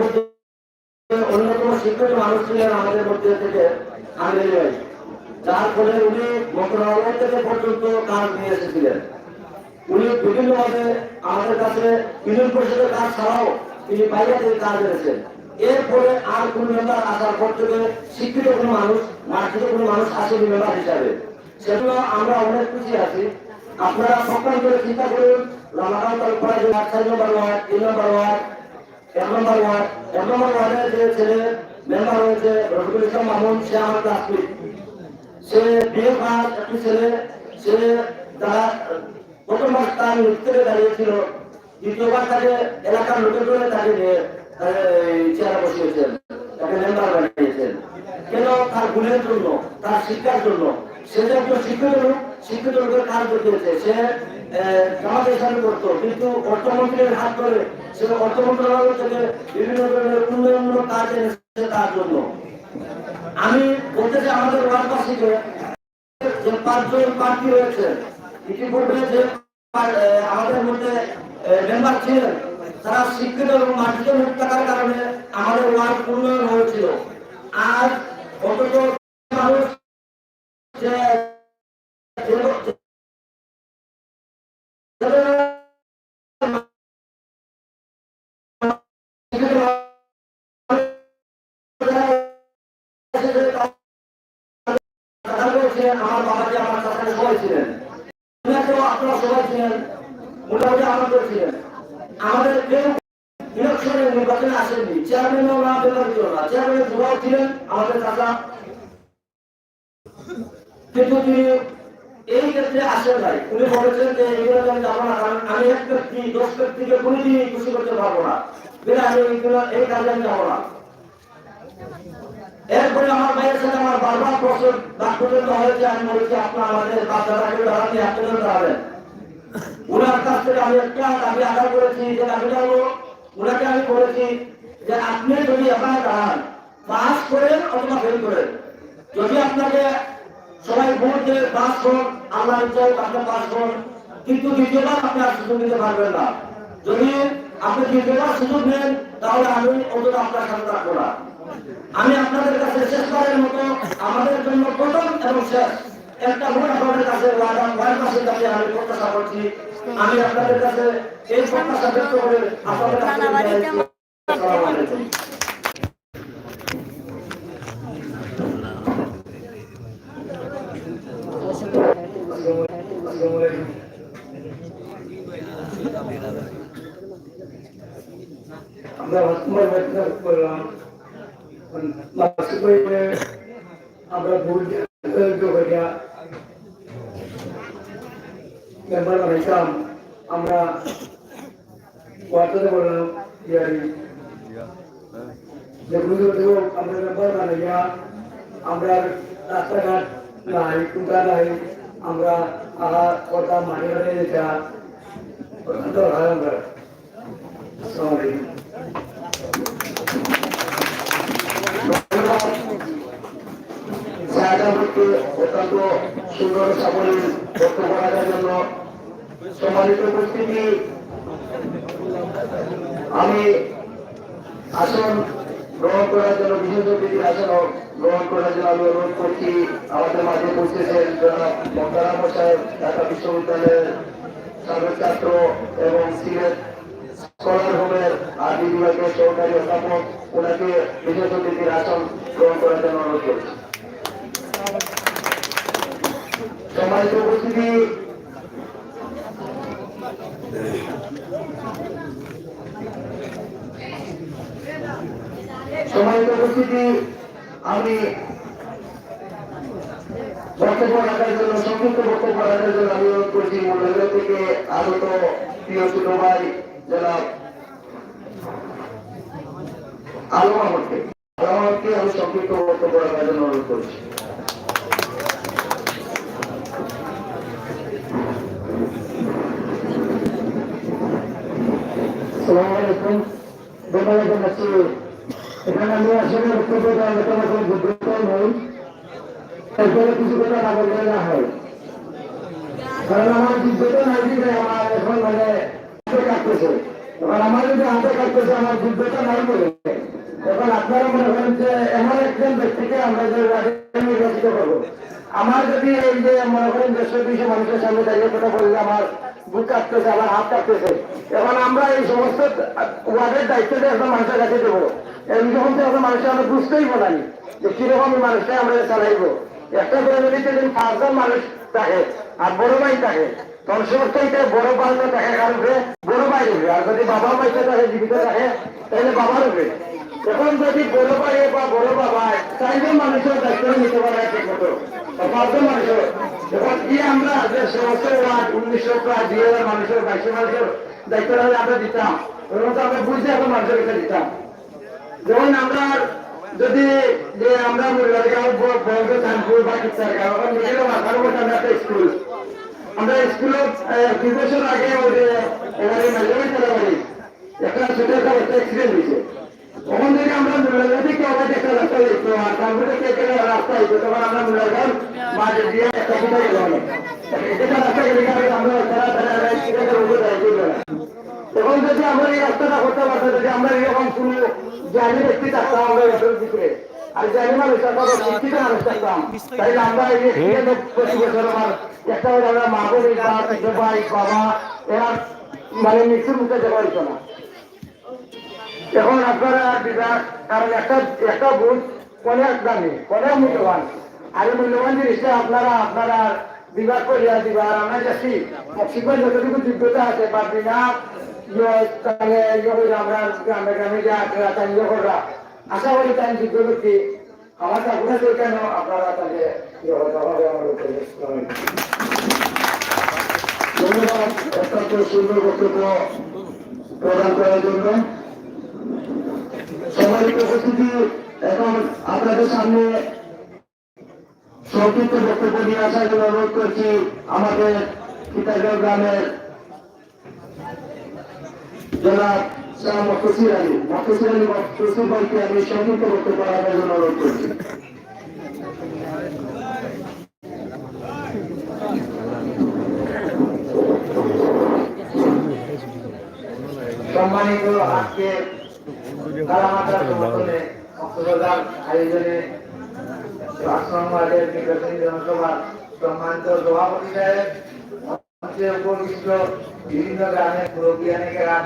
মধ্যে অন্যতম শিক্ষিত মানুষ ছিলেন আমাদের মধ্যে থেকে আমির ভাই, যার ফলে উনি মন্ত্রণালয় থেকে পর্যন্ত কাজ নিয়ে এসেছিলেন। উনি বিভিন্নভাবে আমাদের কাছে ইউনিয়ন পরিষদের কাজ ছাড়াও তিনি বাইরে থেকে কাজ এনেছেন। এরপরে আর কোন মেম্বার আসার পর থেকে শিক্ষিত কোনো মানুষ, মার্জিত কোনো মানুষ আসেনি মেম্বার হিসাবে। সেগুলো আমরা অনেক খুশি আছি। আপনারা সকাল করে চিন্তা করুন, রামাকান্ত তালুকপাড়া যে ৪ নম্বর ওয়ার্ড, ৩ নম্বর ওয়ার্ড, ১ নম্বর ওয়ার্ডের যে ছেলে মেম্বার হয়েছে রফিকুল ইসলাম মামুন, সে আমার ক্লাসমেট। সে বিয়ে পাস একটি ছেলে, সে তারা প্রথমবার তার নৃত্যে দাঁড়িয়েছিল, দ্বিতীয়বার তাকে এলাকার লোকের জন্য তাকে নিয়ে চেয়ারে বসিয়েছেন, তাকে মেম্বার বানিয়েছেন। কেন? তার গুণের জন্য, তার শিক্ষার জন্য। সে যে একজন শিক্ষিত লোক, শিক্ষিত লোকের কাজ দেখিয়েছে। সে জামাতে ইসলামী করতো, কিন্তু অর্থমন্ত্রীর হাত ধরে সে অর্থ মন্ত্রণালয় থেকে বিভিন্ন ধরনের উন্নয়নমূলক কাজ এনেছে তার জন্য। আমি বলতে চাই আমাদের ওয়ার্ডবাসীকে, যে ৫ জন প্রার্থী রয়েছে, ইতিপূর্বে যে আমাদের মধ্যে মেম্বার ছিলেন, তারা শিক্ষিত এবং মার্জিত লোক থাকার কারণে আমাদের ওয়ার্ড উন্নয়ন হয়েছিল। আজ অন্তত মানুষ যে আমার বাবাজি, আমার চাচারা সবাই ছিলেন, আপনারা সবাই ছিলেন, মোটামুটি আমাদের ছিলেন। আমাদের কেউ ইলেকশনে নির্বাচনে আসেননি, চেয়ারম্যানও না, মেম্বার ছিল না, চেয়ারম্যানের যুবাও ছিলেন আমাদের চাচা, কিন্তু তিনি এই ক্ষেত্রে আসেন নাই। উনি বলেছেন যে এগুলো আমি যাবো না, কারণ আমি এক ব্যক্তি 10 ব্যক্তিকে কোনোদিনই খুশি করতে পারবো না, আমি এই কাজে আমি যাবো না। এরপরে আমার ভাইয়ের সাথে আমার বারবার প্রশ্ন পর্যন্ত হয়েছে, আমি বলেছি আপনার আমাদের বাচ্চাটাকে দাঁড়াতে আপনাদের দাঁড়াবেন। ওনার কাছ থেকে আমি একটা দাবি আদায় করেছি, যে দাবিটা হলো, ওনাকে আমি বলেছি যে আপনি যদি আপনার দাঁড়ান, পাস করেন অথবা ফেল করেন, যদি আপনাকে সবাই ভোট দিয়ে পাস করুন, আল্লাহ ইচ্ছায় আপনি পাস করুন, কিন্তু দ্বিতীয়বার আপনি আর সুযোগ নিতে পারবেন না। যদি আপনি দ্বিতীয়বার সুযোগ নেন, তাহলে আমি অন্তত আপনার সাথে থাকবো না। আমি আপনাদের কাছে শেষবারের মতো আমাদের জন্য প্রথম এবং শেষ একটা ভোট আপনাদের কাছে ওয়ার্ডবাসীর কাছে আমি প্রত্যাশা করছি। আমি আপনাদের কাছে এই প্রত্যাশা ব্যক্ত করে আপনাদের কাছে আমরা করলাম, আমরা ভুল মেম্বার বানাইতাম, আমরা ওয়ার্ডে বললাম আমরা মেম্বার বানাইয়া আমরা রাস্তাঘাট নাই, টুকা নাই, আমরা কথা মানে মানে যেটা আমরা অত্যন্ত সুন্দর সাবলীল বক্তব্য রাখার জন্য সম্মানিত উপস্থিতি, আমি আসন গ্রহণ করার জন্য, বিশেষ অতিথির আসন গ্রহণ করার জন্য আমি অনুরোধ করছি। আমাদের মাঝে উপস্থিতেন জনাব মহতারাম সাহেব, ঢাকা বিশ্ববিদ্যালয়ের সাবেক ছাত্র এবং সিলেট স্কলার হোমের আদি বিভাগের সহকারী অধ্যাপক, ওনাকে বিশেষ অতিথির আসন গ্রহণ করার জন্য অনুরোধ করছি। সম্মানিত উপস্থিতি, আমি বক্তব্য রাখার জন্য, সংক্ষিপ্ত বক্তব্য রাখার জন্য আমি অনুরোধ করছি মূল্য থেকে আগত প্রিয় ছোট ভাই জনাব আলম আহমদকে আমি সংক্ষিপ্ত বক্তব্য রাখার জন্য অনুরোধ করছি। ধন্যবাদ জানাচ্ছি। এখানে আমি আসলে বক্তব্য দেওয়ার যোগ্যতা নই, এরপরে কিছু কথা না বললে না হয়, কারণ আমার যোগ্যতা নাই দিলে আমার এখন মানে হাতে কাটতেছে, এবার আমার যদি হাতে কাটতেছে আমার যোগ্যতা নাই বলে এখন আপনারা মনে করেন যে এমন একজন ব্যক্তিকে আমরা যে ওয়ার্ডে নির্বাচিত করবো, আমার যদি এই যে মনে করেন 100-200 মানুষের সামনে দাঁড়িয়ে কথা বললে আমার বুক কাঁপতেছে, আমার হাত কাঁপতেছে, এখন আমরা এই সমস্ত ওয়ার্ডের দায়িত্বটা একজন মানুষের কাছে দেবো, এরকম তো এখন মানুষের আমরা বুঝতেই পারি যে কিরকম এই মানুষটা আমরা চালাইবো। একটা ফ্যামিলিতে যদি 5 জন মানুষ থাকে আর বড় ভাই থাকে, তখন সবচাইতে বড় পাল্টা থাকে কার উপরে? বড় ভাই উপরে। আর যদি বাবা মাইতে থাকে, জীবিত থাকে, তাহলে বাবার উপরে। এখন যদি বড় ভাই বা বড় বাবা 4 জন মানুষের দায়িত্ব নিতে পারে ঠিক মতো, 5 জন মানুষের, এখন কি আমরা যে সমস্ত 1900 প্রায় 2000 মানুষের 2200 মানুষের দায়িত্বটা আমরা দিতাম, ওরকম তো আমরা বুঝতে এখন মানুষের কাছে দিতাম। যেমন আমরা যদি যে আমরা বন্ধ কানপুর বা কিচ্ছার নিজেরও মাথার উপর একটা স্কুল, আমরা স্কুলে 2 বছর আগে ওই যে এবারে মাঝে চালাবাড়ি একটা ছোট একটা অ্যাক্সিডেন্ট হয়েছে। তখন থেকে আমরা মূল্যায়ন কেউ আবার একটা রাস্তা দিতো আর কানপুরে কে কে রাস্তা দিত, তখন আমরা মূল্যায়ন মাঝে দিয়ে একটা কোথায় গেলাম এটা রাস্তা গেলে আমরা তখন যদি আমরা এই রাস্তাটা করতে পারতাম, যদি আমরা এরকম কোন জ্ঞানী ব্যক্তি থাকতাম আমরা এটার ভিতরে, আর জ্ঞানী মানুষ থাকতাম, শিক্ষিত মানুষ থাকতাম, তাইলে আমরা এই 25 বছর আমার একটা আমরা মা বলি ভাই বাবা এরা মানে মৃত্যুর মুখে দেখা হইতো না। এখন আপনারা বিভাগ, কারণ একটা বুথ অনেক দামি, অনেক মূল্যবান, আর এই মূল্যবান জিনিসটা আপনারা বিভাগ করিয়া দিবা। আর আমরা যাচ্ছি শিক্ষক যতটুকু যোগ্যতা আছে বা বিনা আমরা গ্রামে গ্রামে যা করা আশা করি তাই যোগ্য ব্যক্তি আমার কাকুনা কেন আপনারা তাকে ধন্যবাদ অত্যন্ত সুন্দর বক্তব্য প্রদান করার জন্য। সম্মানিত উপস্থিতি, এখন আপনাদের সামনে সংক্ষিপ্ত বক্তব্য নিয়ে আসার জন্য অনুরোধ করছি আমাদের সীতাগাঁও গ্রামের জনাব শাহ মকসুর আলী মকসুর ভাইকে আমি সংক্ষিপ্ত বক্তব্য রাখার জন্য অনুরোধ করছি। সম্মানিত আজকে কালামাত্রা সমর্থনে মকসুদার আয়োজনে রাষ্ট্রবাদের নির্বাচনী জনসভা সম্মানিত সভাপতি সাহেব, মঞ্চে উপবিষ্ট বিভিন্ন গ্রামের মুরব্বিয়ানেরা,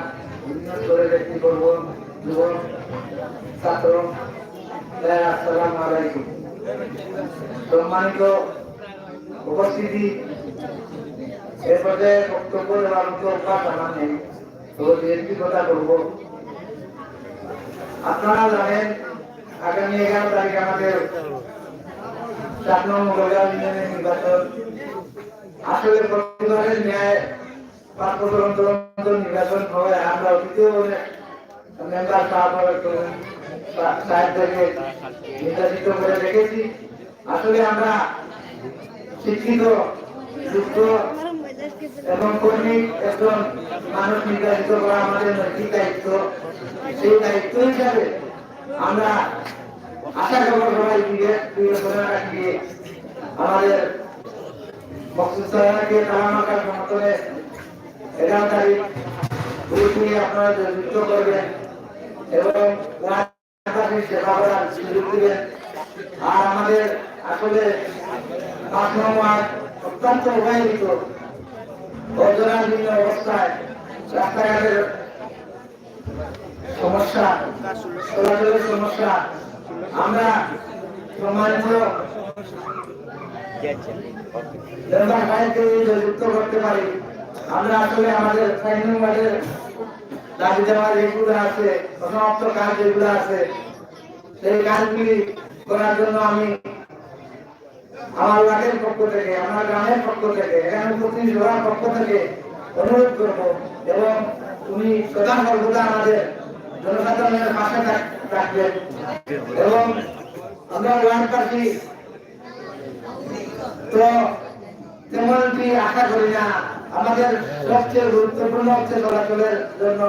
বিভিন্ন স্তরের ব্যক্তিবর্গ, যুবক, ছাত্র, আসসালামু আলাইকুম। সম্মানিত উপস্থিতি, এর পর্যায়ে বক্তব্য দেওয়ার মতো অভ্যাস আমার নেই, তবে বিএনপি কথা করব। আপনারা জানেন আগামী 11 তারিখ আমাদের 4 নম্বর ইউনিয়নের নির্বাচন। আসলে প্রতিবারের ন্যায় 5 বছর অন্তর নির্বাচন হয়। আমরা অতীতেও মেম্বার সাহেবদেরকে নির্বাচিত করে রেখেছি। আসলে আমরা শিক্ষিত, যুক্ত এবং কর্মী একজন মানুষ নির্বাচিত করা আমাদের নৈতিক দায়িত্ব। সেই দায়িত্ব হিসাবে আমরা আশা খবর সবাই দিয়ে আমাদের মকসুদ সাহেবকে কালামাকার সমর্থনে 11 তারিখ ভোট নিয়ে আপনারা যুক্ত করবেন এবং সেবা করার সুযোগ দিবেন। আর আমাদের আসলে 5 নম্বর অত্যন্ত অবহেলিত, অর্জনাধীন অবস্থায় রাস্তাঘাটের সমস্যা, চলাচলের সমস্যা, আমরা সম্মানিত যুক্ত করতে পারি। আমরা আসলে আমাদের দাবি দেওয়া যেগুলো আছে, অসমাপ্ত কাজ যেগুলো আছে, সেই কাজগুলি করার জন্য আমি আমার ওয়ার্ডের পক্ষ থেকে, আমার গ্রামের পক্ষ থেকে, এখানে প্রতিনিধি সভার পক্ষ থেকে অনুরোধ করব এবং উনি প্রধান সর্বদা আমাদের জনসাধারণের পাশে থাকবেন এবং আমরা ওয়ার্ড প্রার্থী তো তেমনটি আশা করি না। আমাদের সবচেয়ে গুরুত্বপূর্ণ হচ্ছে চলাচলের জন্য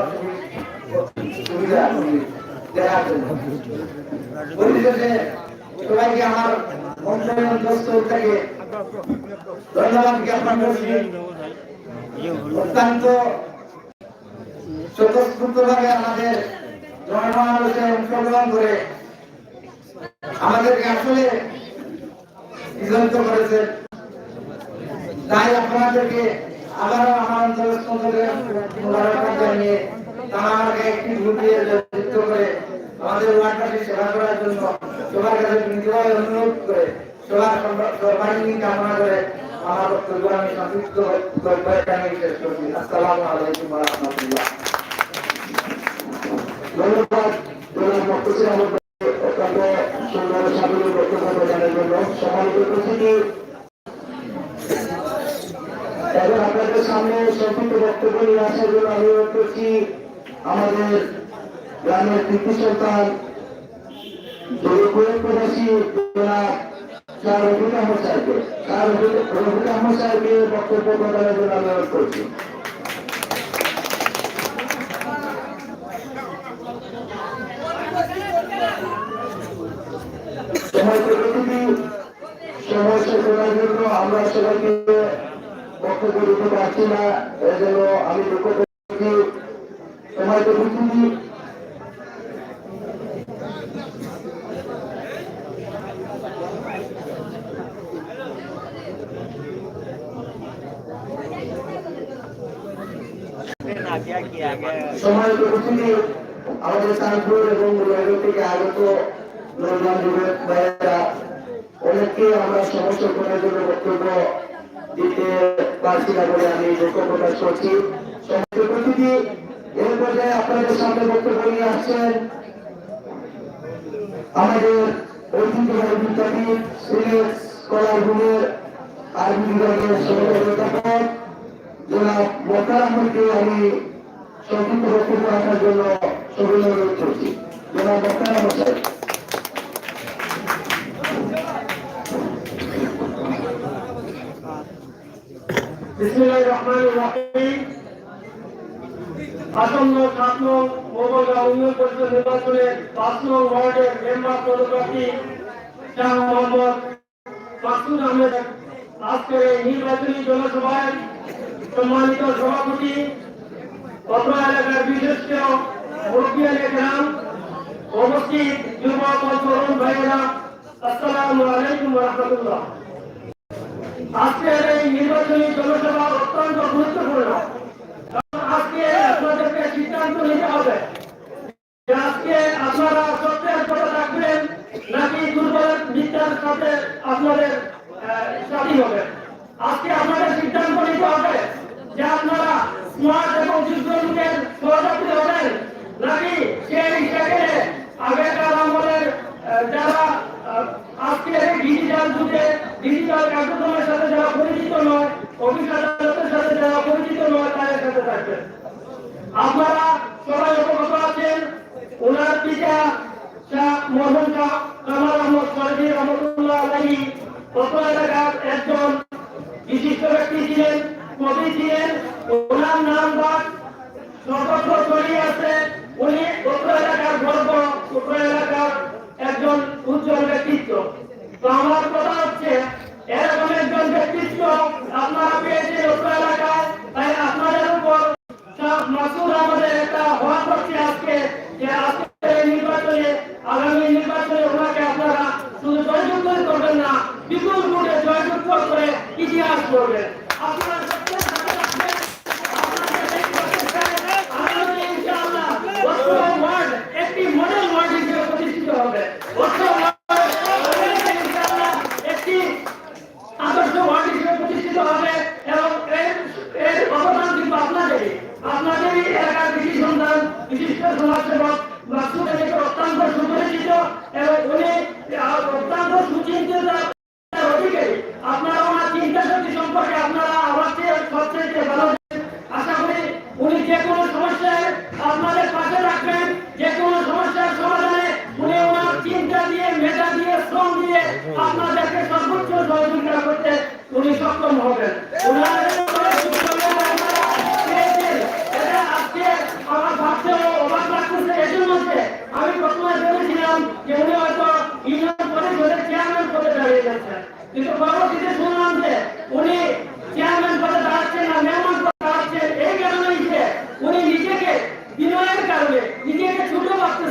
সুবিধা দেওয়ার জন্য। পরিশেষে সবাইকে আমার মন্ত্রস্থল থেকে ধন্যবাদ জ্ঞাপন করছি। অত্যন্ত স্বতঃস্ফূর্তভাবে আমাদের জনসমাবেশে অংশগ্রহণ করে আমাদেরকে আসলে বিজড়িত করেছেন। তাই আপনাদেরকে আবারও আমার অঞ্চলের মোবারকবাদ জানিয়ে তারা আমাকে একটি গ্রুপ দিয়ে যুক্ত করে আমাদের ওয়ার্ডবাসী সেবা করার জন্য সবার কাছে বিনীতভাবে অনুরোধ করে সবার সর্বাঙ্গীন কামনা করে আমার বক্তব্য আমি সংক্ষিপ্ত আমি শেষ করছি। আসসালামু আলাইকুম ওয়া রাহমাতুল্লাহ। ধন্যবাদ জনাব মুফতি আহমদ অত্যন্ত সুন্দর সাবলীল বক্তব্য প্রদানের জন্য। সম্মানিত উপস্থিতি, এখন আপনাদের সামনে সংক্ষিপ্ত বক্তব্য নিয়ে আসার জন্য আমি অনুরোধ করছি আমাদের গ্রামের কৃতি সন্তান কুয়েত প্রবাসী স্যার রফিক আহমদ সাহেবকে বক্তব্য প্রদানের জন্য আমি অনুরোধ করছি। সময় শেষ করার জন্য আমরা সবাইকে বক্তব্য দিতে পারছি না, এর জন্য আমি দুঃখ করছি। সময় তো বুঝছি সময় তো বুঝছি আমাদের কানপুর এবং মুরাইগঞ্জ থেকে আগত নৌজান যুবক ভাইয়েরা অনেককে আমরা সমস্যা করার জন্য বক্তব্য দিতে পারছি না বলে আমি দুঃখ প্রকাশ করছি। সমস্ত প্রতিটি এই পর্যায়ে আপনাদের সামনে বক্তব্য নিয়ে আসছেন আমাদের ঐতিহ্যবাহী বিদ্যাপীঠ সিলেট কলারভূমের আরবি বিভাগের সহকারী অধ্যাপক জনাব মোক্তার আহমদকে আমি সংক্ষিপ্ত বক্তব্য রাখার জন্য সবিনয় অনুরোধ করছি। জনাব মোক্তার আহমদ সাহেব। বিসমিল্লাহির রহমানির রহিম। আসন্ন 7 নং মোগলগাঁও ইউনিয়ন পরিষদ নির্বাচনে 5 নং ওয়ার্ডের মেম্বার পদপ্রার্থী শাহ মোহাম্মদ মাকসুদ আহমেদ আজকের এই নির্বাচনী জনসভায় সম্মানিত সভাপতি, অত্র এলাকার বিশিষ্ট মুরব্বিয়ানে কেরাম, উপস্থিত যুবক ও তরুণ ভাইয়েরা, আসসালামু আলাইকুম ওয়া রাহমাতুল্লাহ। আজকের এই নির্বাচনী জনসভা অত্যন্ত গুরুত্বপূর্ণ। আজকে আপনাদেরকে সিদ্ধান্ত নিতে হবে যে আজকে আপনারা সত্যের কথা রাখবেন নাকি দুর্বল বিদ্যার সাথে আপনাদের সাথী হবে। আজকে আপনাদের সিদ্ধান্ত নিতে হবে যে আপনারা স্মার্ট এবং যোগ্য লোকের সহযাত্রী হবেন নাকি সেই সেখানে আগেকার আমলের যারা আজকে ডিজিটাল যুগে ডিজিটাল কার্যক্রমের সাথে যারা পরিচিত নয়, অফিস আদালতের সাথে যারা পরিচিত নয় তাদের সাথে থাকবেন। আপনারা সবাই অবগত আছেন ওনার পিতা শাহ মরহুম শাহ কামাল আহমদ সারদি রহমতুল্লাহ আলাইহি অত্র এলাকার একজন বিশিষ্ট ব্যক্তি ছিলেন, কবি ছিলেন। ওনার নাম বাদ সর্বত্র ছড়িয়ে আছে। উনি অত্র এলাকার গর্ব, অত্র এলাকার একজন উজ্জ্বল ব্যক্তিত্ব। তো আমার কথা হচ্ছে এরকম একজন ব্যক্তিত্ব আপনারা পেয়েছেন অত্র এলাকায়, তাই আপনাদের উপর মাসুদ আমাদের একটা হওয়া করছে আজকে যে আজকে নির্বাচনে, আগামী নির্বাচনে ওনাকে আপনারা শুধু জয়যুক্ত করবেন না, বিপুল ভোটে জয়যুক্ত করে ইতিহাস করবেন। আপনারা একটি মডেল ওয়ার্ড হিসেবে প্রতিষ্ঠিত হবে, একটি আদর্শ ওয়ার্ড হিসেবে প্রতিষ্ঠিত হবে এবং এর অবদান কিন্তু আপনাদেরই এলাকার কৃষি সন্তান, বিশিষ্ট সমাজসেবক মাকসুদ অত্যন্ত সুপরিচিত এবং উনি অত্যন্ত সুচিন্তিত অধিকারী। আপনারা ওনার চিন্তা শক্তি সম্পর্কে আপনারা আমার চেয়ে সবচেয়ে ভালো। আশা করি উনি যে কোনো সমস্যায় আপনাদের পাশে রাখবেন, যে কোনো সমস্যার সমাধানে উনি ওনার চিন্তা দিয়ে, মেধা দিয়ে, শ্রম দিয়ে আপনাদেরকে সর্বোচ্চ সহযোগিতা করতে উনি সক্ষম হবেন। আমার ভাবতে অবাক লাগতেছে এজন্য যে আমি প্রথমে ভেবেছিলাম যে উনি হয়তো ইউনিয়ন পরিষদের চেয়ারম্যান পদে দাঁড়িয়ে যাচ্ছেন, কিন্তু পরবর্তীতে শুনলাম যে উনি চেয়ারম্যান পদে দাঁড়াচ্ছেন না, মেহমান পদে দাঁড়াচ্ছেন। এই কারণেই যে উনি নিজেকে বিনয়ের কারণে, নিজেকে ছোট ভাবতে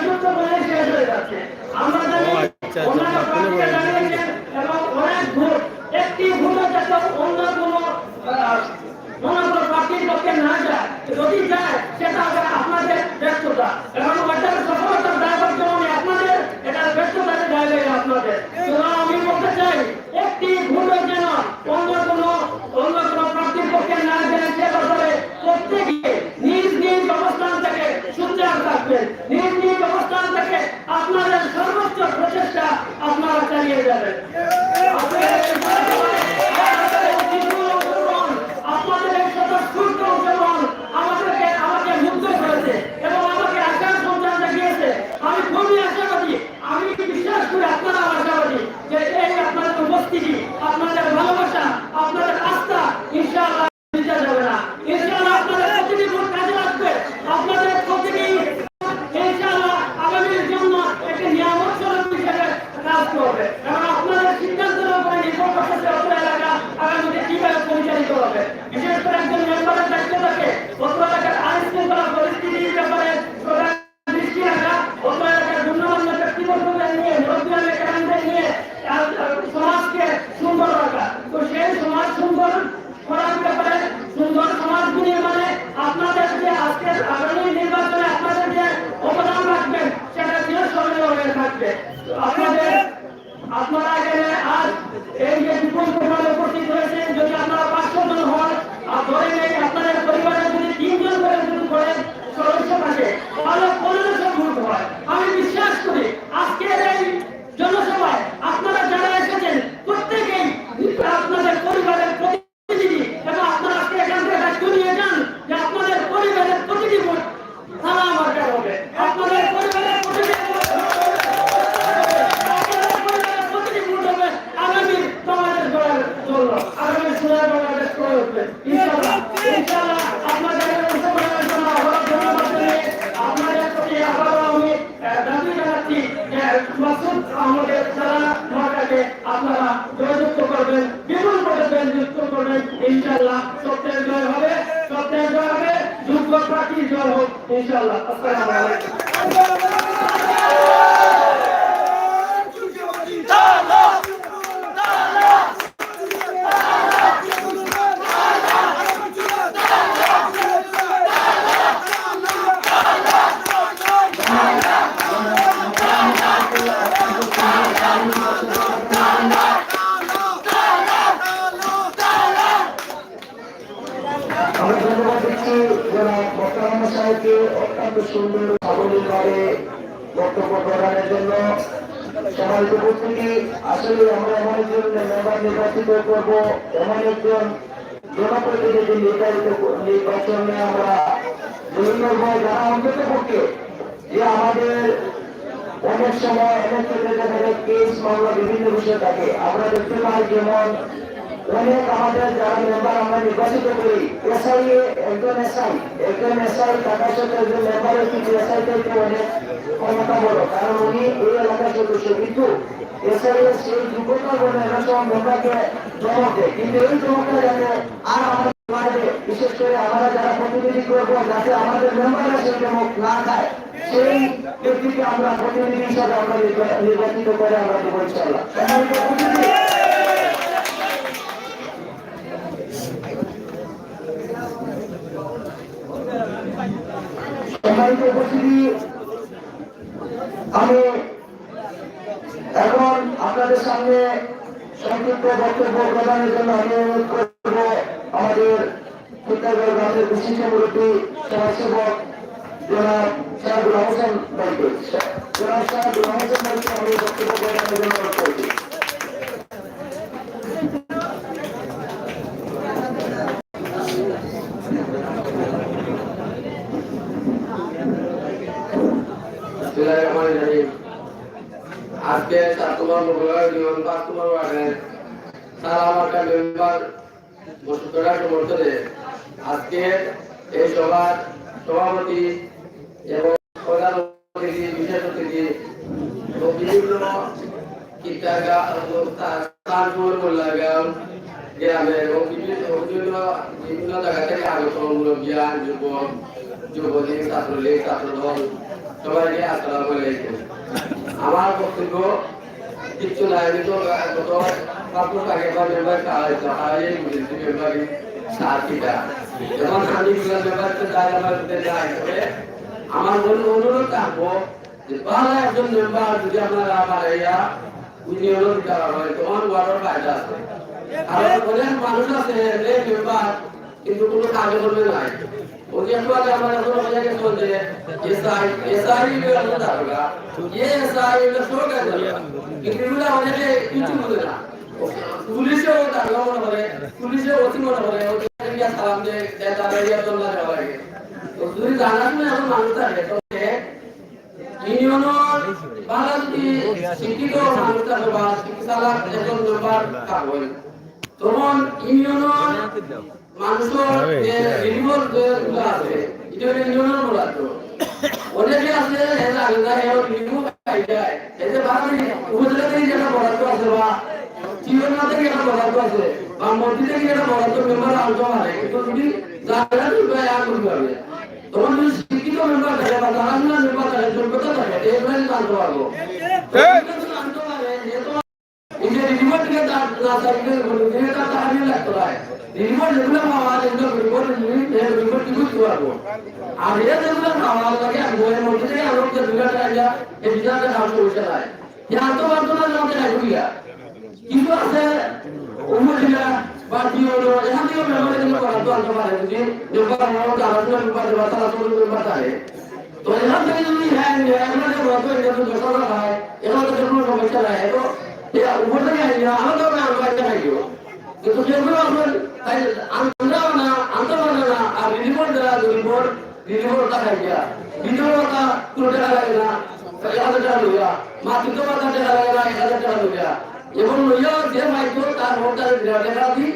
যুক্ত করে শেষ হয়ে যাচ্ছে। আমরা জানি অন্যান্য প্রার্থীরা দাঁড়িয়েছেন এবং অনেক ভোট, একটি ভোটও যাতে অন্য কোনো প্রার্থীর পক্ষে না যায়, যদি যায় সেটা হবে আপনাদের ব্যর্থতা এবং ওটার সফলতার দায়ভার যেমন আপনাদের, এটার ব্যর্থতার জায়গায় আপনাদের। সুতরাং আমি বলতে চাই একটি ভোটও যেন অন্য কোনো প্রার্থীর পক্ষে না যায়, সে ব্যাপারে প্রত্যেকে নিজ নিজ অবস্থান থেকে সুচার থাকবেন, নিজ নিজ অবস্থান থেকে আপনাদের সর্বোচ্চ প্রচেষ্টা আপনারা চালিয়ে যাবেন। আপনাদের এই স্বতঃস্ফূর্ত অংশগ্রহণ আমাকে মুগ্ধ করেছে এবং আমাকে আশার সন্ধান দেখিয়েছে। আমি খুবই আশাবাদী, আমি বিশ্বাস করি আপনারা আশাবাদী যে এই আপনাদের উপস্থিতি, আপনাদের ভালোবাসা, আপনাদের আস্থা ইনশাআল্লাহ দিতে যাবে না। ইনশাআল্লাহ আপনাদের প্রতিটি ভোট কাজে লাগবে, আপনাদের প্রতিটি ইনশাআল্লাহ আগামীর জন্য একটি নিয়ামত স্বরূপ হিসেবে কাজ করবে এবং আপনাদের সিদ্ধান্তের উপরে নির্ভর করতেছে অত্র এলাকা আগামীতে কিভাবে পরিচালিত হবে। বিশেষ করে একজন মেম্বারের দায়িত্ব থাকে অত্র এলাকার আইন শৃঙ্খলা পরিস্থিতির ব্যাপারে দৃষ্টি রাখা, অত্র এলাকার গণ্যমান্য ব্যক্তিবর্গদের নিয়ে, মুরব্বীদের কেরামদের নিয়ে সমাজকে সুন্দর রাখা। তো সেই সমাজ সুন্দর করার ব্যাপারে, সুন্দর সমাজ নির্মাণে আপনাদের যে আজকের আগামী নির্বাচনে আপনাদের যে অবদান রাখবেন সেটা চিরস্মরণীয় হয়ে থাকবে। আপনারা এখানে আজ এই যে বিপুল পরিমাণে উপস্থিত হয়েছেন, যদি আপনারা 500 জন হন, ধরে নেই আপনাদের পরিবারে যদি 3 জন করে যদি করেন সদস্য থাকে তাহলে 1500 ভোট হয়। আমি বিশ্বাস করি আজকের এই জনসভায় আপনারা যারা এসেছেন প্রত্যেকেই আপনাদের পরিবারের প্রতিনিধি এবং আপনারা আজকে এখান থেকে দায়িত্ব নিয়ে যান যে আপনাদের পরিবারের প্রতিটি ভোট থানা মার্কা হবে। আপনাদের পরিবারের প্রতিটি ভোট হবে আগামী সমাজের গড়ার জন্য, আগামী সুন্দর বাংলাদেশ গড়ে উঠবে ইনশাআল্লাহ। ইনশাআল্লাহ আপনাদের অংশগ্রহণের জন্য আবারও ধন্যবাদ জানিয়ে আপনাদের প্রতি আবারও আমি দাবি জানাচ্ছি যে মাসুদ আহমদের সারা মার্কাকে আপনারা জয়যুক্ত করবেন, বিপুল ভোটে জয়যুক্ত করবেন। ইনশাআল্লাহ সত্যের জয় হবে, সত্যের জয় হবে, যোগ্য প্রার্থীর জয় হোক ইনশাআল্লাহ। আসসালামু আলাইকুম। আমরা ধন্যবাদ দিচ্ছি যারা বর্তমান সাহেবকে অত্যন্ত সুন্দর সাবলীলভাবে বক্তব্য প্রদানের জন্য। সমাজ উপস্থিতি, আসলে আমরা এমন একজন মেম্বার নির্বাচিত করব, এমন একজন জনপ্রতিনিধি নির্বাচনে আমরা বিভিন্ন যারা অন্তত পক্ষে যে আমাদের অনেক সময় অনেক ক্ষেত্রে দেখা যায় কেস মামলা বিভিন্ন বিষয় থাকে। আমরা দেখতে পাই যেমন অনেক আমাদের যারা মেম্বার আমরা নির্বাচিত করি, একজন এসআই থাকার সাথে একজন মেম্বারের কিন্তু এসআই থেকে অনেক ক্ষমতা বড়, কারণ উনি এই এলাকার সদস্য, কিন্তু এসআই এর সেই যোগ্যতা বলে এরকম মেম্বারকে জমক দেয়। কিন্তু এই জমকটা যাতে আর আমাদের বাড়বে, বিশেষ করে আমরা যারা প্রতিনিধি করবো যাতে আমাদের মেম্বাররা সেই জমক না খায়, সেই ব্যক্তিকে আমরা প্রতিনিধি হিসাবে আমরা নির্বাচিত করে আমরা দেবো ইনশাআল্লাহ। সম্মানিত উপস্থিতি, আমি এখন আপনাদের সামনে সংক্ষিপ্ত বক্তব্য প্রদানের জন্য আমি অনুরোধ করব আমাদের চিত্তাগড় গ্রামের বিশিষ্ট মুরব্বী সমাজসেবক জনাব শাহাদুল হোসেন ভাইকে। জনাব শাহাদুল হোসেন ভাইকে আমি বক্তব্য প্রদানের জন্য অনুরোধ করছি। আজকে 4 নম্বর জীবন 5 নম্বর ওয়ার্ডের সারা মার্কার মেম্বার বসুন্ধরা সমর্থনে আজকে এই সভার সভাপতি এবং প্রধান অতিথি, বিশেষ অতিথি এবং বিভিন্ন স্থানপুর মোল্লাগাঁও গ্রামে এবং বিভিন্ন জায়গা থেকে আগত মুরব্বিয়ান, যুবক যুবলীগ ছাত্রলীগ ছাত্রদল সবাইকে আসসালামু আলাইকুম। আমার বক্তব্য কিছু নাই, আমি তো গত 5 বছর আগে মেম্বার হারাই বুঝেছি মেম্বারি সাথীটা যখন আমি মেম্বারতে যাই আমার যাই তবে আমার অনুরোধ থাকবো যে ভালো একজন মেম্বার যদি আপনারা বাড়াইয়া ইউনিয়নের বিচার হয় তোমার ওয়ার্ডের ফায়দা আছে। কারণ অনেক মানুষ আছে মেম্বার কিন্তু কোনো কাজে করবে নাই। ওই একটু আগে আমার এখন হয়ে গেছে যে এসআই এগুলো থাকবে এসআই এগুলো শুরু করে দেবে কিন্তু এগুলো অনেকে কিছু বুঝে না। পুলিশেও থাকবে মনে করে পুলিশেও অতি মনে করে সালাম যে তারা জন্য দেওয়া লাগে। তো যদি জানা শুনে এখন মানুষ থাকে তবে ইউনিয়নের বালা যদি শিক্ষিত মানুষ থাকে বা শিক্ষাশালা একজন মেম্বার থাকবেন তখন ইউনিয়নের মানুষের যে রিনিউয়াল যেগুলো আছে এটা ইউনিয়নের বলা তো অনেকে আছে এর আলাদা এর রিনিউ পাই যায় এতে বাকি উপজেলা থেকে যেটা বরাদ্দ আছে বা চিওনা থেকে যেটা বরাদ্দ আছে বা মন্ত্রী থেকে যেটা বরাদ্দ মেম্বার আনতে পারে কিন্তু যদি জায়গা দিবে আর করতে হবে তখন যদি শিক্ষিত মেম্বার থাকে বা জানা মেম্বার থাকে যোগ্যতা থাকে এগুলো জানতে পারবো জানতে পারে যেহেতু এই যে রিনিউয়াল থেকে না থাকলে এটা তাহলে লাগতে হয় রিপোর্ট যেগুলো পাওয়া যেগুলো রিপোর্ট কি বুঝতে পারবো আর এটা যেগুলো পাওয়া লাগে বইয়ের মধ্যে থেকে আলোক যে দুইটা আইয়া এই বিচারটা কাজ করতে হয় জানতে পারতো না জানতে রাখবিয়া কিন্তু আছে উপজেলা বা কি হলো এখান থেকে মেম্বার কিন্তু করাতে আনতে পারে যদি মেম্বার হলো আলোচনা মেম্বার বা তারা সব মেম্বার থাকে তো এখান থেকে যদি হ্যাঁ এগুলো যে বলতো এটা তো দোষরা হয় এগুলো তো কোনো সমস্যা নাই তো উপর থেকে আইয়া আলাদা আমরা একটা খাইও কিন্তু যেগুলো আপনার আমরা না আনতে পারবে না আর রিপোর্ট দেওয়া রিপোর্ট টাকা গিয়া ভিডিওটা পুরো টাকা লাগে না 1000 টাকা লইয়া মাতৃত্ব টাকা লাগে না 1000 টাকা লইয়া এবং লইয়া যে মাইকো তার ভোটার টাকা দি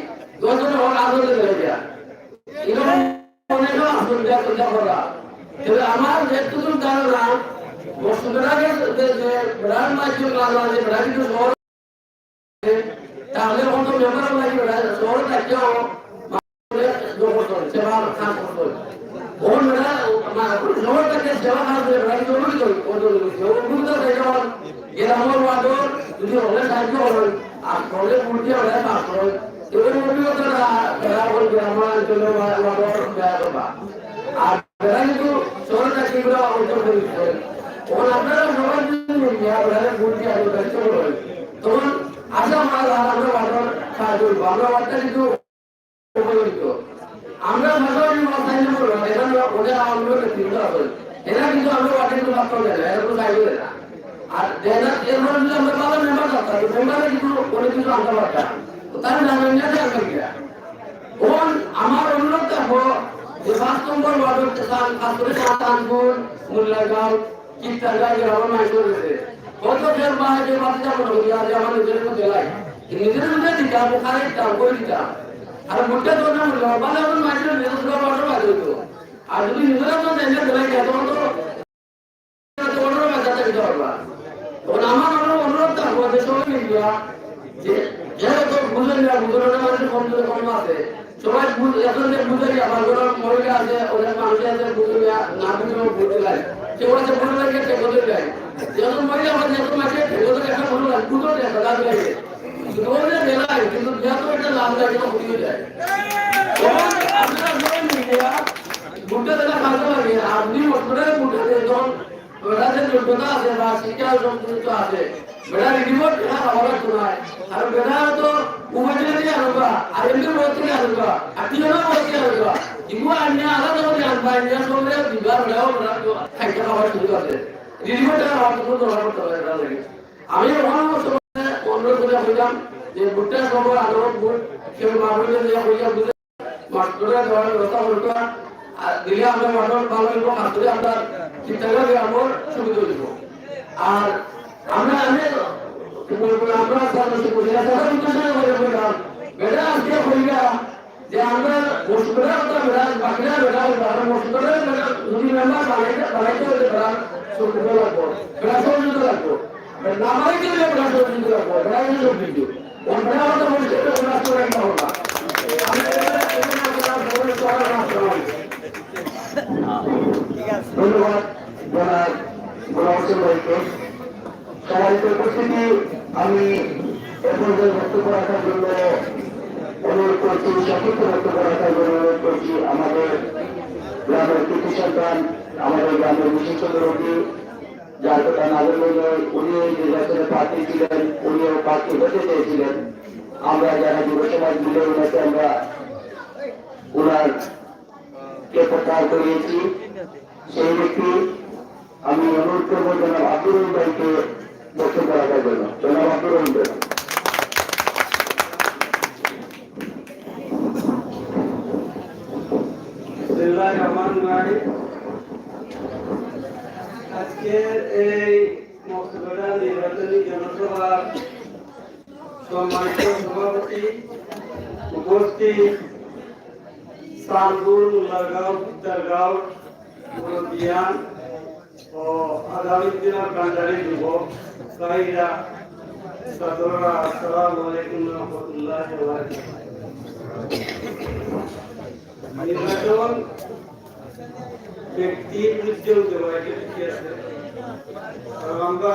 10 জন হোক আদরে লইয়া এরকম অনেক আসল দেয়া করা তবে আমার যেটুকু ধারণা বসুন্ধরাকে যে ব্রান্ড মাইকো লাগা যে ব্রান্ড শহর তাহলে অন্য মেম্বার লাগবে শহর থাকলেও সেবা কাজ করতে ওর মেয়েরা শহর থেকে সেবা কাজ করে গ্রামের ওয়ার্ডর যদি হলে সাহায্য করেন আর হলে মূর্তি হলে কাজ করেন এবার অভিজ্ঞতা গ্রামাঞ্চলের ওয়ার্ডর দেওয়া করবা আর বেড়া কিন্তু শহর চাকরি করে অর্জন করে তখন আপনারা সবাই মূর্তি আগে দায়িত্ব করেন তখন আশা মাল আমরা ওয়ার্ডর সাহায্য করবো আমরা ওয়ার্ডটা কিন্তু উপযোগিত আমরা ভাষাবাড়ি মাথায় নেব এরা ওদের আমাদের চিন্তা করেন এরা কিন্তু আমরা ওয়ার্ডে কিন্তু ভাবতে দেয় না এরা কোনো সাহায্য দেয় না আর এরপর যদি আমরা ভালো মেম্বার থাকতাম মেম্বারে কিন্তু অনেক কিছু আনতে পারতাম তারা জানেন না যে আমরা কি তখন আমার অনুরোধ থাকবো যে 5 নম্বর ওয়ার্ডের খাস করে সাতানপুর মুল্লাগাঁও চিত্তারগাঁও গ্রামের মানুষ রয়েছে কত ফের যে বাচ্চা যাবো যে আমার নিজের মধ্যে জেলায় নিজের মধ্যে দিতাম ওখানে দিতাম করে দিতাম আর মুখটা তো না ভালো এখন মানুষের নিজের ওয়ার্ডের বাজে হইতো আর যদি নিজেরা তো জেনে জেলায় যায় তখন তো ওয়ার্ডের বাজাতে দিতে পারবা তখন আমার অনুরোধ থাকবো যে সবাই মিলিয়া যে যেহেতু বুঝেন না বুঝলেন মানুষের কম আছে সবাই এখন যে বুঝে আমার ঘর মহিলা আছে ওদের মানুষ আছে বুঝে না বুঝে বুঝতে লাগে কেউ আছে বুঝে লাগে সে বুঝে যায় যখন মহিলা আমার যত মাসে ওদের একটা মনে লাগে বুঝে যায় লাভ লাগে ওদের বেলায় কিন্তু যত একটা লাভ লাগে বুঝে যায় আপনারা সবাই মিলিয়া বুঝতে দেওয়া ভালো লাগে আপনি মনে বুঝে যখন বেড়াতে যোগ্যতা আছে বা শিক্ষা সম্পূর্ণ আছে বেড়া রিমোট আমার শোনায় আর বেড়া তো উপজেলা থেকে আনবা আর এমনি রোড থেকে আনবা আর তিনজনের রোড থেকে আনবা এগুলো আনিয়ে আলাদা করে আনবা আনিয়ে সঙ্গে দিবার বেড়াও বেড়া খাইতে খাওয়ার সুযোগ আছে রিমোট আমার কোনো দরকার করতে হবে না লাগে আমি অনুরোধ করে বললাম যে ভুট্টা খবর আন্দোলন ভোট কেউ মামুলে যে হইয়া বুঝে মাস্টাররা দেওয়ার ব্যবস্থা করতে আর দিলে আমরা মাঠন ভালো হইব মাস্টারে আমরা চিন্তাগারে আমার সুবিধা হইব আর আমরা আমরা বেড়া আজকে হইয়া যে আমরা বসুন্ধরা কথা বেড়া বাকিরা বেড়া বসুন্ধরা যদি মেম্বার বানাইতে হইলে বেড়া সুবিধা লাগবো বেড়া সহযোগিতা লাগবো না বানাইতে হইলে বেড়া সহযোগিতা লাগবো বেড়া সব কিছু বেড়া কথা বলছে বেড়া তো রাখতে হবে না ধন্যবাদ জনাব গোলাম হোসেন ভাইকে। সম্মানিত উপস্থিতি, আমি এ পর্যায়ে বক্তব্য রাখার জন্য অনুরোধ করছি, সংক্ষিপ্ত বক্তব্য রাখার জন্য অনুরোধ করছি আমাদের গ্রামের কৃতি সন্তান, আমাদের গ্রামের বিশিষ্ট রোগী, যার কথা নাজর নজর, উনি নির্বাচনে প্রার্থী ছিলেন, উনিও প্রার্থী হতে চেয়েছিলেন। আমরা যারা যুব সমাজ মিলে ওনাকে আমরা ওনার কে প্রচার করিয়েছি, সেই ব্যক্তি আমি অনুরোধ করবো জনাব আব্দুর রহিম ভাইকে বক্তব্য রাখার জন্য। জনাব আব্দুর রহিম ভাই। আজকের এই মকসুদা নির্বাচনী জনসভার সম্মানিত সভাপতি, উপস্থিত সালপুর, মুল্লারগাঁও, উত্তরগাঁও, মুরব্বিয়ান ও আগামী দিনের কান্ডারি যুবক ভাইরা, ছাত্ররা, আসসালামু আলাইকুম ওয়া রাহমাতুল্লাহি ওয়া বারাকাতুহু। নির্বাচন ব্যক্তির বিরুদ্ধে হতে পারে, ঠিক আছে, কারণ আমরা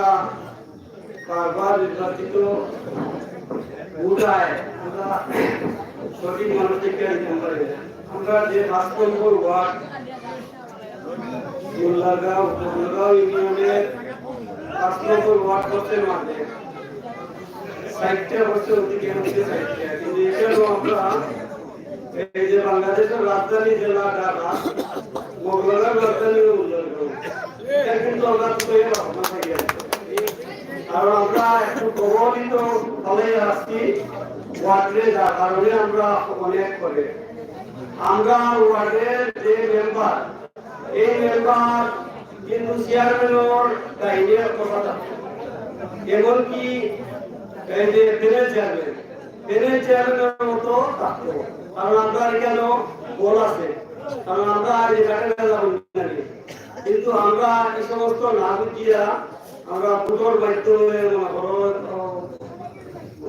বারবার নির্বাচিত উঠায় আমরা সঠিক মানুষকে আমরা যে 5 নম্বর ওয়ার্ড মুল্লারগাঁও ইউনিয়নের 5 নম্বর ওয়ার্ড করতে মাঝে 60টা বছর অধিকার হচ্ছে 60টা, কিন্তু এখানেও আমরা এই যে বাংলাদেশের রাজধানী জেলা ঢাকা, মোগলার রাজধানী মুল্লারগাঁও, এটা কিন্তু আমরা তৈরি ভাবনা থাকি, কারণ আমরা একটু প্রভাবিত ফলে আসছি ওয়ার্ডে, যার কারণে আমরা অনেক করে আমরা ওয়ার্ডের যে মেম্বার, এই মেম্বার কিন্তু চেয়ারম্যানের দায়িত্বের কথা, এমনকি এই যে চেয়ারম্যানের মতো থাকতো, কারণ আমরা এখানে বল আছে, কারণ আমরা এই জায়গাটা যাব কিন্তু আমরা এই সমস্ত না বুঝিয়া আমরা ফুটোর মাধ্যমে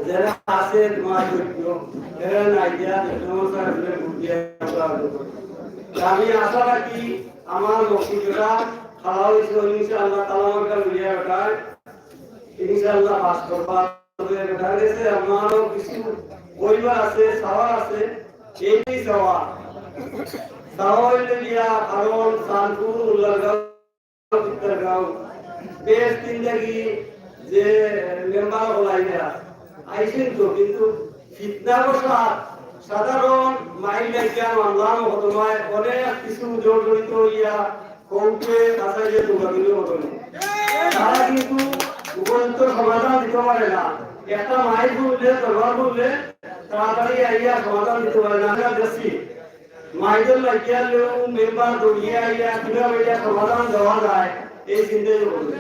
যারা আছে তোমার এরা নাই দিয়া আমি আশা রাখি আমার বক্তব্যটা খাওয়া হয়েছে ইনশাআল্লাহ তালামার কাল মিলিয়ে ওঠায় ইনশাআল্লাহ পাস করবার গেছে। আমারও কিছু পরিবার আছে, সাওয়ার আছে, এই সাওয়া হইলে গিয়া কারণ সানপুর, মুল্লারগাঁও, উত্তরগাঁও বেশ জিন্দগি যে মেম্বার হলাইয়া আইসেন তো, কিন্তু ফিতনা বসাত সাধারণ মাইল লাইয়া মামলার ঘটনায় অনেক কিছু জড়িত হইয়া কৌটে কাছাইয়ে তোলাগুলো ঘটনা, তারা কিন্তু উপযুক্ত সমাধান দিতে পারে না। একটা মাইল বললে, দরবার বললে তাড়াতাড়ি আইয়া সমাধান দিতে পারে না। আমরা দেখছি মাইল লাগিয়া মেম্বার দৌড়িয়ে আইয়া কিভাবে সমাধান দেওয়া যায় এই চিন্তাই করবে,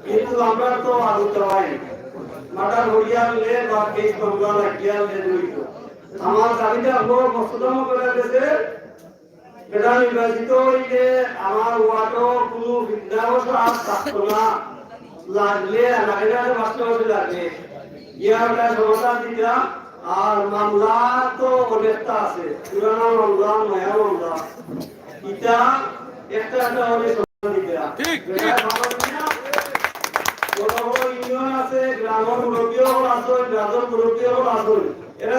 কিন্তু আমরা তো আলোচনা হয় মাটা হরিয়ালে বা কেস মামলা লাগিয়ালে জড়িত। আমার দাবিটা বড় কষ্টতম করে গেছে, এটা নির্বাচিত হইলে আমার ওয়ার্ডও কোনো বিদ্যাবসা থাকতো না, লাগলে লাগাইলে বাস্তবে লাগে ইয়ার সমাধান দিতা। আর মামলা তো অনেকটা আছে, পুরানো মামলা, নয়া মামলা, এটা একটা অনেক সমাধান দিতা। ইউনিয়ন আছে, গ্রামের মুরব্বীও আছে, গ্রামের মুরব্বীও আছে, এরা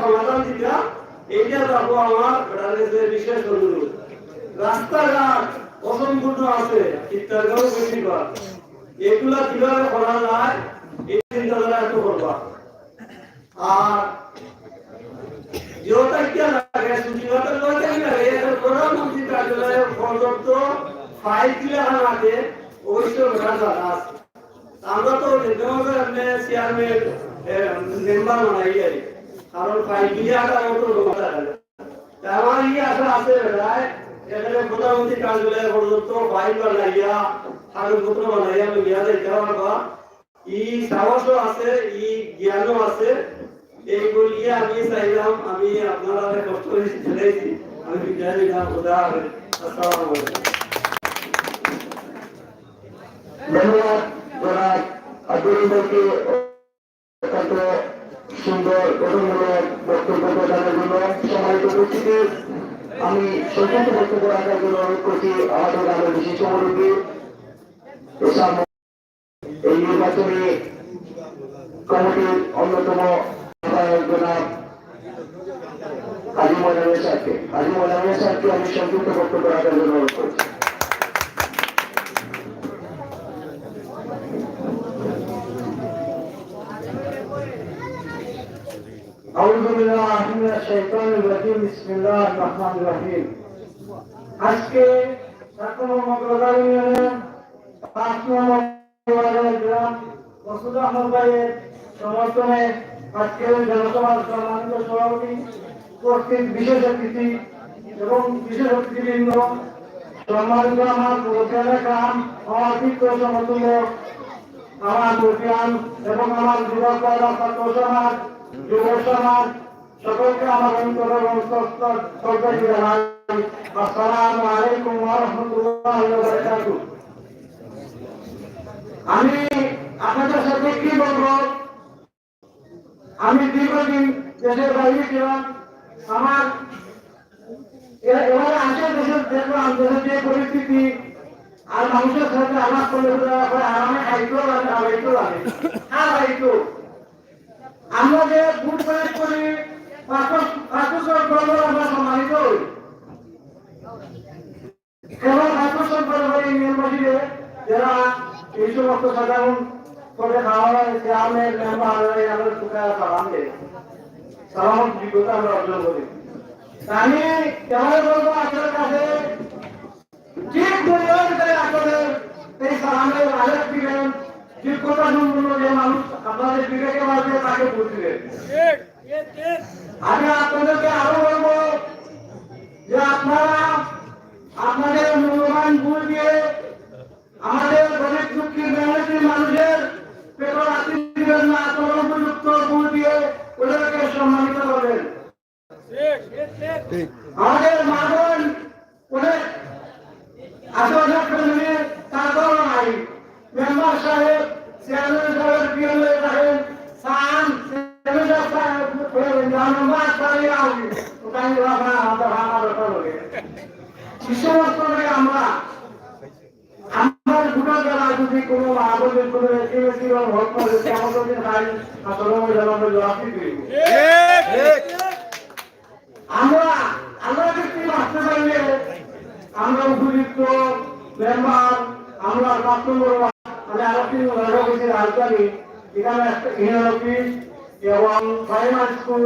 সমাধান দিতা। এইটা যাবো আমার বিশেষ অনুরোধ। রাস্তাঘাট অসম্পূর্ণ আছে, চিত্তারগাঁও বেশিরভাগ, এগুলা কিভাবে করা যায় এই চিন্তাধারা একটু করবা। আর জিওটাকে লাগে সুবিধাটা লাগে প্রধানমন্ত্রী কার্যালয়ে পর্যন্ত ফাইল কিলা আছে, ওইসব জায়গা আছে। আমরা তো চেয়ারম্যান মেম্বার বানাই, কারণ ফাইল কিলাটা মতো আমার ইয়ে আশা আছে এখানে প্রধানমন্ত্রী কার্যালয়ে পর্যন্ত ফাইল বানাইয়া কাগজপত্র বানাইয়া লইয়া যাইতে পারবা, ই সাহসও আছে, ই জ্ঞানও আছে। এই বলিয়ে আমি চাইলাম, আমি আপনারা কষ্ট করে ছেড়েছি, আমি বিদায় নিলাম। খোদা হাফেজ, আসসালামু আলাইকুম। ধন্যবাদ জনাব আব্দুর রহিম ভাইকে অত্যন্ত সুন্দর গঠনমূলক বক্তব্য প্রদানের জন্য। সম্মানিত উপস্থিতি, আমি সংক্ষিপ্ত বক্তব্য রাখার জন্য অনুরোধ করছি আমাদের গ্রামের বিশিষ্ট মুরব্বী এই নির্বাচনী কমিটির অন্যতম জনাব কাজী ময়দানের সাথে আমি সংক্ষিপ্ত বক্তব্য রাখার জন্য অনুরোধ করছি। আজকে 7 নম্বর গ্রাম ইউনিয়নের 5 নম্বর ওয়ার্ডের গ্রাম মসুদ আহমদ ভাইয়ের সমর্থনে আজকের জনসভার সম্মানিত সভাপতি উপস্থিত বিশেষ অতিথি এবং বিশেষ অতিথিবৃন্দ, সম্মানিত আমার পুরোনো গ্রাম, আমার পিতৃ সমতুল্য, আমার মুরব্বিয়ান এবং আমার যুবক ভাইরা, ছাত্র সমাজ, যুব সমাজ, সকলকে আমার অন্তর এবং শ্রদ্ধা জানাই। আসসালামু আলাইকুম ওয়া রাহমাতুল্লাহি ওয়া বারাকাতুহু। আমি আপনাদের সাথে কি বলবো, আমি দীর্ঘদিন দেশের বাইরে ছিলাম। আমার এবারে আসে দেশের দেখলাম দেশের যে পরিস্থিতি, আর মানুষের সাথে আলাপ করলে আরামে খাইতেও লাগে, আবাইতেও লাগে, আর আইতো আমরা যে ভোট প্রয়োগ করি আমরা সম্মানিত হই। কেবল নির্বাচনে যারা এই সমস্ত সাধারণ করে খাওয়া হয় চেয়ারম্যান মেম্বার আমাদের সালামত যোগ্যতা আমরা অর্জন করি। আমি কেমন বলবো আপনার কাছে ঠিক আসলে এই সালামের আলেখ দিবেন, যোগ্যতা সম্পূর্ণ যে মানুষ আপনাদের বিবেকে মাঝে তাকে বুঝলেন। আমি আপনাদেরকে আরো বলবো যে আপনারা আপনাদের মূল্যবান ভোট দিয়ে আমাদের গরিব দুঃখী মেহনতি মানুষের পেটর রাখি দিবেন না, উপযুক্ত ভোট দিয়ে ওদেরকে সম্মানিত করবেন। আমাদের মা বোন ওদের আশেপাশে তারপর নাই, মেম্বার সাহেব, চেয়ারম্যান সাহেব, পিএলএ সাহেব, সান আমরা আমার ভোটার যারা যদি কোনো আবেদন করে ভোট করে আমাদের আমরা আমরা যদি আসতে পারলে আমরা উপযুক্ত মেম্বার, আমরা প্রাপ্ত মানে আরেকটি রাজধানী এখানে একটা ইউনিয়ন অফিস এবং primary school,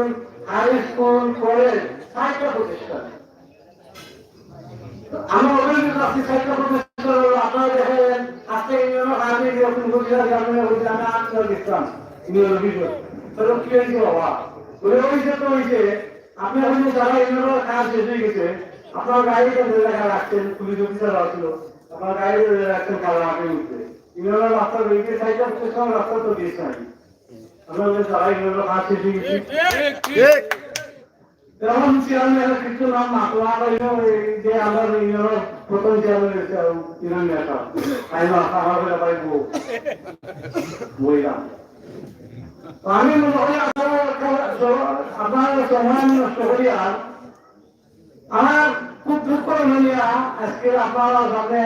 high school, college ৬টা প্রতিষ্ঠান আমরা অভিযোগ আছি। ৬টা প্রতিষ্ঠান আপনারা দেখেন আজকে ইউনিয়ন আমি দিতাম ইউনিয়ন অভিযোগ কি হয়েছে বাবা ওই অভিযোগ তো হয়েছে। আপনি হয়তো যারা ইউনিয়নের কাজ শেষ হয়ে গেছে আপনার গাড়িটা ধরে রাখা রাখছেন, পুলিশ অফিসার আসলো আপনার গাড়ি ধরে রাখছেন কারণ আপনি উঠতে ইউনিয়নের রাস্তা রয়েছে ৬টা প্রতিষ্ঠান রাস্তা তো দিয়েছে নাকি আপনাদের যারা ইউনিয়নের কাজ শেষ হয়ে গেছে। তেমন চেয়ারম্যানের কিছু নাম আপনার যে আমার ইউনিয়নের প্রথম চেয়ারম্যান হয়েছে ইউনিয়ন নেতা আমার ব্যাপারে বইলাম। আমি মনে করি আপনার সময় নষ্ট করি। আর আমার খুব দুঃখ মনিয়া আজকে আপনারা সামনে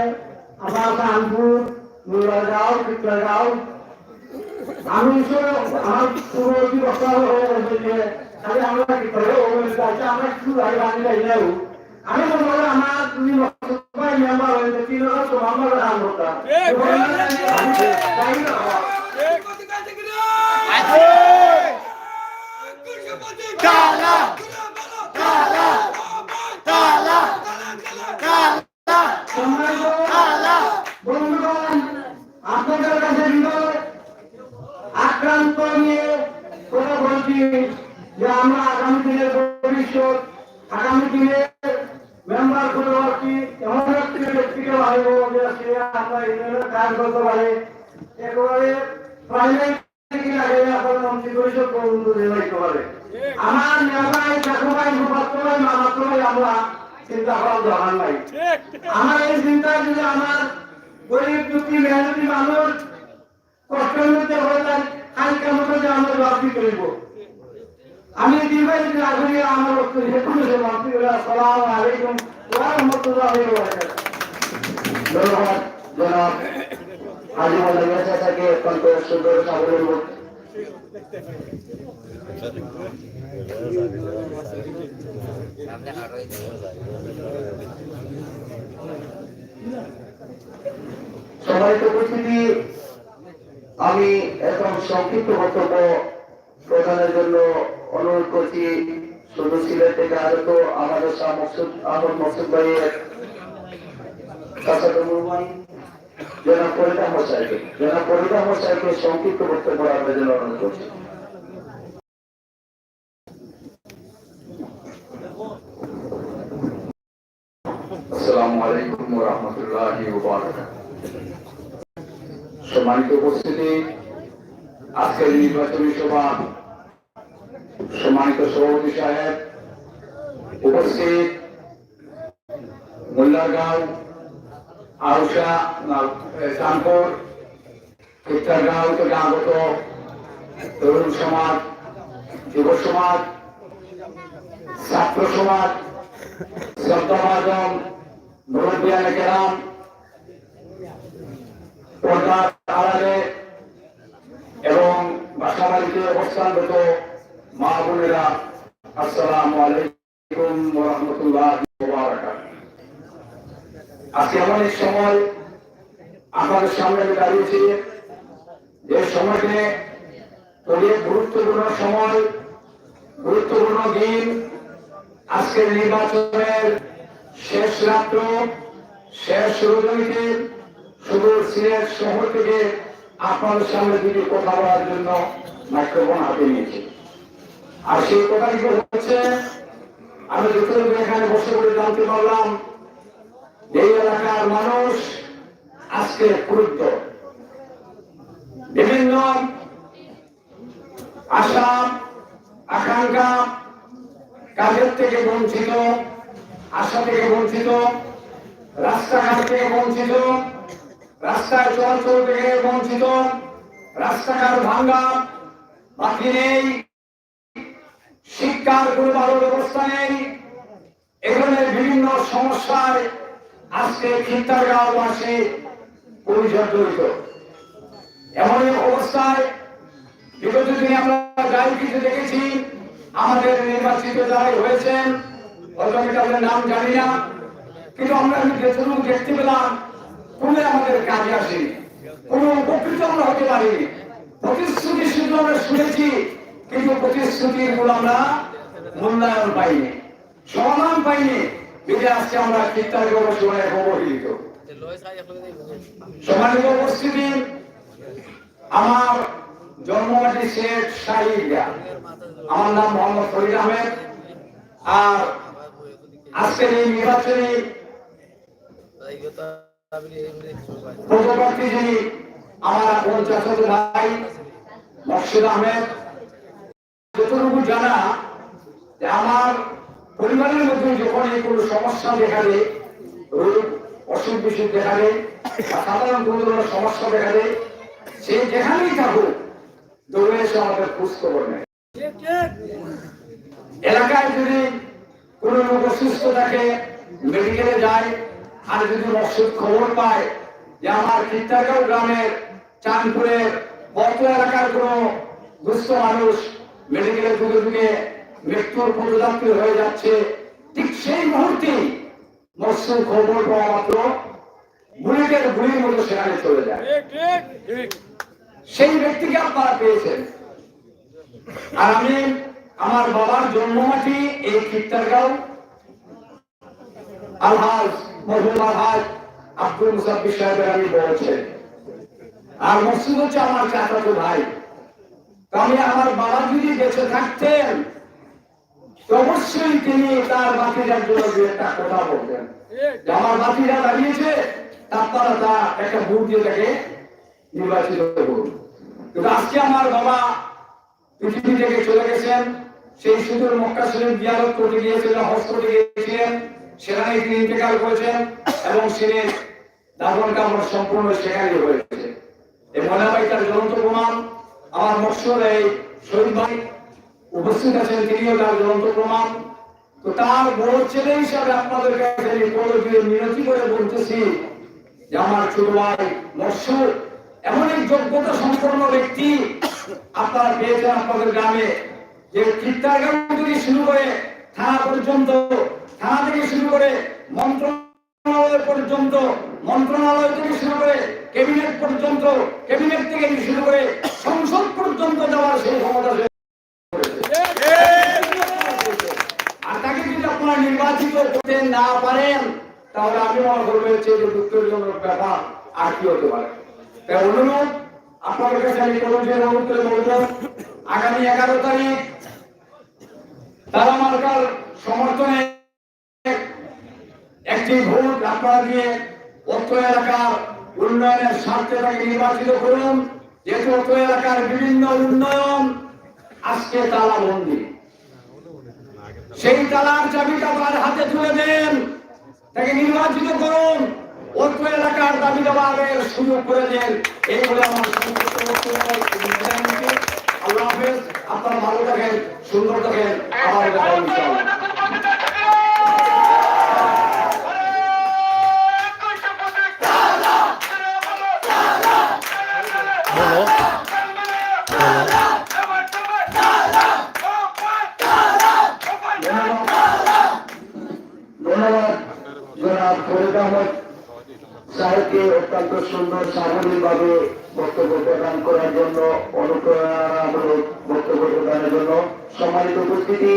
আমার কানপুর, নুরগাঁও, চিত্রগাঁও আমি আমার পূর্ববর্তী বক্তা হয়ে গেছে যে খালি আমরা কি করে আমরা কিছু আগে বানিয়ে যাই। আমি মনে করি আমার তুমি মেম্বার হয়েছে ৩ তো আমরা কাম করতাম। আপনাদের কাছে আক্রান্ত নিয়ে কথা বলছি যে আমরা আগামী দিনের ভবিষ্যৎ, আগামী দিনের মেম্বার পরবর্তী এমন একটি ব্যক্তিকে ভাবব যে সে আমরা ইউনিয়নের কাজ করতে পারে, একেবারে প্রাইমারি থেকে লাগে আপনার মন্ত্রী পরিষদ পর্যন্ত নির্বাহিত পারে। আমার নেতাই চাকুমাই মুখাত্মাই মামাত্মাই আমরা চিন্তা করার দরকার নাই। আমার এই চিন্তা যদি আমার গরিব দুঃখী মেহনতি মানুষ কষ্টের মধ্যে হয়ে যায় কালকের মতো যে আমরা জবাবদি করব। আমি দীর্ঘদিন আগে আমার বক্তব্য আসসালামু আলাইকুম ওয়া রাহমাতুল্লাহি ওয়া বারাকাতুহু। ধন্যবাদ জনাব আজিমুল ইসলাম চাচাকে অত্যন্ত সুন্দর সাবলীল সম্মানিত উপস্থিতি, আমি এখন সংক্ষিপ্ত বক্তব্য প্রদানের জন্য অনুরোধ করছি শুধু সিলেট থেকে আগত আমাদের শাহ মকসুদ আহমদ মকসুদ ভাইয়ের জনাব ফরিদা মশাইকে সংক্ষিপ্ত বক্তব্য রাখার জন্য অনুরোধ করছি। আসসালামু আলাইকুম ওয়া রাহমাতুল্লাহি ওয়া বারাকাতুহু। সম্মানিত উপস্থিতি, আজকের নির্বাচনী সভা সম্মানিত সভাপতি সাহেব, উপস্থিত মোল্লারগাঁও, আউসা, কানপুর, চিত্তারগাঁও থেকে আগত তরুণ সমাজ, যুব সমাজ, ছাত্র সমাজ, শ্রদ্ধাভাজন, মুরব্বিয়ানে কেরাম, পর্দার আড়ালে এবং বাসাবাড়িতে অবস্থানরত মা বোনেরা, আসসালামু আলাইকুম ওয়া রাহমাতুল্লাহি ওয়া বারাকাতুহু। আজকে এমন এক সময় আপনাদের সামনে আমি দাঁড়িয়েছি যে সময়কে অনেক গুরুত্বপূর্ণ সময়, গুরুত্বপূর্ণ দিন। আজকের নির্বাচনের শেষ রাত্র, শেষ রজনীতে সুদূর সিলেট শহর থেকে আপনাদের সামনে দুটি কথা বলার জন্য মাইক্রোফোন হাতে নিয়েছি। আর সেই কথাগুলো হচ্ছে, আমি যতটুকু এখানে বসে বলে জানতে পারলাম এই এলাকার মানুষ আজকে ক্রুদ্ধ। বিভিন্ন আশা আকাঙ্ক্ষা, কাজের থেকে বঞ্চিত, আশা থেকে বঞ্চিত, রাস্তাঘাট থেকে বঞ্চিত, রাস্তায় চলাচল থেকে বঞ্চিত, রাস্তাঘাট ভাঙ্গা, বাকি নেই, শিক্ষার কোনো ভালো ব্যবস্থা নেই, এ ধরনের বিভিন্ন সমস্যায় আজকে খিত্তারগাঁওবাসী পরিজর্জরিত। এমন এক অবস্থায় বিগত দিনে আমরা যাই কিছু দেখেছি, আমাদের নির্বাচিত যারা হয়েছেন, হয়তো আমি তাদের নাম জানি না, কিন্তু আমরা যেটুকু দেখতে পেলাম কোনো আমাদের কাজে আসেনি, কোনো উপকৃত আমরা হতে পারিনি। প্রতিশ্রুতি শুধু আমরা শুনেছি, কিন্তু প্রতিশ্রুতির গুলো আমরা মূল্যায়ন পাইনি, সমাধান পাইনি। বিধে আজকে আমরা খিত্তারগাঁও সময় অবহেলিত। সম্মানিত উপস্থিতি, আমার জন্মমাটি শেখ শাহিদা, আমার নাম মোহাম্মদ ফরিদ আহমেদ। আর আজকের এই নির্বাচনী পদপ্রার্থী যিনি আমার আপন চাচাতো ভাই মকসুদ আহমেদ। যতটুকু জানা যে আমার পরিবারের মধ্যে যখন কোনো সমস্যা দেখা দেয়, রোগ অসুখ বিসুখ দেখা দেয়, সাধারণ কোনো ধরনের সমস্যা দেখা দেয়, সে যেখানেই থাকুক দৌড়ে এসে আমাদের খোঁজ খবর নেয়। এলাকায় যদি কোনো লোক অসুস্থ থাকে মেডিকেলে যায়, আর যদি মকসুদ খবর পায় যে আমার খিত্তারগাঁও গ্রামের চাঁদপুরের বর্ত এলাকার কোনো দুস্থ মানুষ মেডিকেলে ঢুকে ঢুকে মৃত্যুর পদযাত্রী হয়ে যাচ্ছে, ঠিক সেই মুহূর্তে মকসুদ খবর পাওয়া মাত্র বুলেটের গুলির মতো সেখানে চলে যায়। সেই ব্যক্তিকে আপনারা পেয়েছেন। আর আমি আমার বাবার জন্মমাটি এই খিত্তারগাঁও, আলহাজ মরহুম আলহাজ আব্দুল মুসাফির সাহেবের আমি বলছেন। আর মকসুদ হচ্ছে আমার চাচাতো ভাই। আমি আমার বাবা যদি বেঁচে থাকতেন অবশ্যই তিনি তার বাতিজার জন্য দু একটা কথা বলতেন, আমার বাতিজা দাঁড়িয়েছে, তারপরে তা একটা ভোট দিয়ে তাকে নির্বাচিত করুন। কিন্তু আজকে আমার বাবা পৃথিবী থেকে চলে গেছেন, সেই সুদূর মক্কা শরীফ জিয়ারত করতে গিয়েছিলেন, হজ করতে গিয়েছিলেন, সেখানে তিনি ইন্তেকাল করেছেন এবং তিনি দাফন কাফন সম্পূর্ণ সেখানেই হয়েছে। এই মনে হয় তার জ্বলন্ত প্রমাণ। আমার মকসুদ এই শহীদ ভাই উপস্থিত আছেন, তিনিও তার জ্বলন্ত প্রমাণ। তো তার বড় ছেলে হিসাবে আপনাদের কাছে মিনতি করে বলতেছি যে আমার ছোট ভাই মশহুর এমন এক যোগ্যতা সম্পন্ন ব্যক্তি আপনারা পেয়েছেন আপনাদের গ্রামে, যে চিত্তারগ্রাম থেকে শুরু করে থানা পর্যন্ত, থানা থেকে শুরু করে মন্ত্রণালয় পর্যন্ত, মন্ত্রণালয় থেকে শুরু করে ক্যাবিনেট পর্যন্ত, ক্যাবিনেট থেকে শুরু করে সংসদ পর্যন্ত যাওয়ার সেই ক্ষমতা। আর তাকে যদি আপনারা নির্বাচিত করতে না পারেন তাহলে আমি মনে করবো যে দুঃখজনক ব্যাপার আর কি হতে পারে। তাই অনুরোধ আপনাদের কাছে আমি অনুরোধ করে বলবো, আগামী 11 তারিখ তারা মার্কার সমর্থনে একটি ভোট আপনারা দিয়ে অত্র এলাকার উন্নয়নের স্বার্থে তাকে নির্বাচিত করুন। যেহেতু অত্র এলাকার বিভিন্ন উন্নয়ন আজকে তালাবন্দি, সেই তালার চাবিটা তার হাতে তুলে দেন, তাকে নির্বাচিত করুন, অত্র এলাকার দাবি দাবার সুযোগ করে দেন। এই বলে আমার আল্লাহ হাফেজ। আপনারা ভালো থাকেন, সুন্দর থাকেন, আবার দেখা হবে ইনশাআল্লাহ। সাহেবকে অত্যন্ত সুন্দর স্বাভাবিকভাবে বক্তব্য প্রদান করার জন্য, অনুপ্রেরণামূলক বক্তব্য প্রদানের জন্য। সম্মানিত উপস্থিতি,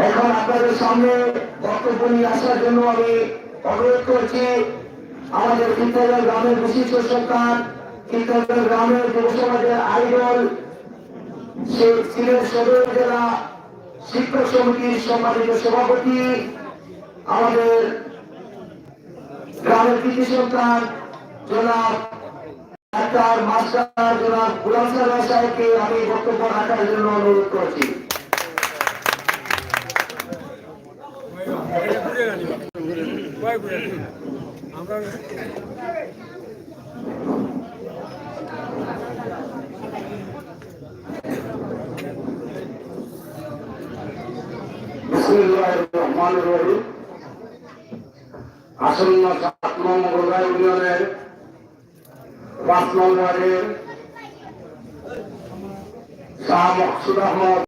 এখন আপনাদের সামনে বক্তব্য নিয়ে আসার জন্য আমি অনুরোধ করছি আমাদের চিত্তরগঞ্জ গ্রামের বিশিষ্ট সন্তান, চিত্তরগঞ্জ গ্রামের যুব সমাজের আইডল, সিলেট সদর জেলা শিক্ষক সমিতির সম্মানিত সভাপতি, আমাদের গ্রামের কৃষি সন্তান জনাব ডাক্তার মাস্টার জনাব গুলাম সাহেব সাহেবকে আমি বক্তব্য রাখার জন্য অনুরোধ করছি। আসন্ন 7 নং গোগা ইউনিয়নের 5 নং ওয়ার্ডের শাহ মকসুদ আহমদ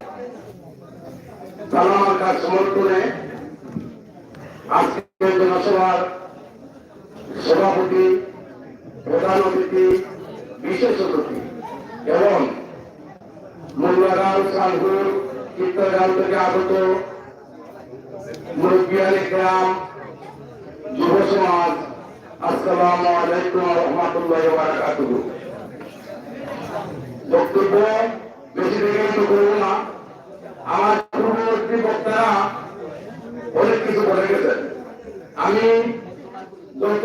তালামার্কার সমর্থনে আজকের জনসভার সভাপতি, প্রধান অতিথি, বিশেষ অতিথি এবং মুল্লাগাঁও সালপুর চিত্তরগাঁও থেকে আগত মুরব্বিয়ানে গ্রাম, যুব সমাজ, আসসালামু আলাইকুম ওয়া রাহমাতুল্লাহি ওয়া বারাকাতুহু। বক্তব্য বেশি বিঘ্নিত করব না, আমার পূর্ববর্তী বক্তারা অনেক কিছু বলে গেছেন। আমি যত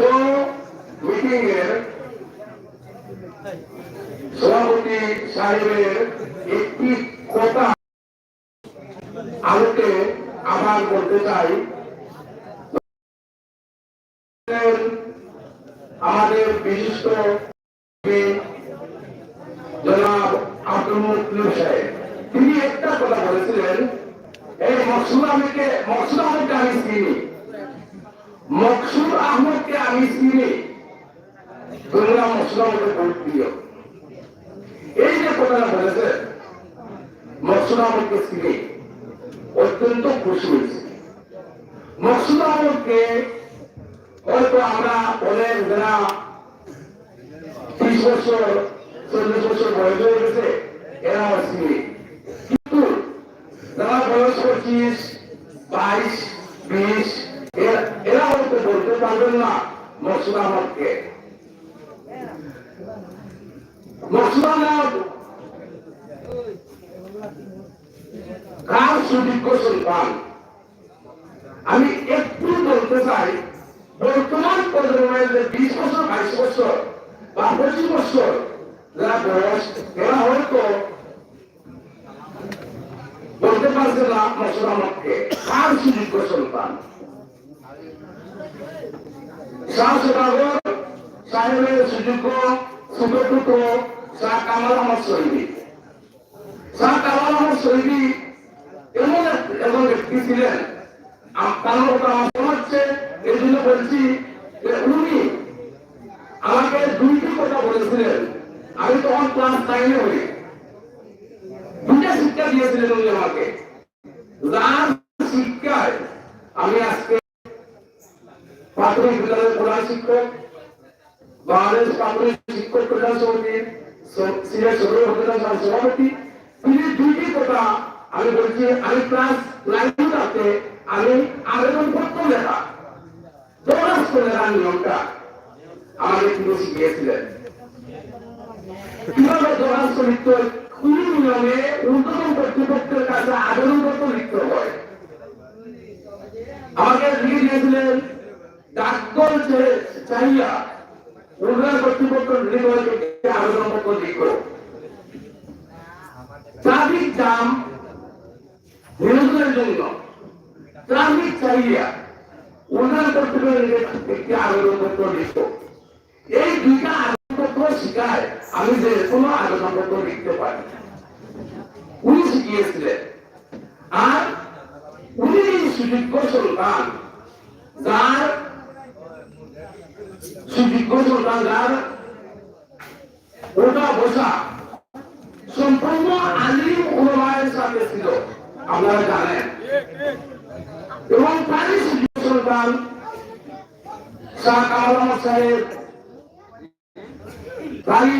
মিটিং এর সভাপতি সাহেবের একটি কথা আলোকে আবার বলতে চাই। আমাদের বিশিষ্ট জনাব আব্দুল মুত্তালিব সাহেব, তিনি একটা কথা বলেছিলেন, এই মকসুদ আহমদকে আমি চিনি, মকসুদ আহমদকে আমি চিনি, তোমরা মকসুদ আহমদের ভোট দিও। এই যে কথাটা বলেছে মকসুদ আহমদকে চিনি, অত্যন্ত খুশি হয়েছে। মকসুদ আহমদকে হয়তো আমরা অনেক যারা 30 বছর 40 বছর বয়স হয়ে গেছে এরা আমার চিনি, কিন্তু যারা বয়স 25, 22, 20 এরা হয়তো বলতে পারবেন না মকসুদ আহমদকে। মকসুদ আহমদ কার সুযোগ্য সন্তান আমি একটু বলতে চাই। বর্তমান প্রজন্মের যে 20 বছর 22 বছর বা 25 বছর যারা বয়স, এরা হয়তো বলতে পারছে না মকসুদ আহমদকে কার সুযোগ্য সন্তান। শাহ সদাগর সাহেবের সুযোগ্য ছোট ছোট শাহ কামাল আহমদ শহীদি। শাহ কামাল আহমদ শহীদি এমন ব্যক্তি ছিলেন, তার মতো আমার মনে হচ্ছে, এই জন্য বলছি যে উনি আমাকে দুইটি কথা বলেছিলেন। আমি তখন ক্লাস 9-এ হই। দুইটা শিক্ষা দিয়েছিলেন উনি আমাকে, যার শিক্ষায় আমি আজকে প্রাথমিক বিদ্যালয়ের প্রধান শিক্ষক, বাংলাদেশ প্রাথমিক শিক্ষক কল্যাণ সমিতির সিনিয়র সভাপতি। তিনি দুইটি কথা আমি বলছি, আমি ক্লাস 9 থাকতে আমি আবেদনপত্র লেখা, দরখাস্ত লেখার নিয়মটা আমাকে তিনি শিখিয়েছিলেন। কিভাবে দরখাস্ত লিখতে হয়, কোন নিয়মে ঊর্ধ্বতন কর্তৃপক্ষের কাছে আবেদনপত্র লিখতে হয় আমাকে লিখে দিয়েছিলেন। ডাকঘর চাইয়া ঊর্ধ্বতন কর্তৃপক্ষ আবেদনপত্র লিখো। ট্রাফিক জ্যাম নিয়ন্ত্রণের জন্য ট্রাফিক চাইয়া ঊর্ধ্বতন কর্তৃপক্ষের একটি আবেদনপত্র লিখো। এই দুইটা আবেদনপত্র শিখায় আমি যে কোনো আবেদনপত্র লিখতে পারি, উনি শিখিয়েছিলেন। আর উনি সুযোগ্য সন্তান, যার সুযোগ্য সন্তান, যার ওটা বসা সম্পূর্ণ আলিম ওলামায়ের সাথে ছিল, আপনারা জানেন। এবং তারই সুযোগ্য সন্তান শাহ কামাল আহমদ সাহেব, তারই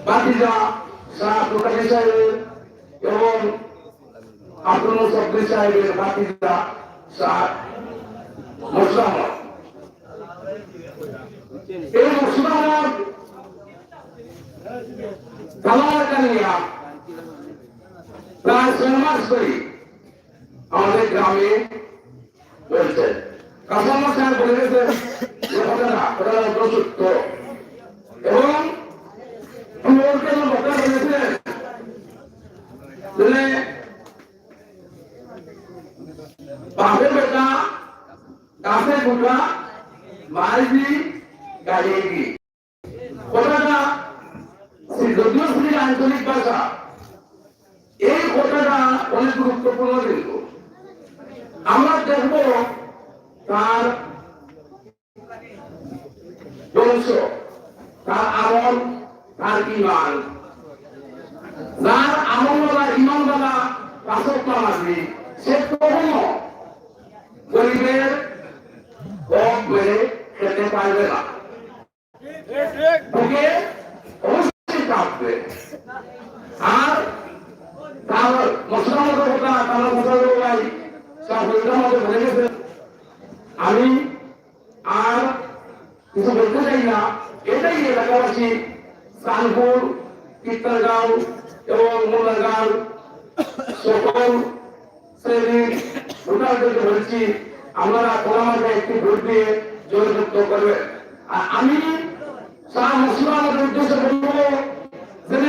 বাতিজা শাহ প্রকাশী সাহেবের এবং আব্দুল মুসাফির সাহেবের বাতিজা শাহ মুর্শিদ আহমদ। এই মুর্শিদ আহমদ কালামাটা নিয়ে প্রায় 6 মাস ধরে আমাদের গ্রামে বলছেন। কাসাম্মা সাহেব বলে গেছেন যে ঘটনা সত্য, এবং বক্তা বলেছিলেন বাপে বেটা গাছে গুটা মারবি গাড়িয়ে কথাটা যদিও শ্রী আঞ্চলিক ভাষা, এই কথাটা অনেক গুরুত্বপূর্ণ। কিন্তু আমরা দেখব তার বংশ, তার আমল, তার ইমান। যার আমলওয়ালা ইমানওয়ালা পাঁচক নামাজি, সে কখনো গরিবের হক মেরে খেতে পারবে না, ওকে অবশ্যই কাঁপবে। আর তার মশলা মতো কথা, তার মশলা ভাই সব মতো বলে গেছে। আমি আর কিছু বলতে চাই না। এটাই এলাকাবাসী কানপুর, কীর্তনগাঁও এবং মোল্লাগাঁও সকল শ্রেণীর ভোটারদেরকে বলছি, আপনারা খোলামাঠে একটি ভোট দিয়ে জয়যুক্ত করবেন। আর আমি শাহ মুর্শিদ আহমদের উদ্দেশ্যে বলবো, যে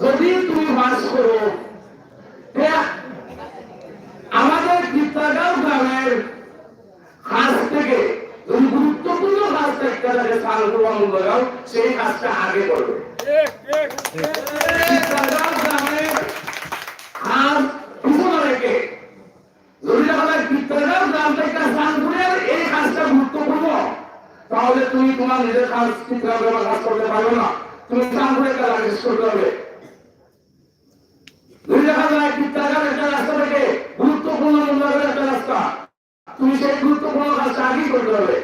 যদি তুমি বাস করো, আমাদের কীর্তনগাঁও গ্রামের কাজ থেকে যদি গুরুত্বপূর্ণ কাজটা একটা থাকে কানপুর বা মোল্লাগাঁও, সেই কাজটা আগে করবে। কীর্তনগাঁও গ্রামের কাজ পিছনে রেখে যদি আমাদের কীর্তনগাঁও গ্রাম থেকে কানপুরের এই কাজটা গুরুত্বপূর্ণ, তাহলে তুমি তোমার নিজের কাজ কীর্তনগাঁও কাজ করতে পারবে না, তুমি কানপুরের কাজ আগে শেষ করতে হবে। যদি দেখা যায় কীর্তনগাঁও একটা রাস্তা থেকে গুরুত্বপূর্ণ মোল্লাগাঁও একটা রাস্তা, তুমি সেই গুরুত্বপূর্ণ কাজটা আগেই করতে হবে,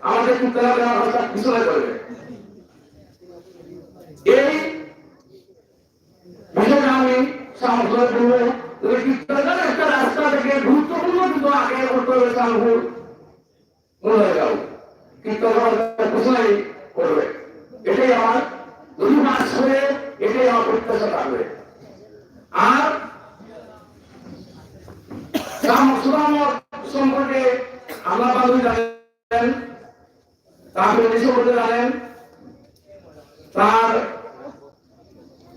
আমাদের কীর্তনগাঁও কাজটা পিছনে করবে। এই বিষয়টা আমি সামগ্রিক বলবো, কীর্তনগাঁও একটা রাস্তা থেকে গুরুত্বপূর্ণ কিন্তু আগে করতে হবে কানপুর মোল্লাগাঁও, কীর্তনগাঁও পিছনেই করবে। এটাই আমার যদি মাস করে, এটাই আমার প্রত্যাশা থাকবে। আর সম্পর্কে আমরা বান্ধবী জানেন, তাকে সম্পর্কে জানেন, তার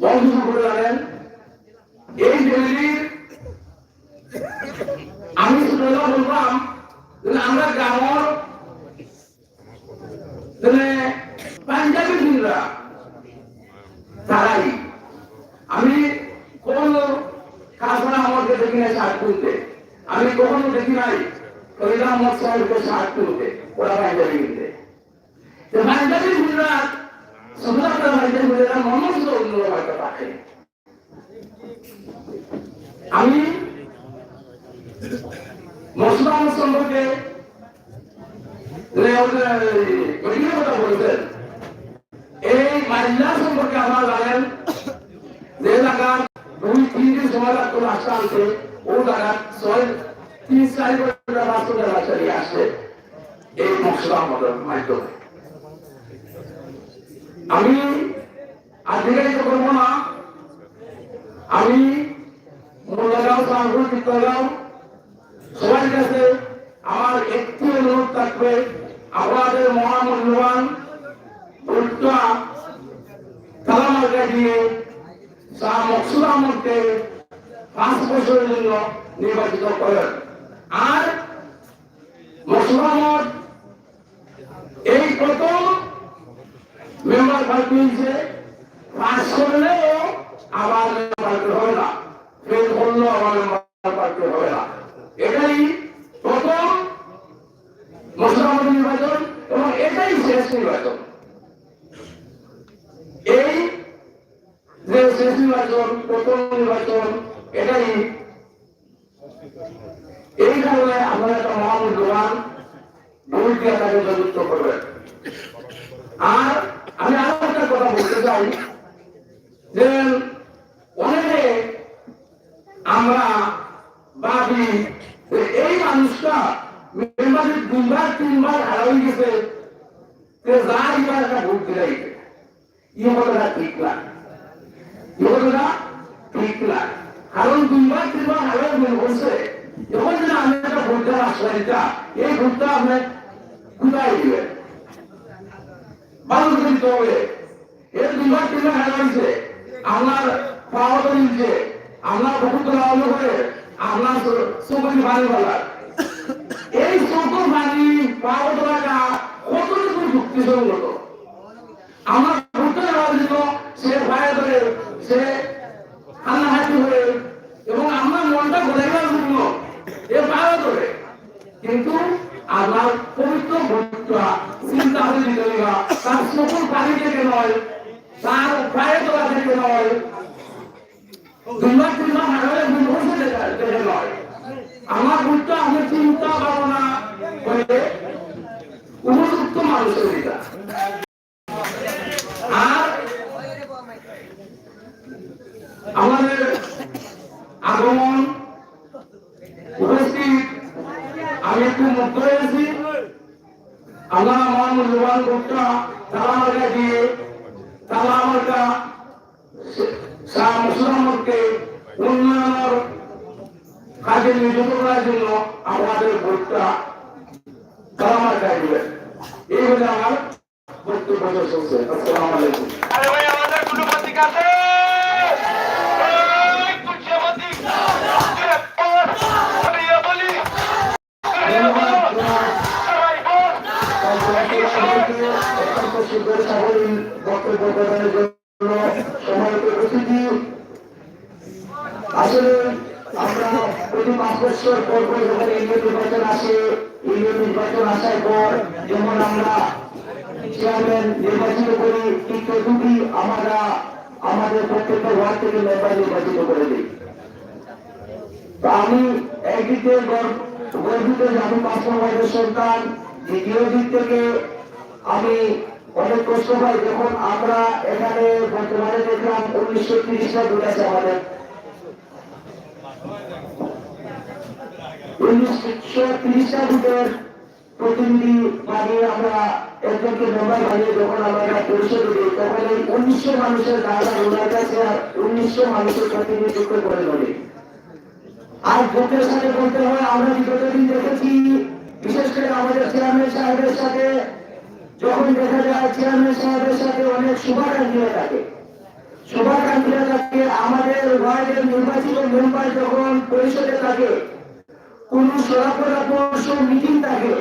বন্ধু সম্পর্কে জানেন। এই ফ্যামিলির আমি ছোটবেলা বললাম, আমরা গ্রামের পাঞ্জাবি দিনরা শার্ট তুলতে ওরা পাঞ্জাবি কিনতে পাঞ্জাবি গুজরাট সুন্দর পাঞ্জাবি গুজরাট মনোজ অন্যরা হয়তো পাঠে আমি মুসলমান সম্পর্কে কথা বলতেন এই মাইল্লা সম্পর্কে আমার জানেন যে এলাকার 2-3 দিন সময় লাগতো রাস্তা আনতে ও জায়গা 3-4 ঘন্টা রাস্তা চালিয়ে আসে এই মশলা আমাদের মাধ্যমে আমি আধিকারিক করবো না আমি মোল্লাগাঁও সাহাবুল চিত্তগাঁও সবার কাছে আমার একটি অনুরোধ থাকবে আমাদের মহামূল্যবান ভোটটা তালামার্কা দিয়ে শাহ মকসুদ আহমদকে 5 বছরের জন্য নির্বাচিত করেন আর মকসুদ আহমদ এই প্রথম মেম্বার পার্টি হয়েছে পাস করলেও আবার পার্টি হবে না ফেল করলেও আবার মেম্বার পার্টি হবে না এটাই প্রথম মুসলমান নির্বাচন এবং এটাই শেষ নির্বাচন এই যে শেষ নির্বাচন প্রথম নির্বাচন এটাই এই কারণে আপনারা একটা মহামূল্যবান ভোট দিয়ে তাকে যুক্ত করবেন আর আমি আরো একটা কথা বলতে চাই যে অনেকে আমরা ভাবি এই মানুষটা মেম্বারের 2-3 হারাই গেছে যা এবার একটা ভোট দিলে এই কথাটা ঠিক না এই কথাটা ঠিক না কারণ 2-3 হারাই মনে করছে যখন যদি আমি একটা ভোট দেওয়ার আশ্রয় দিতাম এই ভোটটা আপনি কোথায় দিবেন ভালো করে দিতে হবে এর 2-3 হারাইছে আপনার পাওয়া তো নিচ্ছে আপনার বহুত লাভ করে আপনার চোখের বাড়ি বলার এই চোখের বাড়ি পাওয়া তোলাটা কতটুকু যুক্তিসঙ্গত আমার ভোটটা দেওয়ার জন্য সে ভয় ধরে সে হানাহাতি হয়ে এবং আমার মনটা ঘুরে যাওয়ার জন্য এ পাওয়া ধরে কিন্তু আমার পবিত্র ভোটটা চিন্তা করে দিতে তার চোখের পানি থেকে নয় তার ভয় তোলা থেকে নয় 2-3 হাজারে বসে দেখে নয় আমার ভোটটা আমি চিন্তা ভাবনা করে উপযুক্ত মানুষের দিতা আর আমাদের আগমন উপস্থিত আমি একটু মুগ্ধ হয়েছি আমরা আমার মূল্যবান ভোটটা তালামার্কা দিয়ে তালামার্কা শাহ মকসুদ আহমদকে উন্নয়নের কাজে নিয়োজিত করার জন্য আমাদের ভোটটা তালামার্কায় দিবেন এই হলে আমার বক্তব্য শেষ হচ্ছে। আসসালামু আলাইকুম। আসলে আমরা প্রতি 5 বছর পর পর যখন ইউনিয়ন নির্বাচন আসে ইউনিয়ন নির্বাচন আসার পর যেমন আমরা চেয়ারম্যান নির্বাচিত করি ঠিক তদুপি আমরা আমাদের প্রত্যেকটা ওয়ার্ড থেকে মেম্বার নির্বাচিত করে দিই তো আমি একদিকে গর্বিত যে আমি 5 নম্বরের সন্তান দ্বিতীয় দিক থেকে আমি অনেক কষ্ট পাই যখন আমরা এখানে বর্তমানে দেখলাম 1930 সাল আছে আমাদের 1930 সাল প্রতিনিধি বানিয়ে আমরা একজনকে মেম্বার বানিয়ে যখন আমরা পরিষদ দিই তখন এই 1900 মানুষের দ্বারা ওনার কাছে 1900 মানুষের প্রতিনিধিত্ব করে ধরে আর ভোটের সাথে বলতে হয় আমরা বিগত দিন দেখেছি বিশেষ করে আমাদের চেয়ারম্যান সাহেবের সাথে যখন দেখা যায় চেয়ারম্যান সাহেবের সাথে অনেক শুভাকাঙ্ক্ষীরা থাকে আমাদের ওয়ার্ডের নির্বাচিত মেম্বার যখন পরিষদে থাকে কোন সভা-পরামর্শ মিটিং থাকে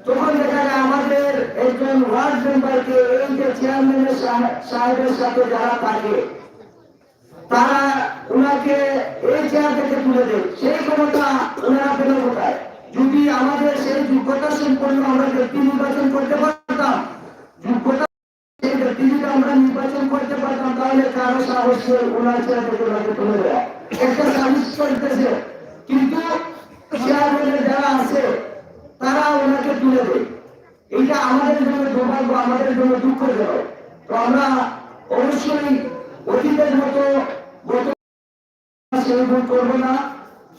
তখন দেখা যায় আমাদের একজন ওয়ার্ড মেম্বারকে এই যে চেয়ারম্যানের সাহেবের সাথে যারা থাকে তারা ওনাকে এই চেয়ার থেকে তুলে দেয় সেই ক্ষমতা ওনারা পেল কোথায় যদি আমাদের সেই যোগ্যতা সম্পন্ন আমরা ব্যক্তি নির্বাচন করতে পারতাম, যোগ্যতা সেই ব্যক্তি যদি আমরা নির্বাচন করতে পারতাম, তাহলে কারো সাহস ওনার চেয়ার থেকে ওনাকে তুলে দেওয়া। একটা সালিশ চলতেছে, কিন্তু চেয়ারম্যানের যারা আছে তারা ওনাকে তুলে দেয়। এটা আমাদের জন্য দুর্ভাগ্য, আমাদের জন্য দুঃখজনক। তো আমরা অবশ্যই অতীতের মতো সেই ভুল করবো না।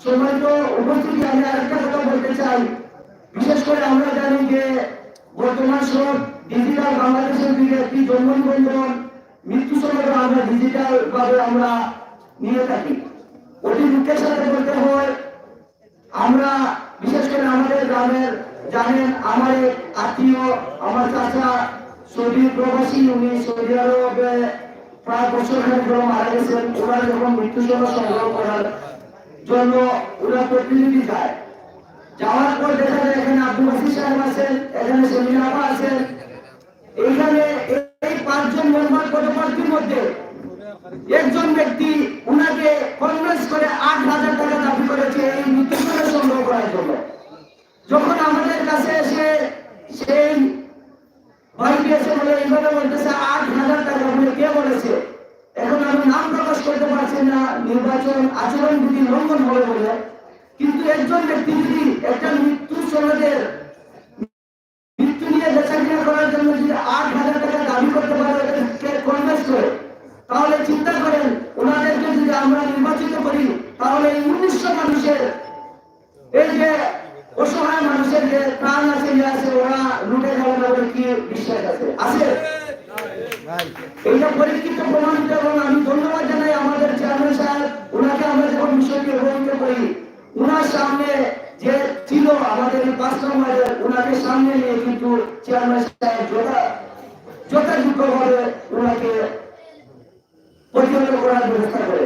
সময় তো উপস্থিতি, আমি আরেকটা কথা বলতে চাই। বিশেষ করে আমরা জানি যে বর্তমান সব ডিজিটাল বাংলাদেশের দিকে একটি জন্ম নিবন্ধন মৃত্যু সময় আমরা ডিজিটাল ভাবে আমরা নিয়ে থাকি। অতি দুঃখের সাথে বলতে হয়, আমরা বিশেষ করে আমাদের গ্রামের জানেন, আমার এক আত্মীয়, আমার চাচা সৌদি প্রবাসী, উনি সৌদি আরবে প্রায় বছর খানেক ধরে মারা গেছেন। ওরা যখন মৃত্যু সময় সংগ্রহ করার জন্য ওরা প্রতিনিধি যায়, যাওয়ার পর দেখা যায় এখানে আব্দুল বাসির সাহেব আছেন, এখানে সেমিনা আপা আছেন, এইখানে এই 5 জন মেম্বার পদপ্রার্থীর মধ্যে একজন ব্যক্তি উনাকে কনভিন্স করে 8,000 টাকা দাবি করেছে এই মৃত্যু সময় সংগ্রহ করার জন্য। যখন আমাদের কাছে এসে সেই বাড়িতে এসে বলে এইভাবে বলতেছে 8,000 টাকা, বলে কে বলেছে? এখন আমি নাম প্রকাশ করতে পারছি না, নির্বাচন আচরণ বিধি লঙ্ঘন হবে বলে। কিন্তু একজন ব্যক্তি যদি একটা মৃত্যু সনদের মৃত্যু নিয়ে বেচাকেনা করার জন্য যদি 8,000 টাকা দাবি করতে পারে, কনভিন্স করে, তাহলে চিন্তা করেন ওনাদেরকে যদি আমরা নির্বাচিত করি, তাহলে এই 1900 মানুষের, এই যে অসহায় মানুষের যে প্রাণ আছে, ওরা লুটে যাবে না বলে কি বিশ্বাস আছে? এইটা পরীক্ষিত প্রমাণিত। এবং আমি ধন্যবাদ জানাই আমাদের চেয়ারম্যান সাহেব, ওনাকে আমরা যখন বিষয়টি অবহিত করি, ওনার সামনে যে ছিল আমাদের এই 5 নম্বরের, ওনাকে সামনে নিয়ে কিন্তু চেয়ারম্যান সাহেব যথাযোগ্যভাবে ওনাকে প্রতিহত করার ব্যবস্থা করে।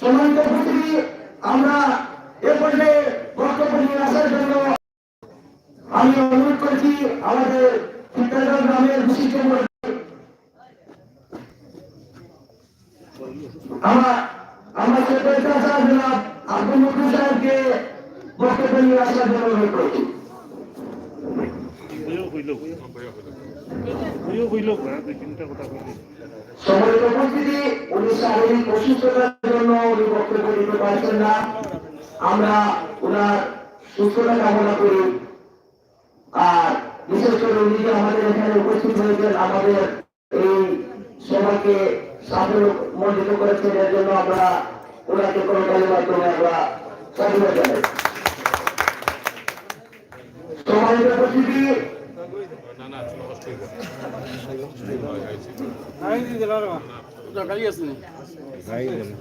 সম্মানিত উপস্থিতি, আমরা এ পর্যায়ে বক্তব্য নিয়ে আসার জন্য আমি অনুরোধ করছি আমাদের চিত্তাগড় গ্রামের বিশিষ্ট আমরা সেক্রেটারি জনাব আব্দুল মকবুল সাহেবকে বক্তব্য নিয়ে আসার জন্য অনুরোধ করছি। সম্মানিত উপস্থিতি, উনি শারীরিক অসুস্থতার জন্য উনি বক্তব্য দিতে পারছেন না। আমরা ওনার সুস্থতা কামনা করি। আর বিশেষ করে উনি যে আমাদের এখানে উপস্থিত হয়েছেন, আমাদের এই সভাকে সাফল্যমণ্ডিত করেছেন, এর জন্য আমরা ওনাকে করতালির মাধ্যমে আমরা সাধুবাদ জানাই। সম্মানিত উপস্থিতি,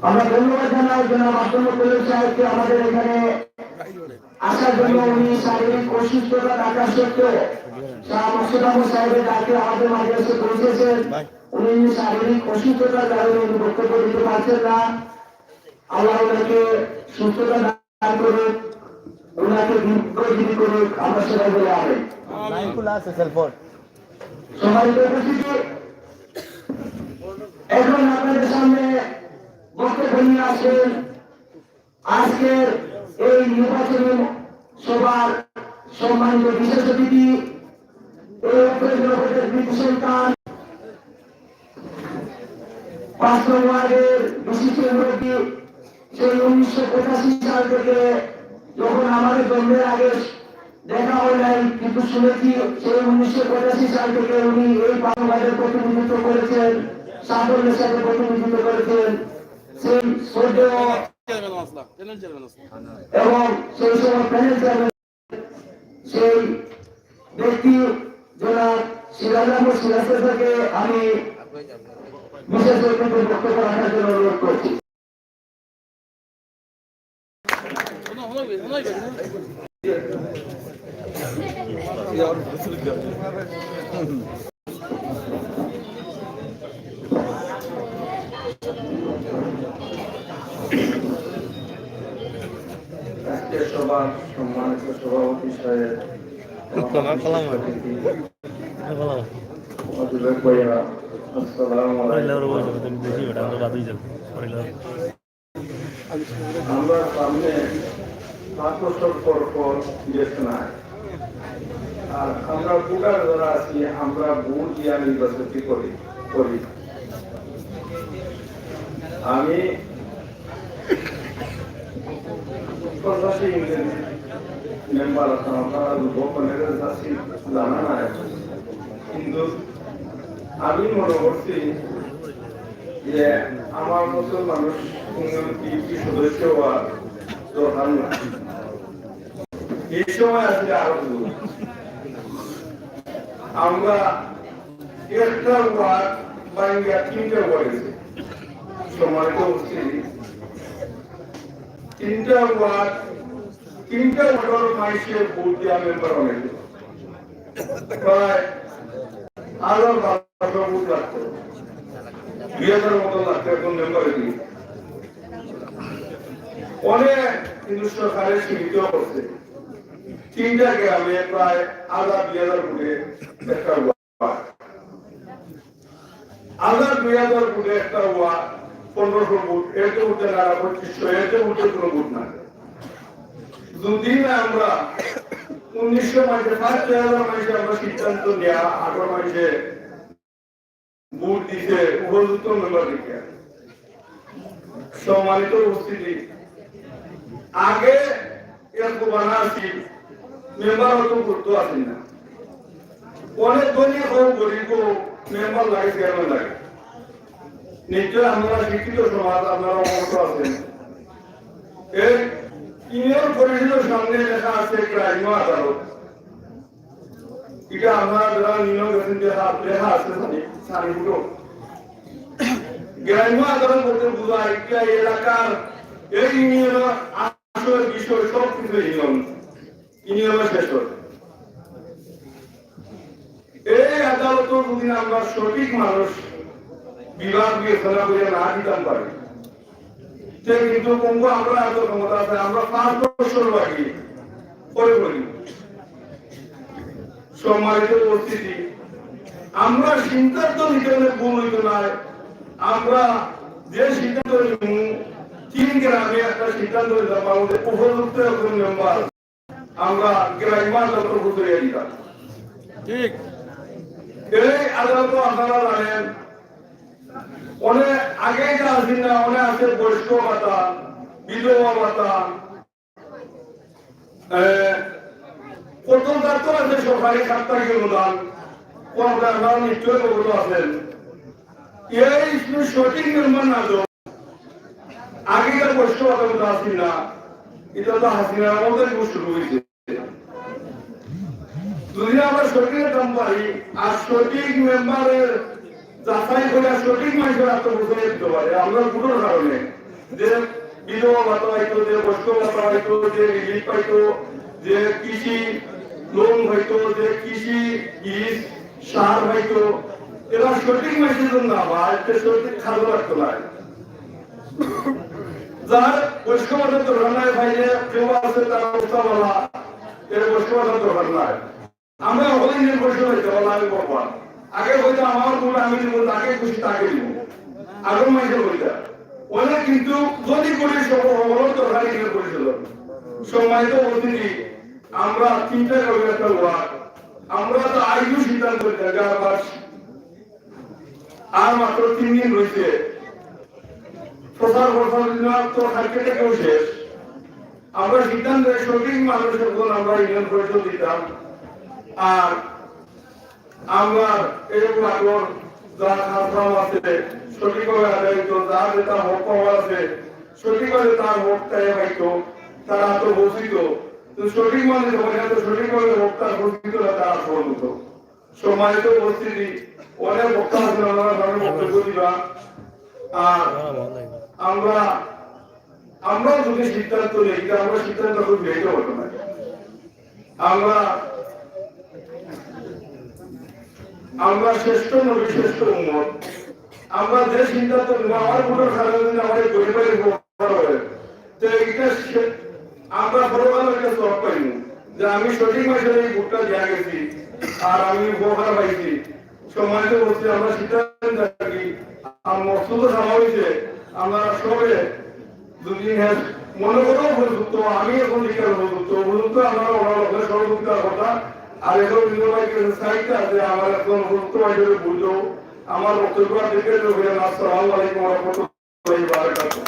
আমরা ধন্যবাদ জানাই জনাব আব্দুল মকবুল সাহেবকে আমাদের এখানে আসার জন্য। উনি শারীরিক অসুস্থতা থাকা সত্ত্বেও শাহ মুর্শিদ আহমদ সাহেবের ডাকে আমাদের মাঝে এসে পৌঁছেছেন। উনি শারীরিক অসুস্থতার কারণে উনি বক্তব্য দিতে পারছেন না। আল্লাহ ওনাকে সুস্থতা দান করুক, ওনাকে দীর্ঘজীবী করুক, আমরা সবাই বলে আমেন। সম্মানিত উপস্থিতি, এখন আপনাদের সামনে বক্তব্য নিয়ে আসেন আজকের এই নির্বাচনী সভার সম্মানিত বিশেষ অতিথি, এই উপজেলার কৃতি সন্তান, 5 নং ওয়ার্ডের বিশিষ্ট মুরব্বী। সেই 1985 সাল থেকে, যখন আমাদের জন্মের আগে দেখা হয় নাই, কিন্তু শুনেছি সেই 1985 সাল থেকে উনি এই 5 ওয়ার্ডের প্রতিনিধিত্ব করেছেন, সাফল্যের সাথে প্রতিনিধিত্ব করেছেন। সেই শ্রদ্ধেয় এবং সেই সময় প্যানেল চেয়ারম্যান সেই ব্যক্তি জনাব সিরাজ আহমদ সিরাজ থেকে আমি বিশেষ বক্তব্য রাখার জন্য অনুরোধ করছি। সবার সম্মানিত সভাপতি সাহেব, আমরা সামনে 5 বছর পর ইলেকশন হয়। আর আমরা ভোটার যারা আছি আমরা ভোট দিয়ে নির্বাচন করি। আমি 85 মেম্বার আছেন, আপনারা গোপনের আছি জানা না, কিন্তু আমি মনে করছি যে আমার মতো মানুষ কি সদস্য হওয়ার দরকার না। এই সময় আসলে আরো আমরা একটা ওয়ার্ড বা 3টা ওয়ার্ড সম্মানিত উপস্থিতি, 3টা ওয়ার্ড 3টা ওয়ার্ডের মানুষের ভোট দেওয়া মেম্বার অনেক প্রায় 1200 ভোট লাগতো, 2000 মতো লাগতো এখন মেম্বারে দিয়ে। অনেক কিন্তু সরকারের সীমিত করছে, 3টা গ্রামে প্রায় 1000-2000 ভোটে একটা ওয়ার্ড, 1000-2000 ভোটে একটা ওয়ার্ড, 1500 ভোট, এর তো উঠে না 2500, এর তো উঠে কোনো ভোট না। যদি আমরা 1900 মাসে 5000 মাসে আমরা সিদ্ধান্ত নেওয়া 18 মাসে ভোট দিতে উপযুক্ত মেম্বার দিকে। সম্মানিত উপস্থিতি, আগে এরকম বানাচ্ছি মেম্বার অত গুরুত্ব আছে না, অনেক ধনী হোক গরিব মেম্বার লাগে, চেয়ারম্যান লাগে। নিশ্চয় আমরা শিক্ষিত সমাজ, আপনারা অবগত আছেন। এর ইউনিয়ন পরিষদের সামনে লেখা আছে গ্রাম্য আদালত, এটা আমরা যারা নিয়ম গেছেন লেখা আছে সারিগুলো। গ্রাম্য আদালত বলতে বোঝায় এটা এলাকার এই ইউনিয়নের আসল বিষয় সব কিছু ইউনিয়নের শেষ হয়। এই আদালত যদি আমরা সঠিক মানুষ বিভাগ বিবেচনা করে না দিতাম পারি, কিন্তু কমবো আমরা এত ক্ষমতা আছে, আমরা 5 বছর বাকি করে করি। সম্মানিত উপস্থিতি, আমরা সিদ্ধান্ত নিতে ভুল হইত না, আমরা যে সিদ্ধান্ত নিব 3 গ্রামে একটা সিদ্ধান্ত নিতাম, আমাদের উপযুক্ত একজন মেম্বার আমরা গ্রাম্য আদালত বুঝিয়ে দিতাম। ঠিক এই আদালত আপনারা জানেন অনেক আগে যা আছে না, অনেক আছে বয়স্ক ভাতা, বিধবা ভাতা, প্রথম দায়িত্ব আছে সরকারি সাপ্তাহিক অনুদান, আপনারা নিশ্চয় অবগত আছেন। এই সঠিক মেম্বার না তো আগেকার বয়স্ক ভাতা আছে না, এটা তো হাসিনার আমাদের শুরু হয়েছে। যদি আমরা সঠিক দাম পাই আর সঠিক মেম্বারের যাচাই করে সঠিক মানুষের আত্মপ্রচার দিতে পারে, আমরা দুটোর কারণে যে বিধবা ভাতা হয়তো, যে বয়স্ক ভাতা হয়তো, যে রিলিফ পাইতো, যে কৃষি লোন হয়তো, যে কৃষি বীজ সার হয়তো, এরা সঠিক মানুষের জন্য আবার সঠিক খাদ্য রাখতে পারে। যার বয়স্ক ভাতার দরকার নাই ভাইলে কেউ আছে তার অবস্থা বলা, এর বয়স্ক ভাতার দরকার নাই। আমরা অনেক নির্ভরশীল হইতে পারলাম, আমি বলবো আগে হয়তো আমার ভোট আমি দিব, তাকে খুশি তাকে দিব, আগে মাইকে হইতে অনেক, কিন্তু যদি করি সব দরকারি করেছিল। সম্মানিত অতিথি, আমরা 3টা গ্রামের একটা ওয়ার্ড, আমরা তো আইজু সিদ্ধান্ত আর মাত্র 3 দিন রয়েছে, প্রচার তো হাইকেটে কেউ শেষ। আমরা সিদ্ধান্ত সঠিক মানুষের আমরা ইউনিয়ন পরিষদ দিতাম, আর আমরা এরকম আগর যারা খারাপ আছে সঠিকভাবে আদায় হইতো, যার যেটা হক পাওয়া আছে সঠিকভাবে তার হক তাই পাইতো, তারা তো বসিত সঠিক মানুষ সঠিকভাবে হক তার বসিত না, তারা সফল হতো। সম্মানিত উপস্থিতি, অনেক বক্তা আছে, বক্তব্য দিবা। আর আমরা যদি সিদ্ধান্ত নেই, আমরা সিদ্ধান্ত খুব ভেঙে হতো না। আমরা শ্রেষ্ঠ নবী, শ্রেষ্ঠ উম্মত, আমরা যে সিদ্ধান্ত নেব আমার ভোটের কারণে আমাদের পরিবারের আমরা বড় একটা সব পাইব যে আমি সঠিক মাসে এই ভোটটা দেওয়া গেছি আর আমি উপকার পাইছি। সম্মানিত বলছি, আমরা সিদ্ধান্ত থাকি আর মকসুদ সমাবেশে আমরা সবে 2 দিন মনে করো উপযুক্ত, আমি এখন লিখার উপযুক্ত আমার ওরা লোকের সহযোগিতার কথা। আর এখন বিনোভাইকে সাইডটা আছে আমার এখন উপযুক্ত হিসেবে বুঝলো আমার বক্তব্য দেখে লোকের আসসালামু আলাইকুম ওয়া রাহমাতুল্লাহি ওয়া বারাকাতুহু।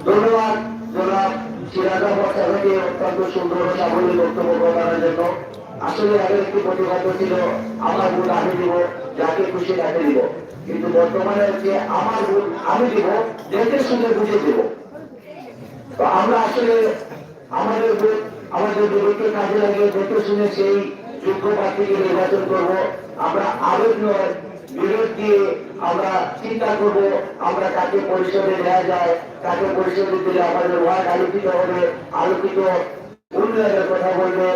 ধন্যবাদ জনাব সিরাজগঞ্জ থেকে অত্যন্ত সুন্দর ও সাবলীল বক্তব্য প্রদানের জন্য। আসলে আগে একটি প্রতিবাদ ছিল আমার ভোট আমি দিব, যাকে খুশি তাকে দিব, কিন্তু বর্তমানে হচ্ছে আমার ভোট আমি দিব, দেখে শুনে বুঝে দিব। তো আমরা আসলে আমাদের ভোট আমাদের বিবেককে কাজে লাগিয়ে দেখে শুনে সেই যোগ্য প্রার্থীকে নির্বাচন করব। আমরা আবেগ নয় বিরোধ দিয়ে আমরা চিন্তা করব আমরা কাকে পরিষদে নেওয়া যায়, কাকে পরিষদে দিলে আমাদের ওয়ার্ড আলোকিত হবে, আলোকিত উন্নয়নের কথা বলবে।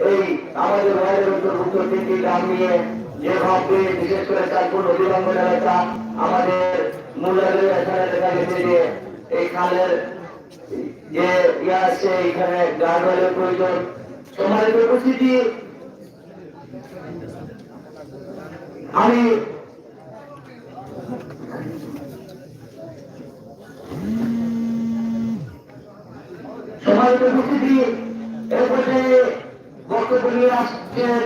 এই আমাদের ওয়ার্ডের অন্তর্ভুক্ত 3টি গ্রাম নিয়ে যে ভাববে, বিশেষ করে চাঁদপুর নদীবাঙ্গন এলাকা আমাদের মূল্যায়নের এখানে দেখা গেছে যে এই খালের যে ইয়ে আছে এখানে গার্ডওয়ালের প্রয়োজন। সম্মানিত উপস্থিতি, আমি সম্মানিত উপস্থিতি এর পর্যায়ে বক্তব্য নিয়ে আসছেন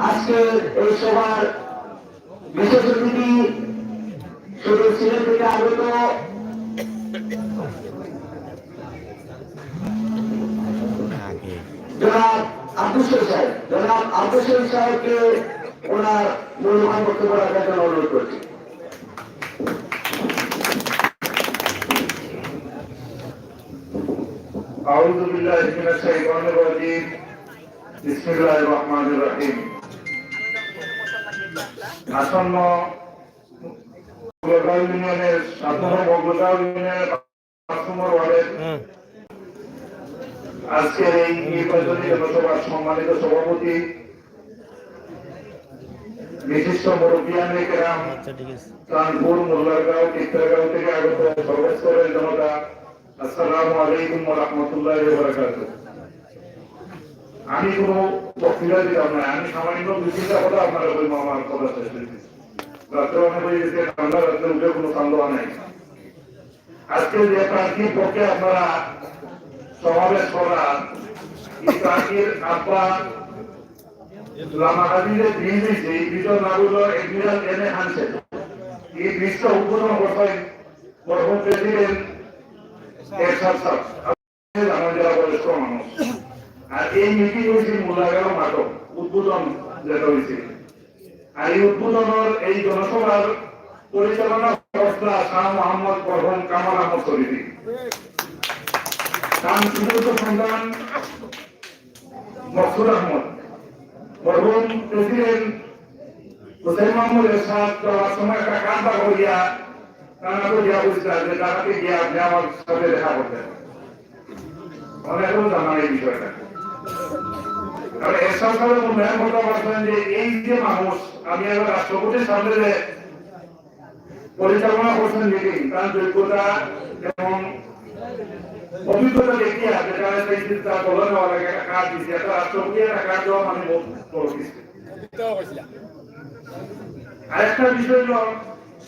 আজকের এই সভার বিশেষ অতিথি শুধু সিলেট থেকে আগত জনাব আব্দুল শহীদ সাহেব। জনাব আব্দুল শহীদ সাহেবকে ওনার মূল্যবান বক্তব্য রাখার জন্য অনুরোধ করছি। আউযু বিল্লাহি মিনাশ শাইতানির রাজীম। বিসমিল্লাহির রহমানির রহিম। আসন্ন বগুড়া ইউনিয়নের ৭ নম্বর বগুড়া ইউনিয়নের ৫ নম্বর ওয়ার্ডের আজকের এই নির্বাচনী জনসভার সম্মানিত সভাপতি, বিশিষ্ট মুরব্বিয়ান কেরাম, কানপুর, মোল্লারগাঁও, টিকরাগাঁও থেকে আগত সর্বস্তরের জনতা, আসসালামু আলাইকুম ওয়া রাহমাতুল্লাহি ওয়া বারাকাতুহু। আমি কোনো বক্তৃতা দিলাম না, আমি সামান্য 2-3টা কথা আপনারা বলবো। আমার কথা শেষ হয়েছে, রাত্রে অনেক হয়ে গেছে, ঠান্ডা রাত্রে উঠে কোনো সন্দেহ নাই। আজকে যে প্রার্থীর পক্ষে আপনারা সমাবেশ করা, এই প্রার্থীর আব্বা লামাহাদিরে ব্রিজ হয়েছে, এই ব্রিজের নাম হলো এডমিরাল এন এ হানসেন। এই ব্রিজটা উদ্বোধন করছেন বর্তমান প্রেসিডেন্ট এরশাদ সাহেব, আমার যারা বয়স্ক মানুষ। আর এই মিটিং হয়েছে মোল্লারগাঁও মাঠক, উদ্বোধন যেটা হয়েছে। আর এই উদ্বোধনের এই জনসভার পরিচালনা সংস্থা শাহ মোহাম্মদ বরহম কামাল আহমদ শরীফি, সন্তান মকসুদ আহমদ, বরহম প্রেসিডেন্ট হুসেন মাহমুদ এরশাদ যাওয়ার সময় একটা কান্দা করিয়া কান্না করিয়া বুঝতে যে তাকে গিয়ে আপনি আমার সাথে দেখা করতেন। অনেকেও জানা এই বিষয়টা। আর এরশাদ সাহেবের উন্নয়ন কথা বলছেন যে এই যে মানুষ, আমি আবার রাষ্ট্রপতির সামনে যে পরিচালনা করছেন মিটিং, তার যোগ্যতা এবং অভিজ্ঞতা দেখিয়া যেটা তার বলা নেওয়া লাগে, একটা কাজ দিচ্ছে, একটা রাষ্ট্রপতি একটা কাজ দেওয়া মানে বহুত বড় কিছু। আরেকটা বিষয় হল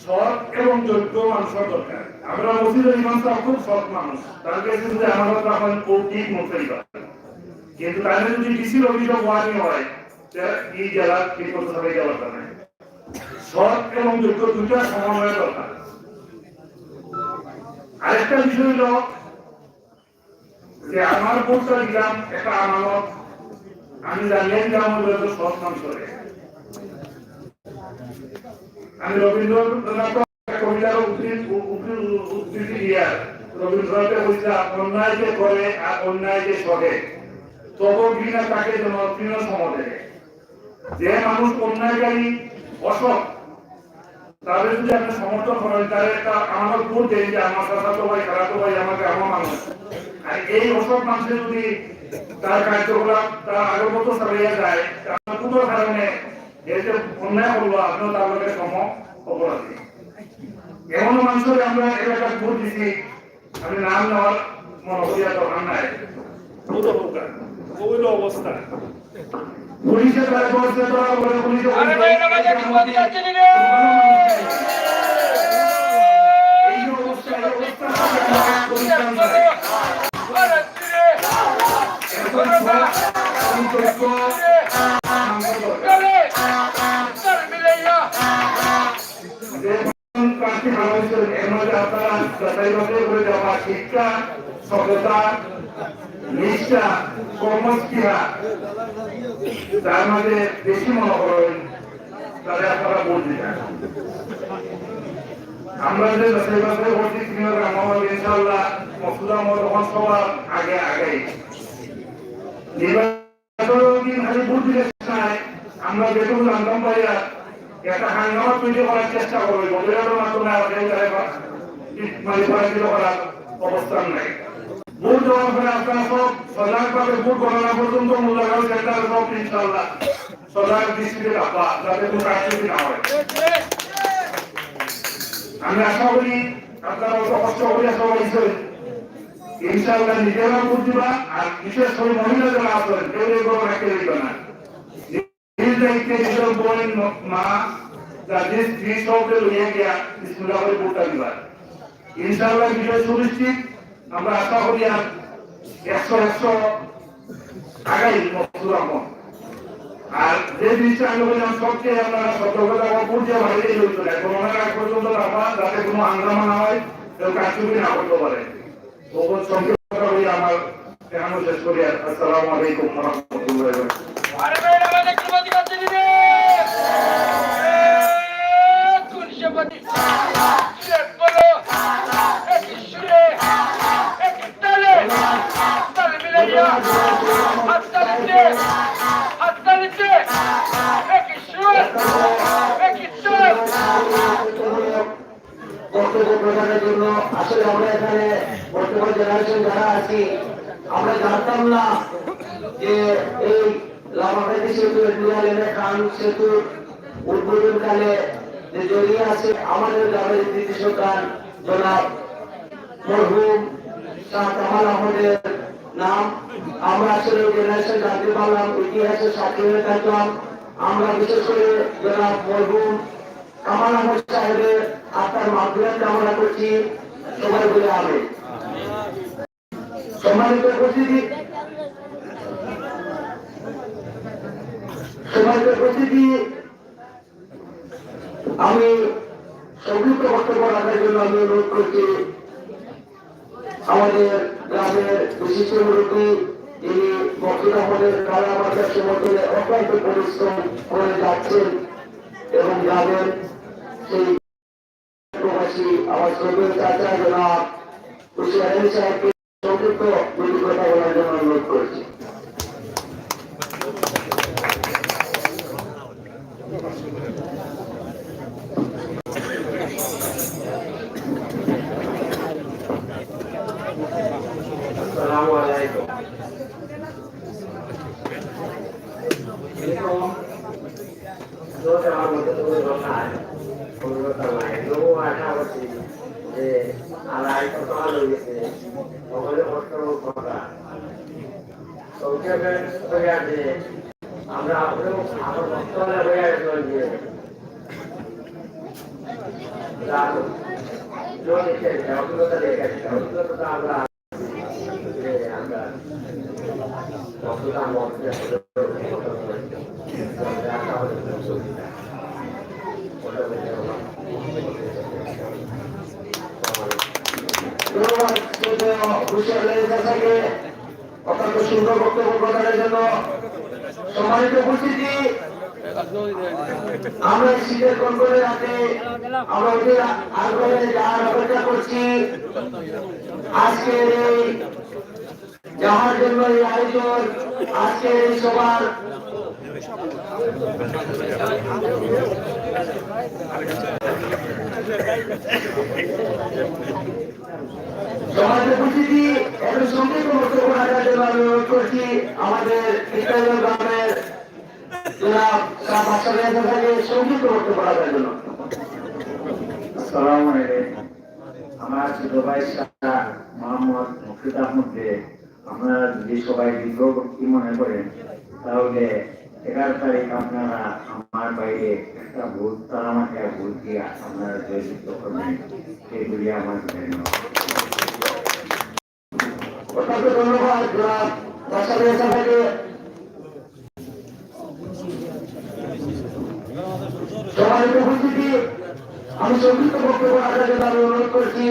সৎ এবং যোগ্য মানুষের দরকার। আমরা মসজিদের ইমাম সাহেব খুব সৎ মানুষ, তার কাছে যদি আমার এখন কৌটিক মুক্তি পায়, কিন্তু তাহলে যদি ডিসির অভিযোগ ওয়ানি হয় এই জেলা কি করতে হবে এই জেলাটা নাই। সৎ এবং যোগ্য দুটা সমন্বয়ের দরকার। আরেকটা বিষয় হল যে আমার ভোটটা দিলাম একটা আমানত, আমি জানিয়ে দিলাম সৎ মানুষের। আমি রবীন্দ্রনাথ কবিতার উদ্ধৃতি দিয়া রবীন্দ্রনাথে বলছে, অন্যায় যে করে আর অন্যায় যে সহে তব ঘৃণা তাকে জনপ্রিয় সমাজে। যে মানুষ অন্যায়কারী অসৎ, তাদের যদি আপনি সমর্থন করেন, তার একটা আমার ভোট দেন যে আমার চাচাতো ভাই খালাতো ভাই আমাকে আমার মানুষ। আর এই অসৎ মানুষের যদি তার কার্যকলাপ তার আগের মতো চালিয়ে যায়, তার কোনো কারণে এই যে অন্যায় করলো আপনিও তার লোকের সম অপরাধী। এমন মানুষের আমরা এলাকার ভোট দিচ্ছি, আমি নাম নেওয়ার মনে করিয়া দরকার নাই, ওই অবস্থা পুলিশের দ্বারা বলছে তোরা বলে পুলিশ আরে ভাই আমাদের প্রতি কাছে নিবে এই অবস্থা আরে দিরে এখন সব চলে চল মিলাইয়া প্রার্থী মানুষের এর মধ্যে আপনারা যাচাই করে দেওয়া শিক্ষা সততা নিষ্ঠা কর্মস্পৃহা তার মাঝে বেশি মনে করেন তাহলে আপনারা ভোট দিবেন আমরা যে যাচাই বাছাই করছি সিনিয়র আমার ইনশাআল্লাহ মসুদা তখন সবার আগে নির্বাচনের দিন খালি ভোট দিলে নাই আমরা যেটুকু জানতাম পাইয়া একটা হাঙ্গামা তৈরি করার চেষ্টা করবে মোবাইলের মাধ্যমে করার অবস্থান নাই ভোট দেওয়ার পরে আপনারা সব সজাগভাবে ভোট গণনা পর্যন্ত মূল্যায়ন সেন্টার সব ইনশাআল্লাহ সজাগ দৃষ্টিতে রাখা যাতে কোনো কারচুপি না হয় আমি আশা করি আপনারা অত কষ্ট করে সবাই ইনশাআল্লাহ নিজেরা ভোট দিবা আর বিশেষ করে মহিলা যারা আছেন কেউ এগুলো রাখতে দিবে না নিজ দায়িত্বে নিজের বোন মা যাদের স্ত্রী সবকে লইয়া গিয়া বিসমিল্লাহ করে ভোটটা দিবা ইনশাআল্লাহ বিষয় সুনিশ্চিত আমরা আশা করি আর 100 আগাই মসুরামন আর যে জিনিসটা আমি বললাম সবচেয়ে আপনারা সতর্কতা পূর্বে বাইরে লইতে না করোনার আগ পর্যন্ত রাখা যাতে কোনো হাঙ্গামা না হয় কেউ কারচুপি না করতে পারে তখন সংক্ষিপ্ত হয়ে আমার কেন শেষ করি আসসালামু আলাইকুম ওয়া রাহমাতুল্লাহি ওয়া বারাকাতুহু আরে ভাই আমাদের প্রতি কাছে নিবে কোন শপথি সে বলো একই সুরে একই তালে চল মিলাইয়া হাততালিতে একই সুর একই তাল বক্তব্য প্রদানের জন্য আসলে আমরা এখানে বর্তমান জেনারেশন যারা আছি আমরা জানতাম না যে এই লামাকাতি সেতু ইন্ডিয়া লেনে খান সেতু উদ্বোধনকালে যে জড়িয়ে আছে আমাদের গ্রামের কৃতি সন্তান জনাব মরহুম শাহ কামাল আহমদের নাম আমরা আসলে জেনারেশন জানতে পারলাম ইতিহাসের সাক্ষী হয়ে থাকলাম আমরা বিশেষ করে জনাব মরহুম কামাল আহমদ সাহেবের আত্মার মাধ্যমে কামনা করছি সবাই বলে আমি সম্মানিত উপস্থিতি আমি সংযুক্ত বক্তব্য রাখার জন্য আমি অনুরোধ করছি আমাদের গ্রামের বিশিষ্ট মুরব্বী যিনি মকসুদ আহমদের কালা বাজার সমর্থনে অত্যন্ত পরিশ্রম করে যাচ্ছেন এবং যাবেন সেই প্রবাসী আমার শ্রদ্ধেয় চাচা জনাব হুশিয়ার সাহেবকে সংক্ষিপ্ত দুটি কথা বলার জন্য অনুরোধ করছি আসসালামু আলাইকুম আমার মধ্যে তুমি রসায় কোনো কথা নাই তবু আশা করছি যে আড়াই কত আলো গেছে সকলে কষ্ট কথা সংক্ষেপে হয়ে আছে আমরা আপনিও আমার বর্তমানে হয়ে আসবেন যে অভিজ্ঞতা দেখেছি অভিজ্ঞতা আমরা অত্যন্ত সুন্দর বক্তব্য প্রদানের জন্য সম্মানিত উপস্থিতি আমরা শীতের কনকনে রাতে আমরা ওদের আগ্রহে যাওয়ার অপেক্ষা করছি আজকের এই যাওয়ার জন্য এই আয়োজন আজকের এই সবার সমাজের উপস্থিতি এত সংক্ষিপ্ত বক্তব্য রাখার জন্য আমি অনুরোধ করছি আমাদের ইসলামী গ্রামের জনাব শাহ বাদশাহ ভাইকে সংক্ষিপ্ত বক্তব্য রাখার জন্য। আসসালামু আলাইকুম। আমার ছোট ভাই শাহ মোহাম্মদ মকসুদ আহমদকে আপনারা যদি সবাই দীর্ঘবর্তী মনে করেন তাহলে 11 তারিখ আপনারা আমার বাইরে একটা ভোট তারা আমাকে ভোট দিয়ে আপনারা জয়যুক্ত করবেন, সেগুলি আমার ধন্যবাদ। অত্যন্ত ধন্যবাদ জনাব বাদশা মিয়া সাহেবকে। সম্মানিত উপস্থিতি, আমি সংক্ষিপ্ত বক্তব্য রাখার জন্য আমি অনুরোধ করছি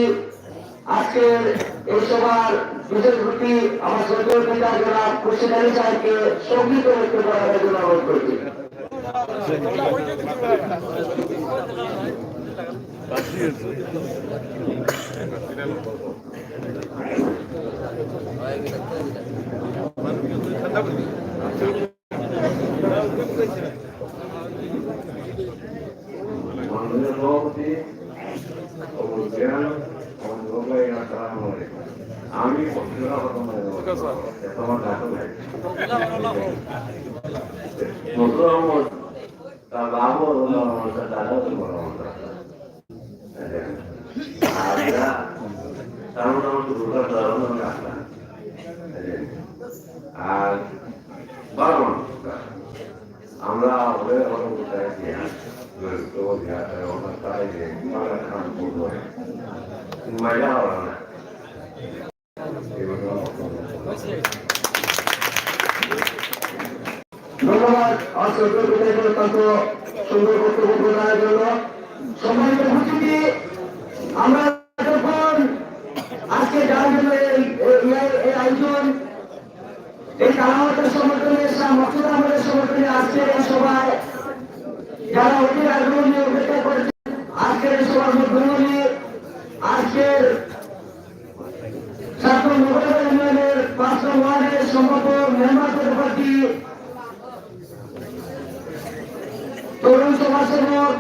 আজকের এই সভার বিশেষ অতিথি আমার সরকার পিতা জনাব খুরশিদ আলী সাহেবকে সংক্ষিপ্ত বক্তব্য রাখার জন্য অনুরোধ করছি। মাননীয় সভাপতি আমি মসুর আহমদ তার বাবু দাদা আর বারো আমরা মজা হওয়া না ধন্যবাদ আমার সরকার পিতাকে অত্যন্ত সুন্দর বক্তব্য প্রদানের জন্য। সম্মানিত উপস্থিতি, আমরা যখন আজকে যার জন্য এই আয়োজন, এই কালামতের সমর্থনে মকসুদ আমাদের সমর্থনে আজকের এই সভায় যারা অতি আগ্রহ নিয়ে অপেক্ষা করেছেন আজকের এই সভার মধ্যমণি, আজকের ছাত্র মোবাইল ইউনিয়নের 5 নং ওয়ার্ডের সম্পাদক মেম্বার পদপ্রার্থী তরুণ সমাজসেবক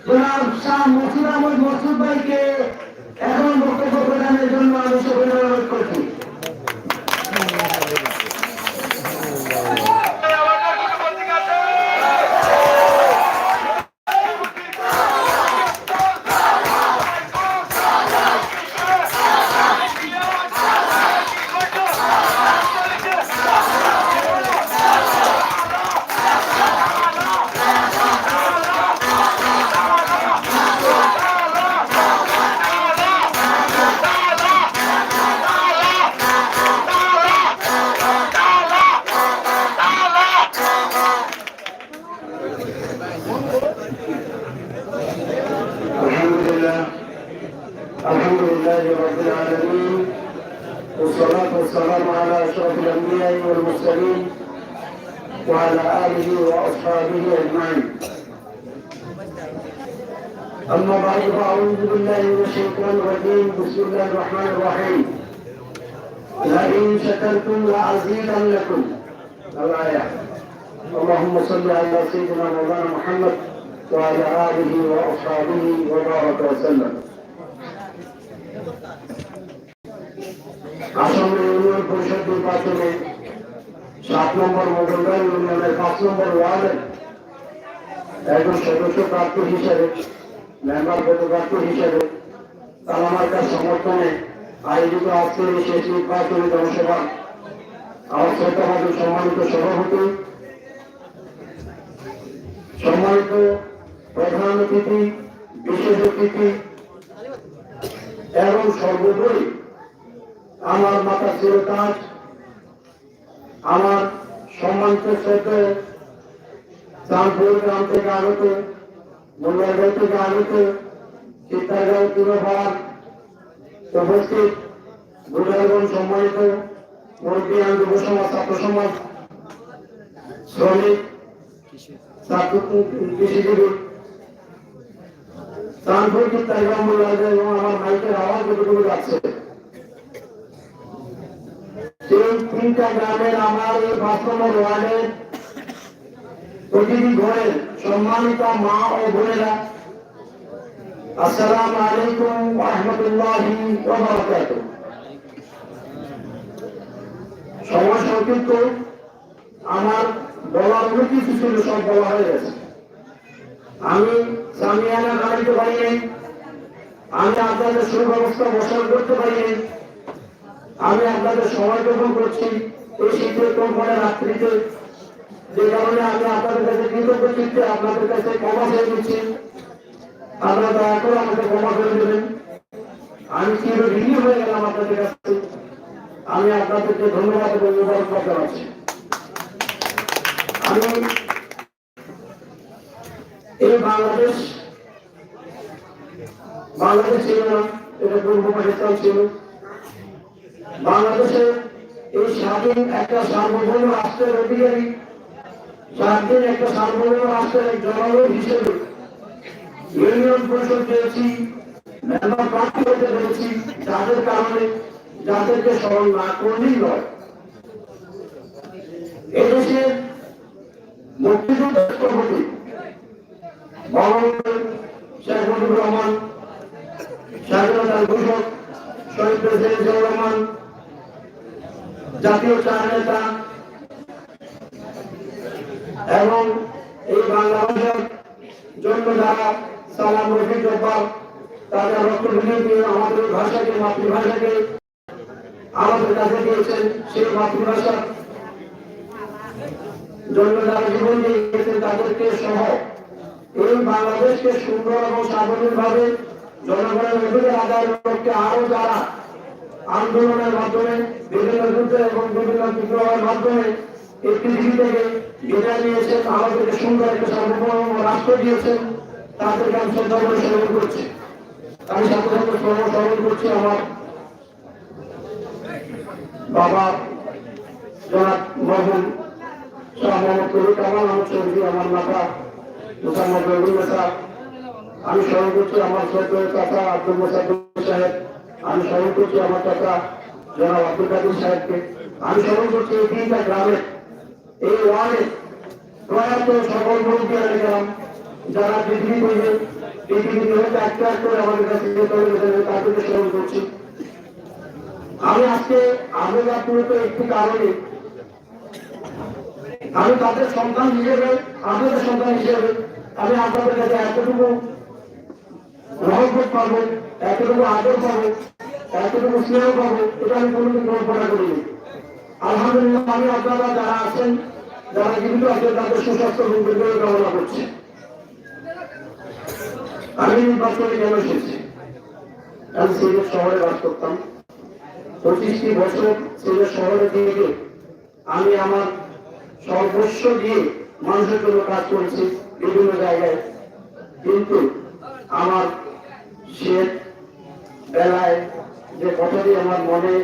জনাব শাহ মকসুদ আহমদ মকসুদ ভাইকে এখন বক্তব্য প্রদানের জন্য আমি সবাই অনুরোধ করছি। الحمد لله رب العالمين والصلاة والسلام على أشرف الأنبياء والمرسلين وعلى آله وأصحابه أجمعين. أما بعد فأعوذ بالله من الشيطان الرجيم. بسم الله الرحمن الرحيم. لئن شكرتم لأزيدنكم. الآية. اللهم صل على سيدنا مولانا محمد وعلى آله وأصحابه وبارك وسلم. আসামের ইউনিয়ন পরিষদ নির্বাচনে 7 নম্বর মোগলগাঁও ইউনিয়নের 5 নম্বর ওয়ার্ডের একজন সদস্য প্রার্থী হিসেবে, মেম্বার পদপ্রার্থী হিসেবে তালামার্কার সমর্থনে আয়োজিত আজকের এই শেষ নির্বাচনী জনসভা আমার শ্রদ্ধাভাজন সম্মানিত সভাপতি, সম্মানিত প্রধান অতিথি, বিশেষ অতিথি এবং সর্বোপরি আমার মাতা চিরতাজ, আমার সম্মানিত শ্রদ্ধেয় চাঁদপুর গ্রাম থেকে আগত, মোল্লারগাঁও থেকে আগত, চিত্তারগাঁও পুরভার উপস্থিত গুজরাগণ, সম্মানিত মুরব্বিয়ান, যুব সমাজ, ছাত্র সমাজ, শ্রমিক, কৃষিজীবী, চাঁদপুর, চিত্তারগাঁও, মোল্লারগাঁও এবং আমার মাইকের আওয়াজ যতটুকু যাচ্ছে, এই 3টা গ্রামের আমার এই 5 নম্বর ওয়ার্ডের প্রতিটি ঘরের সম্মানিত মা ও বোনেরা, আসসালামু আলাইকুম ওয়া রাহমাতুল্লাহি ওয়া বারাকাতুহু। সময় সংক্ষিপ্ত, আমার বলার অনেক কিছু ছিল, সব বলা হয়ে গেছে। আমি সামিয়ানা গাড়িতে পারিনি, আমি আপনাদের সুব্যবস্থা বসান করতে পারিনি, আমি আপনাদের সময় গ্রহণ করছি এই শীতের কোম্পানের রাত্রিতে, যে কারণে আমি আপনাদের কাছে কৃতজ্ঞ চিত্তে আপনাদের কাছে ক্ষমা চেয়ে দিচ্ছি। আপনারা দয়া করে আমাকে ক্ষমা করে দেবেন। আমি চিরঋণী হয়ে গেলাম আপনাদের কাছে। আমি আপনাদেরকে ধন্যবাদ এবং মুবারকবাদ জানাচ্ছি। আমি এই বাংলাদেশ ছিল না, এটা পূর্ব পাকিস্তান ছিল। বাংলাদেশের এই স্বাধীন একটা সার্বভৌম রাষ্ট্রের অধিকারী, স্বাধীন একটা সার্বভৌম রাষ্ট্রের জনগণ হিসেবে ইউনিয়ন পরিষদ পেয়েছি, মেম্বার প্রার্থী হতে পেরেছি, যাদের কারণে যাদেরকে স্মরণ না করলেই নয়। এদেশের মুক্তিযুদ্ধের স্থপতি বঙ্গবন্ধু শেখ মুজিবুর রহমান, স্বাধীনতার ঘোষক শহীদ প্রেসিডেন্ট জিয়াউর রহমান, জাতীয় চার নেতা এবং এই বাংলা ভাষার জন্য যারা সালাম রফিক জব্বার, তাদের রক্ত দিয়ে আমাদের ভাষাকে, মাতৃভাষাকে আমাদের কাছে দিয়েছেন, সেই মাতৃভাষার জন্য যারা জীবন দিয়েছেন তাদেরকে সহ এই বাংলাদেশকে সুন্দর এবং স্বাভাবিকভাবে জনগণের অধিকার আদায়ের লক্ষ্যে আরো যারা আন্দোলনের মাধ্যমে, বিভিন্ন যুদ্ধে এবং বিভিন্ন বিদ্রোহের মাধ্যমে এই পৃথিবী থেকে বিদায় নিয়েছেন, আমাদেরকে সুন্দর একটা সার্বভৌম রাষ্ট্র দিয়েছেন, তাদেরকে আমি শ্রদ্ধা করে স্মরণ করছি। আমি সাথে সাথে স্মরণ করছি আমার বাবা জনাব মরহুম শাহ মোহাম্মদ তরিক কামাল আহমদ চৌধুরী, আমার মাতা মোসাম্মদ রবিউল সাহেব। আমি স্মরণ করছি আমার শ্রদ্ধেয় চাচা আব্দুল মোসাদ্দুল সাহেব। আমি স্মরণ করছি আমার চাচা জনাব আব্দুল কাদির সাহেবকে। আমি স্মরণ করছি এই তিনটা গ্রামের, এই ওয়ার্ডে প্রয়াত সকল মুরব্বীয়ানে গ্রাম যারা পৃথিবীতে হয়তো একটা করে আমাদের কাছে চলে গেছে, তাদেরকে স্মরণ করছি। আমি আজকে আবেগাপ্লুত একটি কারণে আমি তাদের সন্তান হিসেবে, আপনাদের সন্তান হিসেবে আমি আপনাদের কাছে এতটুকু রহমত পাবো, এতটুকু আদর পাবো, এতটুকু স্নেহ পাবো, এটা আমি কোনোদিন কল্পনা করিনি। আলহামদুলিল্লাহ, আমি আপনারা যারা আছেন, যারা জীবিত আছেন, তাদের সুস্বাস্থ্য এবং দীর্ঘায়ু কামনা করছি। আমি নির্বাচনে কেন এসেছি? আমি সিলেট শহরে বাস করতাম। 25টি বছর সিলেট শহরে থেকে আমি আমার সর্বস্ব দিয়ে মানুষের জন্য কাজ করেছি বিভিন্ন জায়গায়, কিন্তু আমার সে বেলায় যে কথাটি আমার মনে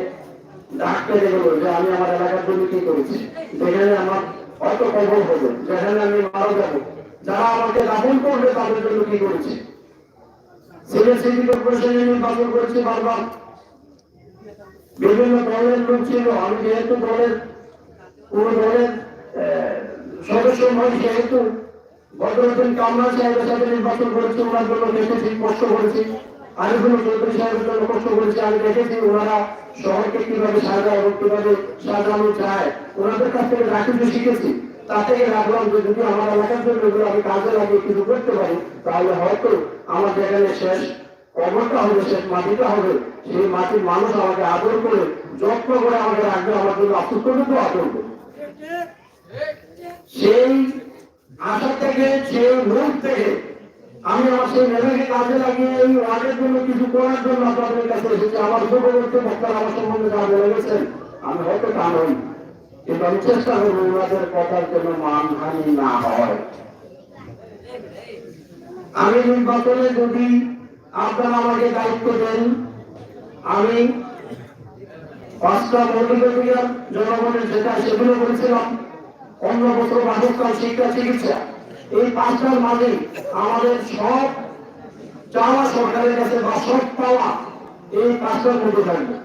দাগ কেটে গেল যে আমি আমার এলাকার জন্য কি করেছি, যেখানে আমার হয়তো কবর হবে, যেখানে আমি মারা যাবো, যারা আমাকে দাফন করবে তাদের জন্য কি করেছি। সিলেট সিটি কর্পোরেশনে নির্বাচন করেছি বারবার, বিভিন্ন দলের লোক ছিল। আমি যেহেতু কোন দলের সদস্য নয়, সেহেতু বদরুদ্দিন কামরান সাহেবের সাথে নির্বাচন করেছি, ওনার জন্য দেখেছি, কষ্ট করেছি। আরিফুল চৌধুরী সাহেবের জন্য কষ্ট করেছি। আমি দেখেছি ওনারা শহরকে কিভাবে সাজায় এবং কিভাবে সাজানো যায়, ওনাদের কাছ থেকে যা কিছু শিখেছি তা থেকে রাখলাম যে যদি আমার এলাকার জন্য এগুলো আমি কাজে লাগিয়ে কিছু করতে পারি, তাহলে হয়তো আমার যেখানে শেষ কবরটা হবে, শেষ মাটিটা হবে, সেই মাটির মানুষ আমাকে আদর করে যত্ন করে আমাকে রাখবে, আমার জন্য আফসোস করবে তো আদর করবে। সেই আশা থেকে, সেই মুখ থেকে আমি আমার সেই মেধাকে কাজে লাগিয়ে এই ওয়ার্ডের জন্য কিছু করার জন্য আপনাদের কাছে এসেছি। আমার পূর্ববর্তী বক্তারা আমার সম্বন্ধে যা বলে গেছেন আমি হয়তো তা নই, কিন্তু আমি চেষ্টা করবো ওনাদের কথার জন্য মানহানি না হয়। আমি নির্বাচনে যদি আপনারা আমাকে দায়িত্ব দেন, আমি 5টা মৌলিক অধিকার জনগণের যেটা সেগুলো করেছিলাম, অন্য বছর বাসস্থান, শিক্ষা, চিকিৎসা, এই 5টার মাঝে আমাদের সব চাওয়া সরকারের কাছে বা সব পাওয়া এই 5টার মধ্যে থাকবে।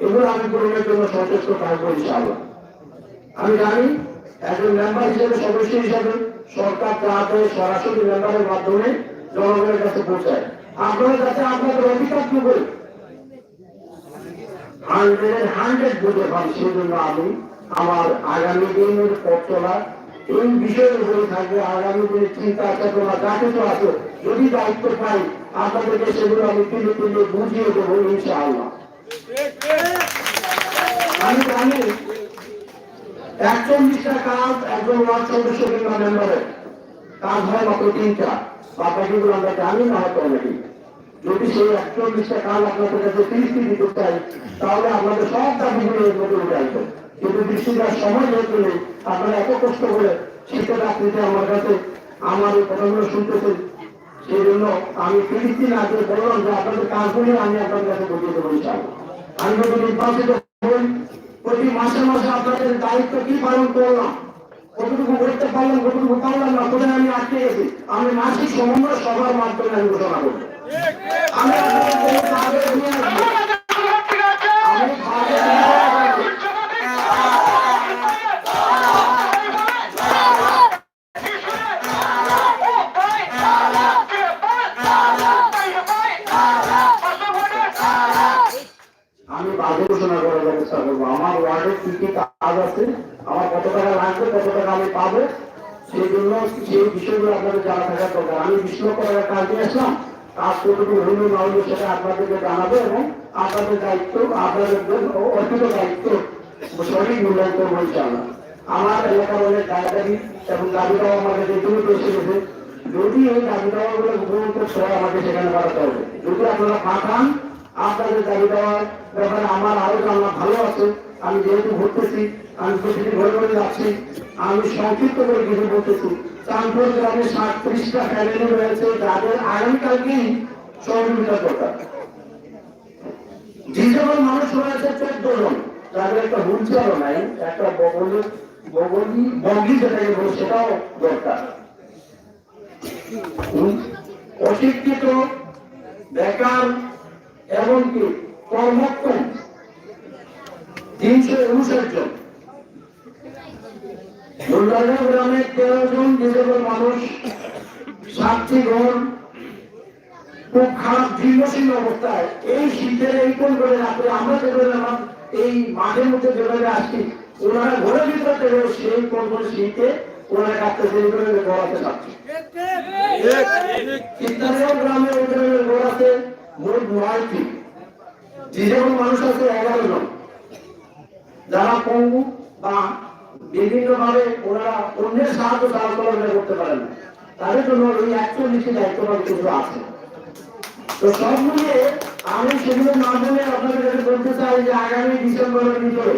এগুলো আমি পূরণের জন্য সচেষ্ট থাকবো ইনশাআল্লাহ। আমি জানি একজন মেম্বার হিসেবে, সদস্য হিসেবে সরকার যাতে সরাসরি মেম্বারের মাধ্যমে জনগণের কাছে পৌঁছায়, আপনাদের কাছে আপনাদের অধিকার কি করে 100 বুঝে পান। সেই জন্য আমি আমার আগামী দিনের পথ চলা এই বিষয়ের উপরে থাকবে। আগামী দিনের চিন্তা চেতনা যা কিছু আছে, যদি দায়িত্ব পাই আপনাদেরকে সেগুলো আমি তুলে তুলে বুঝিয়ে দেবো ইনশাআল্লাহ। আমি জানি 41টা কাজ একজন ওয়ার্ড সদস্য কিংবা মেম্বারের কাজ হয় মাত্র 3টা, বাকিগুলো আমরা জানি না হয়তো অনেকেই। যদি সেই 41টা কাজ আপনাদের কাছে 30টি দিতে চাই তাহলে আপনাদের সব দাবিগুলো এর মধ্যে উঠে আসবে। কিন্তু বৃষ্টিটার সময় যেহেতু নেই, আপনারা এত কষ্ট করে শীতের রাত্রিতে আমার কাছে আমার এই কথাগুলো শুনতেছেন, সেই জন্য আমি 30 দিন আগে বললাম যে আপনাদের কাজগুলি আমি আপনাদের কাছে বুঝিয়ে দেবো ইনশাআল্লাহ। আমি যদি নির্বাচিত হই, প্রতি মাসে মাসে আপনাদের দায়িত্ব কি পালন করলাম, কতটুকু করতে পারলাম, কতটুকু পারলাম না, কোথায় আমি আটকে গেছি, আমি মাসিক সমন্বয় সবার মাধ্যমে আমি ঘোষণা করবো। আমি আপনাদের কাজে নিয়ে আসবো। আমি কাজে নিয়ে আসবো। আমি বাজে ঘোষণা করার ব্যবস্থা করবো। আমার ওয়ার্ডে কি কি কাজ আছে, আমার কত টাকা লাগবে, কত টাকা আমি পাবো, সেই জন্য সেই বিষয়গুলো আপনাদের জানা থাকার দরকার। আমি 20 লক্ষ টাকা কাজ নিয়ে আসলাম, কাজ কতটুকু হইল না হইল সেটা আপনাদেরকে জানাবো এবং আপনাদের দায়িত্ব, আপনাদের অর্পিত দায়িত্ব সঠিক মূল্যায়ন করবো ইনশাআল্লাহ। আমার এলাকার অনেক দাবি এবং দাবি দেওয়া আমাকে যেগুলো এসে গেছে, যদি এই দাবি দেওয়াগুলো গ্রহণ করতে হয় আমাকে সেখানে বাড়াতে হবে। যদি আপনারা পাঠান, আপনাদের দাবি দেওয়ার ব্যাপারে আমার আরো জানা ভালো আছে। আমি যেহেতু ঘুরতেছি, আমি প্রতিদিন ঘরে ঘরে যাচ্ছি, আমি সংক্ষিপ্ত করে কিছু বলতেছি। চাঁদপুর গ্রামে 37টা ফ্যামিলি রয়েছে যাদের আগামীকালকেই সহযোগিতা দরকার। ডিজেবল মানুষ রয়েছে 14 জন, যাদের একটা হুইল চেয়ারও নাই, একটা বগি যেটাকে বলে সেটাও দরকার। অশিক্ষিত, বেকার, এমনকি কর্মক্ষম 359 জন। মুন্ডারগাঁও গ্রামে 13 জন ডিজেবল মানুষ, 7টি ঘর খুব খারাপ জীর্ণশীর্ণ অবস্থায়। এই শীতের এই কোন করে রাত্রে আমরা যেভাবে এই মাঠের মধ্যে যেভাবে আসছি, ওনারা ঘরের ভিতরে থেকে সেই কোন কোন শীতে ওনারা কাটতেছে, এই করে গড়াতে চাচ্ছে। চিত্তারগাঁও গ্রামে ওই ধরনের গড়াতে মোট 9টি। ডিজেবল মানুষ আছে 11 জন, যারা পঙ্গু বা বিভিন্ন ভাবে ওনারা অন্যের সাহায্য তারা করতে পারেন না, তাদের জন্য ওই 41টি দায়িত্ববান কিছু আছে। তো সব মিলিয়ে আমি সেগুলোর মাধ্যমে আপনাদের কাছে বলতে চাই যে আগামী ডিসেম্বরের ভিতরে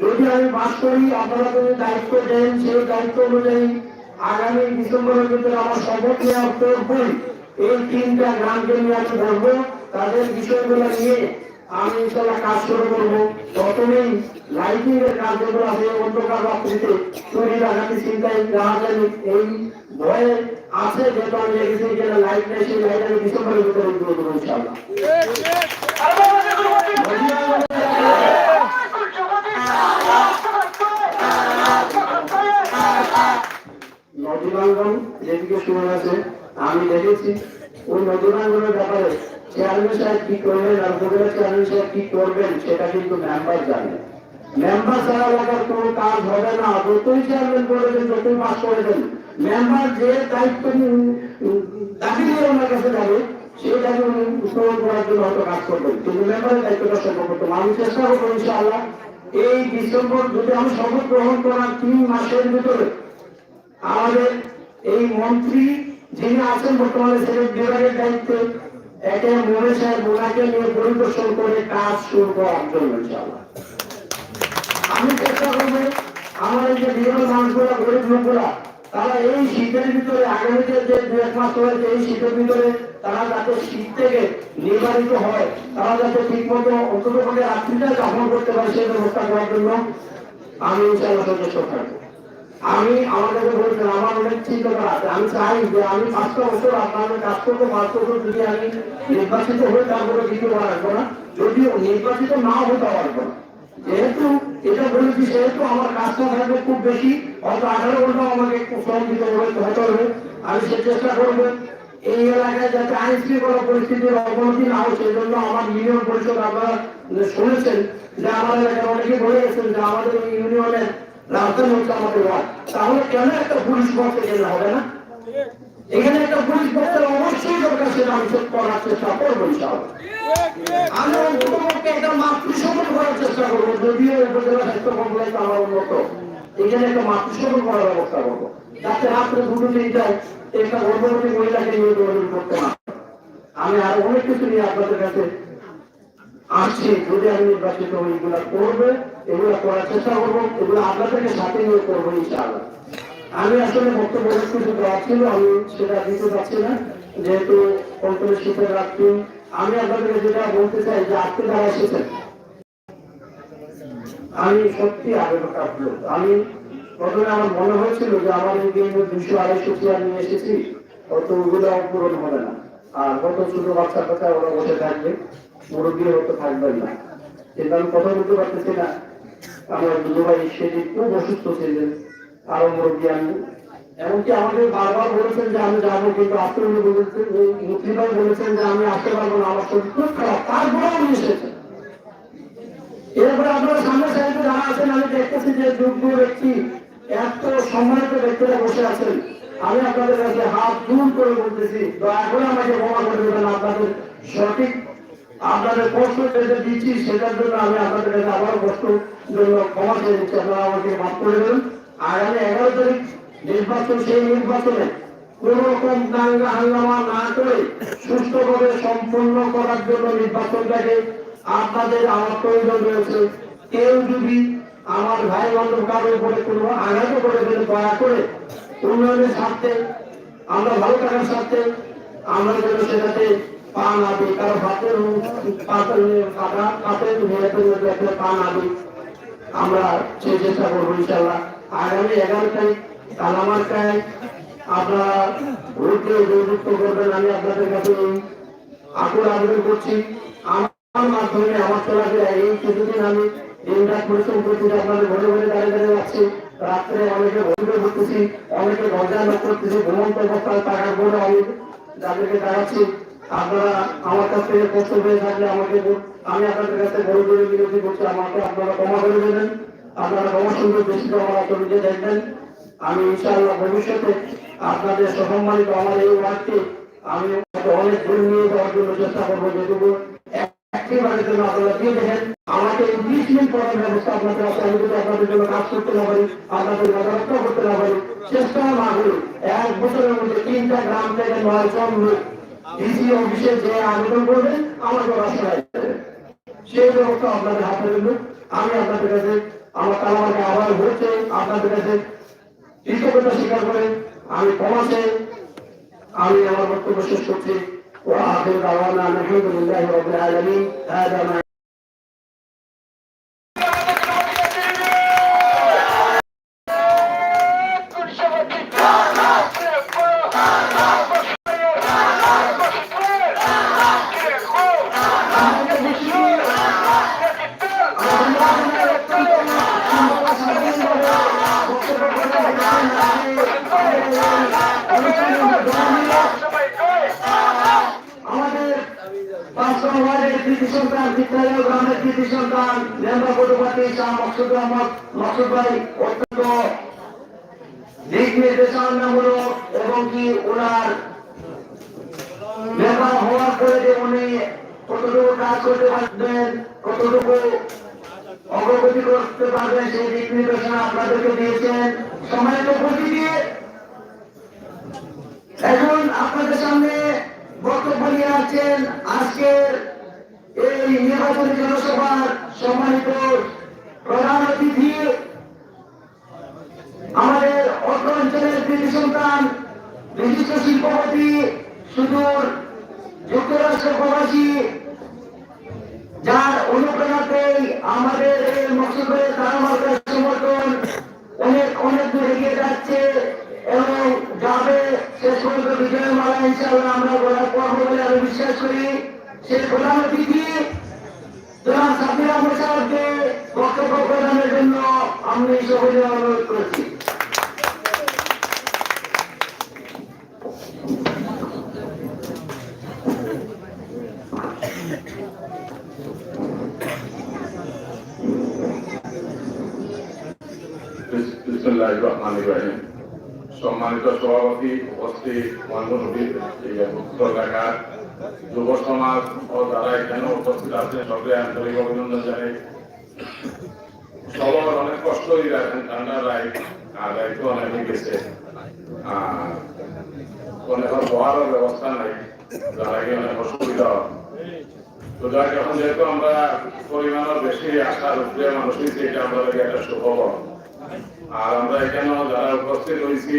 যদি আমি বাস করি, আপনারা যদি দায়িত্ব দেন, সেই দায়িত্ব অনুযায়ী আগামী ডিসেম্বরের ভিতরে আমার শপথ নেওয়ার পরপরই এই 3টা গ্রামকে নিয়ে আমি বলবো, তাদের বিষয়গুলো নিয়ে আমি ইনশাল্লাহ কাজ শুরু করবো। প্রথমেই লাইটিং এর কাজ যেগুলো আছে, অন্ধকার রাত্রিতে চুরি ডাকাতি চিন্তায় এই ভয়ে আছে, যেহেতু আমি দেখেছি যে লাইট নেই, সেই লাইট আমি ডিসেম্বরের ভিতরে দিয়ে দেবো ইনশাল্লাহ। নদীবাঙ্গন যেদিকে শুরু আছে, আমি দেখেছি ওই নদীবাঙ্গনের ব্যাপারে চেয়ারম্যান সাহেব কি করবেন আর উপজেলা চেয়ারম্যান সাহেব কি করবেন সেটা কিন্তু মেম্বার জানে। মেম্বার ছাড়া লাগার কোনো কাজ হবে না। যতই চেয়ারম্যান করেছেন, যতই পাস করেছেন, মেম্বার যে দায়িত্ব দাবি নিয়ে ওনার কাছে যাবে, সেই দাবি উনি উত্তোলন করার জন্য হয়তো কাজ করবেন, কিন্তু মেম্বারের দায়িত্বটা সম্ভবত আমি চেষ্টা করবো ইনশাআল্লাহ এই ডিসেম্বর যদি আমি শপথ গ্রহণ করার 3 মাসের ভিতরে আমাদের এই মন্ত্রী যিনি আছেন বর্তমানে সিলেট বিভাগের দায়িত্বে, একে মনে সাহেব ওনাকে নিয়ে পরিদর্শন করে কাজ শুরু করার জন্য ইনশাআল্লাহ আমি চেষ্টা করবো। আমার এই যে বিভিন্ন মানুষগুলা, গরিব লোকগুলা, তারা এই শীতের ভিতরে আগামীতে যে 2-1 মাস রয়েছে, এই শীতের ভিতরে তারা যাতে শীত থেকে নিবারিত হয়, তারা যাতে ঠিক মতো অন্তত করে রাত্রিটা যাপন করতে পারে, সেই ব্যবস্থা করার জন্য আমি ইনশাআল্লাহ সচেষ্ট থাকবো। আমি আমাদের বলছেন আমার অনেক চিন্তা আছে, আমি চাই যে আমি 5টা বছর আপনাদের কাজ করবো, 5 বছর যদি আমি নির্বাচিত হই তারপরে দ্বিতীয়বার আসবো না, যদিও নির্বাচিত না হতে পারবো না। যেহেতু এটা বলেছি সেহেতু আমার কাজটা থাকবে খুব বেশি, হয়তো 18 ঘন্টা আমাকে শ্রম দিতে হবে। আমি সে চেষ্টা করবো এই এলাকায় যাতে আইন শৃঙ্খলা পরিস্থিতির অবনতি না হয়, সেই জন্য আমার ইউনিয়ন পরিষদ আপনারা শুনেছেন যে আমার এলাকায় অনেকে বলে গেছেন যে আমাদের এই ইউনিয়নের রাজধানী হচ্ছে আমাদের ওয়ার্ড, তাহলে কেন একটা পুলিশ ফোর্স এখানে হবে না? এখানে একটা পুলিশ বক্তার অবশ্যই দরকার, সেটা আমি করার চেষ্টা করবো ইনশাআল্লাহ। আমি অন্ততপক্ষে একটা মাতৃসভা করার চেষ্টা করবো, যদিও উপজেলা স্বাস্থ্য কমপ্লেক্স আমার উন্নত, এখানে একটা মাতৃসভা করার ব্যবস্থা করবো, যাতে রাত্রে 2-3টায় একটা গর্ভবতী মহিলাকে নিয়ে দৌড়াদৌড়ি করতে না। আমি আরো অনেক কিছু নিয়ে আপনাদের কাছে আসছি, যদি আমি নির্বাচিত হই এগুলা করবে, এগুলা করার চেষ্টা করবো, এগুলো আপনাদেরকে সাথে নিয়ে করবো ইনশাআল্লাহ। আমি আসলে বক্তব্য কিছু দেওয়া ছিল, আমি সেটা দিতে পারছি না, যেহেতু কন্ট্রোলের শীতের রাত্রি। আমি আপনাদেরকে যেটা বলতে চাই যে আজকে যারা এসেছেন, আমি সত্যি আবেদন। আমি প্রথমে আমার মনে হয়েছিল যে আমার এই 200-250 চেয়ার নিয়ে এসেছি, অত ওগুলো পূরণ হবে না, আর কত ছোট বাচ্চা কথা ওরা বসে থাকবে, মুরব্বী হয়তো থাকবেন না। কিন্তু আমি কথা বলতে পারতেছি না, আমার দুটো ভাই সেদিন খুব অসুস্থ ছিলেন, আরো মুরব্বী আমি, এমনকি আমাদের বারবার বলেছেন যে আমি যাবো, কিন্তু আপনি উনি বলেছেন, মুক্তি ভাই বলেছেন যে আমি আসতে পারবো না, আমার শরীর খুব খারাপ, তারপরে উনি এসেছেন। এরপরে আপনারা সামনে সাইডে যারা আছেন, আমি দেখতেছি যে যোগ্য ব্যক্তি, এত সম্মানিত ব্যক্তিরা বসে আছেন। আমি আপনাদের কাছে হাত জোর করে বলতেছি, দয়া করে আমাকে ক্ষমা করে দেবেন। আপনাদের সঠিক আপনাদের কষ্ট যেটা দিচ্ছি, সেটার জন্য আমি আপনাদের কাছে আবারও কষ্ট জন্য ক্ষমা চেয়ে দিচ্ছি, আপনারা আমাকে মাফ করে দেবেন। আগামী 11 তারিখ নির্বাচন, সেই নির্বাচনে কোন রকম দাঙ্গা হাঙ্গামা না করে সুষ্ঠুভাবে সম্পন্ন করার জন্য নির্বাচনটাকে আপনাদের আমার প্রয়োজন রয়েছে। কেউ যদি আমার ভাই বন্ধু কারোর উপরে কোনো আঘাত করে ফেলে, দয়া করে উন্নয়নের স্বার্থে, আমরা ভালো থাকার স্বার্থে আমরা যেন সেটাতে পা না দিই, কারো হাতের পা না দিই, আমরা সেই চেষ্টা করবো ইনশাল্লাহ। আগামী 11 তারিখ কালামার্কায় আপনারা ভোট দিয়ে জয়যুক্ত করবেন, আমি আপনাদের কাছে আকুল আবেদন করছি। আমার মাধ্যমে আমার চলাফেরা এই কিছুদিন আমি দিনরাত পরিশ্রম করছি, আপনাদের ঘরে ঘরে দাঁড়িয়ে দাঁড়িয়ে যাচ্ছি, রাত্রে অনেকে ভোটে করতেছি, অনেকে দরজা লোক করতেছি, ঘুমন্ত অবস্থায় টাকার বোর্ডে আমি যাদেরকে দাঁড়াচ্ছি। আপনারা আমার কাছ থেকে কষ্ট পেয়ে থাকলে আমাকে, আমি আপনাদের কাছে বড় করে বিরতি করছি, আমাকে আপনারা ক্ষমা করে দেবেন। আপনারা ক্ষমা সুন্দর বেশি আমার অতর্কে দেখবেন। আমি ইনশাআল্লাহ ভবিষ্যতে আপনাদের সম্মানিত আমার এই ওয়ার্ডকে আমি অনেক দূর নিয়ে যাওয়ার জন্য চেষ্টা করবো, যেটুকু একেবারে জন্য আপনারা দিয়ে দেখেন। আমাকে 20 মিনিট পড়ার ব্যবস্থা আপনাদের আছে, আমি যদি আপনাদের জন্য কাজ করতে না পারি, আপনাদের রক্ষা করতে না পারি, চেষ্টা না করি, 1 বছরের মধ্যে 3টা গ্রাম থেকে 9জন লোক ডিসি অফিসে যে আবেদন করবেন আমাকে রাস্তায় সেই ব্যবস্থা আপনাদের হাতে দেব। আমি আপনাদের কাছে আমার কালামাকে আবার বলছে, আপনাদের কাছে কৃতজ্ঞতা স্বীকার করে আমি ক্ষমাতে আমি আমার বক্তব্য শেষ করছি। وآخر دعوانا الحمد لله رب العالمين. هذا ما সন্তান বিদ্যালয় গ্রামের কৃতি সন্তান মেম্বার পদুপাতি শাহ মকসুদ আহমদ মকসুদ ভাই অত্যন্ত দিক নির্দেশনামূলক এবং কি ওনার মেম্বার হওয়ার পরে যে উনি কতটুকু কাজ করতে পারবেন, কতটুকু অগ্রগতি করতে পারবেন, সেই দিক নির্দেশনা আপনাদেরকে দিয়েছেন। সম্মানিত উপস্থিতি, এখন আপনাদের সামনে বক্তব্য নিয়ে আছেন আজকের এই নির্বাচনী জনসভার সম্মানিত প্রধান অতিথি, আমাদের অত্র অঞ্চলের কৃতি সন্তান, বিশিষ্ট শিল্পপতি, সুদূর যুক্তরাষ্ট্র প্রবাসী, যার অনুপ্রেরণাতেই আমাদের এই মকসুদের ধারাবাহিক সমর্থন অনেক অনেক দূর এগিয়ে যাচ্ছে এবং যাবে, শেষ পর্যন্ত বিজয়ের মালা ইনশাআল্লাহ আমরা গড়া পড়বো বলে আমি বিশ্বাস করি। সেই প্রধান অতিথি জনাব সাব্বির আহমদ সাহেবকে বক্তব্য প্রদানের জন্য আমি সকলে অনুরোধ করছি। বিসমিল্লাহির রহমানির রহিম। সম্মানিত সভাপতি, উপস্থিত মহানবীর উত্তর ঢাকার যুব সমাজ ও যারা এখানে উপস্থিত আছেন সবাই আন্তরিক অভিনন্দন জানাই। সবার অনেক কষ্টই রাখেন, ঠান্ডা রায় আর রাইতো অনেক হয়ে গেছে, অনেক বহারও ব্যবস্থা নাই, যারা অনেক অসুবিধা। তো যাক, এখন যেহেতু আমরা পরিমাণও বেশি আসার উপরে মানুষই সেটা আমরা একটা সুখবর। আর আমরা এখানে যারা উপস্থিত হয়েছি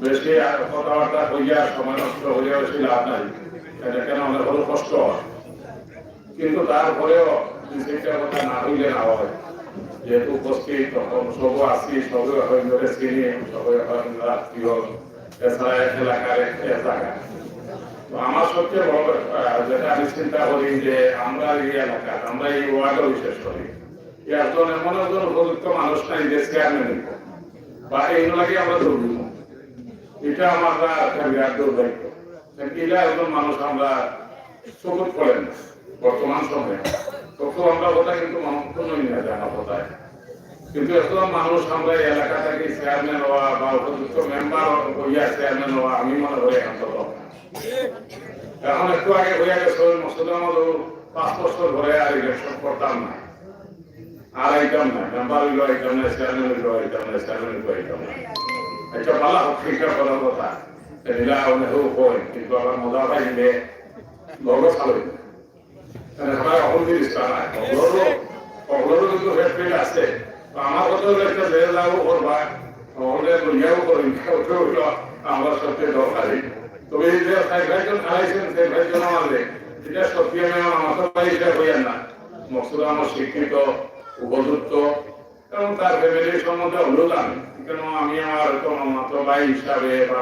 বেশি কথাবার্তা হইয়া সময় নষ্ট হইয়া বেশি লাভ নাই, এটা কেন অনেক বড় কষ্ট হয়। কিন্তু তারপরেও সেটা কথা না হইলে না হয়, যেহেতু উপস্থিত তখন সব আসি, সবে ধরে চিনি, সবাই আত্মীয়, এছাড়া এক এলাকার জায়গা। তো আমার সবচেয়ে বড় যেটা আমি চিন্তা করি যে আমরা এই এলাকার, আমরা এই ওয়ার্ডও বিশেষ করি, একজন এমন একজন উপযুক্ত মানুষ নাই যে চেয়ারম্যান বা এই লাগে আমরা দুর্নীতি, এটা আমার একটা বিরাট দুর্ভাগ্য। এটা একজন মানুষ আমরা চকুত করেন না বর্তমান সময়ে, তখন আমরা কথা কিন্তু মনক্ষণই না জানা কোথায়, কিন্তু একজন মানুষ আমরা এই এলাকা থেকে চেয়ারম্যান হওয়া বা উপযুক্ত মেম্বার হইয়া চেয়ারম্যান হওয়া আমি মনে করি এখন তো এখন একটু আগে হইয়া গেছে মসুদা মতো 5 বছর ধরে আর ইলেকশন করতাম না, আর আইতাম না, মেম্বার হইলো আইতাম না, চেয়ারম্যান হইলো আইতাম না, চেয়ারম্যান হইলো আইতাম না। একটা ভালো শিক্ষা করার কথা এরা অনেকেও কয়, কিন্তু আবার মজা পাইলে লগ চালই সবাই অহংকার ইচ্ছা নাই, অগলরও কিন্তু ফেসবুক আছে। আমার কথা হলো একটা জেল লাগু করবা, অহলে দুনিয়াও করি, ওটা হইলো আমরা সবচেয়ে দরকারি। তবে এই যে ভাইজন খাইছেন সেই ভাইজন আমাদের এটা সত্যি আমি আমার তো ভাই হিসাবে হইয়ান না, মকসুদ আমার শিক্ষিত, উপযুক্ত এবং তার ফ্যামিলির সম্বন্ধে অনুদান, কেন আমি আমার মাত্র ভাই হিসাবে বা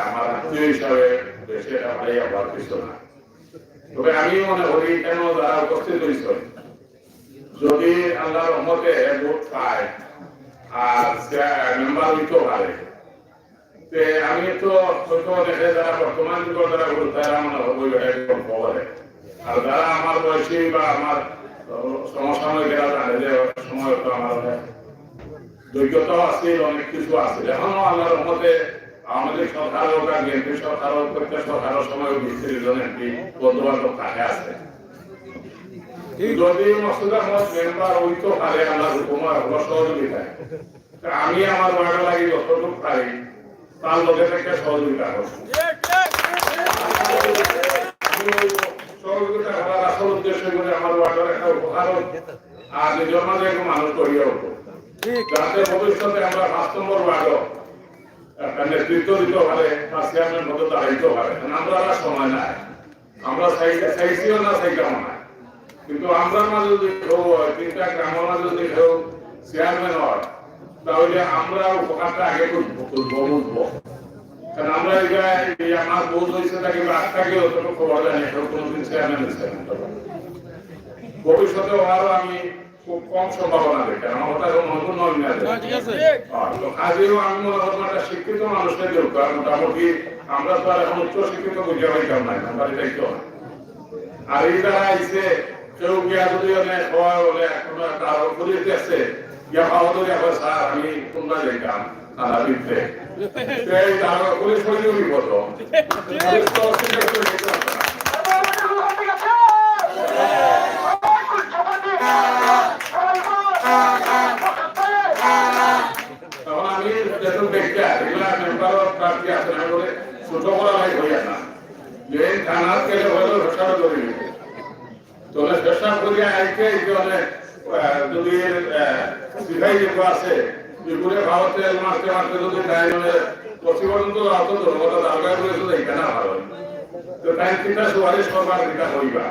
আমার আত্মীয় হিসাবে বেশি ভাই আবার কিছু না। তবে আমি মনে করি কেন যারা উপস্থিত হয়েছে যদি আল্লাহর রহমতে ভোট পায় আর মেম্বার হইতে পারে, আমি তো ছোট দেখে যারা বর্তমান যুগের যারা ভোট তারা মনে হবো করে, আর যারা আমার বয়সী বা আমার সমসাময়িক এরা জানে যে সময় তো আমার যোগ্যতাও আছে, অনেক কিছু আছে। এখনো আল্লাহর রহমতে আমাদের সরকার হোক আর বিএনপি সরকার হোক, প্রত্যেক সরকারের সময় 20-30 জন এমপি বন্ধু-বান্ধব থাকে আছে। যদি মসুদ আহমদ মেম্বার হইতে পারে আমার হুকুমার সহযোগিতায়, আমি আমার ওয়ার্ডে লাগি যতটুকু পারি তার লোকের একটা সহযোগিতা করছি। সহযোগিতা করার আসল উদ্দেশ্য করে আমার ওয়ার্ডের একটা উপকার আর নিজের মাঝে একটু মানুষ করিয়ে উঠবো, যাতে ভবিষ্যতে আমরা 5 নম্বর ওয়ার্ডও একটা নেতৃত্ব দিতে পারে বা চেয়ারম্যান হতে দাঁড়াইতে পারে। আমরা আর সময় নাই, আমরা চাইছিও না, চাইতাম না, কিন্তু আমরা মাঝে যদি কেউ 3টা গ্রামের মাঝে যদি কেউ চেয়ারম্যান হয় তাহলে আমরা উপকারটা আগে বুঝবো। কারণ আমরা এই জায়গায় আমার বোধ হয়েছে তাকে রাস্তাকে অতটুকু খবর জানি কেউ কোনোদিন চেয়ারম্যান হয়েছে ভবিষ্যতে আরো আমি খুব কম সম্ভাবনা দেখি, আমার ওটা নতুন নয় না। তো কাজেও আমি মনে করবো একটা শিক্ষিত মানুষের দরকার, মোটামুটি আমরা তো আর এখন উচ্চ শিক্ষিত বুঝে পাইতাম না, আমরা এটাই তো। আর এই যারা আইসে কেউ গিয়া যদি অনেক হয় বলে এখন তার পুলিশ আছে ইয়া পাওয়া তো এখন স্যার আমি তোমরা যেতাম থানা দিতে পুলিশ হইলেও বিপদ তখন আমি যেহেতু দেখতে এগুলা মেম্বার প্রার্থী আছে না বলে ছোট করা ভাই হইয়া না যে থানার কেলে হইলেও ঘোষণা করে নিতে তোলে চেষ্টা করিয়া আইকে অনেক যদি শিখাই যেগুলো আছে যেগুলো ভারতে মারতে মারতে যদি তাই পশ্চিম পর্যন্ত অত দুর্গত দারগায় বলেছিল এইখানে ভালো তো তাই তিনটা সুপারিশ করবার যেটা হইবা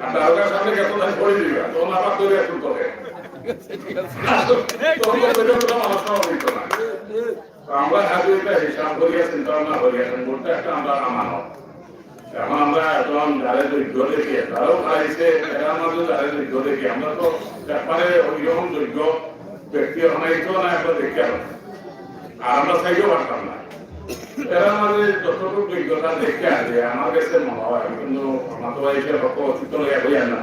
আর দারগার সামনে কত তাই করে দিবা তখন আবার তৈরি একটু করে আমরা হাজিরা হিসাব করিয়া চিন্তা ভাবনা করিয়াছেন বলতে একটা আমরা আমানত। এখন আমরা একজন যারা যোগ্য দেখি তারাও খাইছে এরা মাঝে যারা যোগ্য দেখি আমরা তো ব্যাপারে ওইরকম যোগ্য ব্যক্তি অনাইতো না একটা দেখতে আর আমরা চাইতেও পারতাম না। এরা মাঝে যতটুকু যোগ্যতা দেখে আছে আমার কাছে মনে হয়, কিন্তু আমার তো এসে অতীত হইয়া না।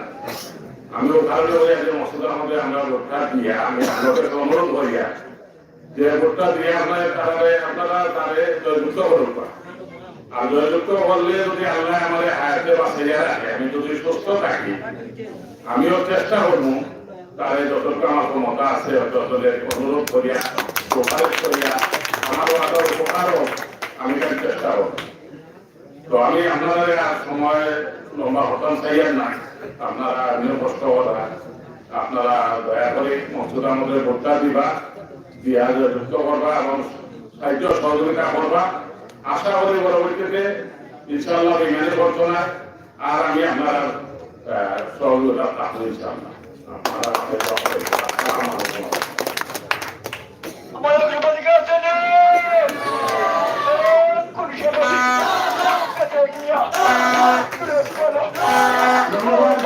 আমি ওখানে হইয়া যে মসুদার মধ্যে আমরা ভোটটা দিয়া আমি আমাদের অনুরোধ করিয়া যে ভোটটা দিয়ে আপনারা তারে জয়যুক্ত করবা। আর জয়যুক্ত করলে যদি আল্লাহ আমার হায়াতে বাঁচাইয়া রাখে, আমি যদি সুস্থ থাকি, আমিও চেষ্টা করবো তারে যতটুকু আমার ক্ষমতা আছে যতদের অনুরোধ করিয়া সুপারিশ করিয়া আমারও আরো উপকারও আমি তার চেষ্টা করব। তো আমি আপনাদের আর সময় লম্বা হতাম চাইয়ের না, আপনারা আমিও কষ্ট করা, আপনারা দয়া করে মকসুদার মধ্যে ভোটটা দিবা, দিয়া যুক্ত করবা এবং সাহায্য সহযোগিতা করবা। আশা করি পরবর্তীতে ইনশাআল্লাহ বিজ্ঞানী বর্তনা আর আমি আপনার সহযোগিতা থাকবো ইনশাআল্লাহ। আপনারা আসসালামু আলাইকুম। ধন্যবাদ।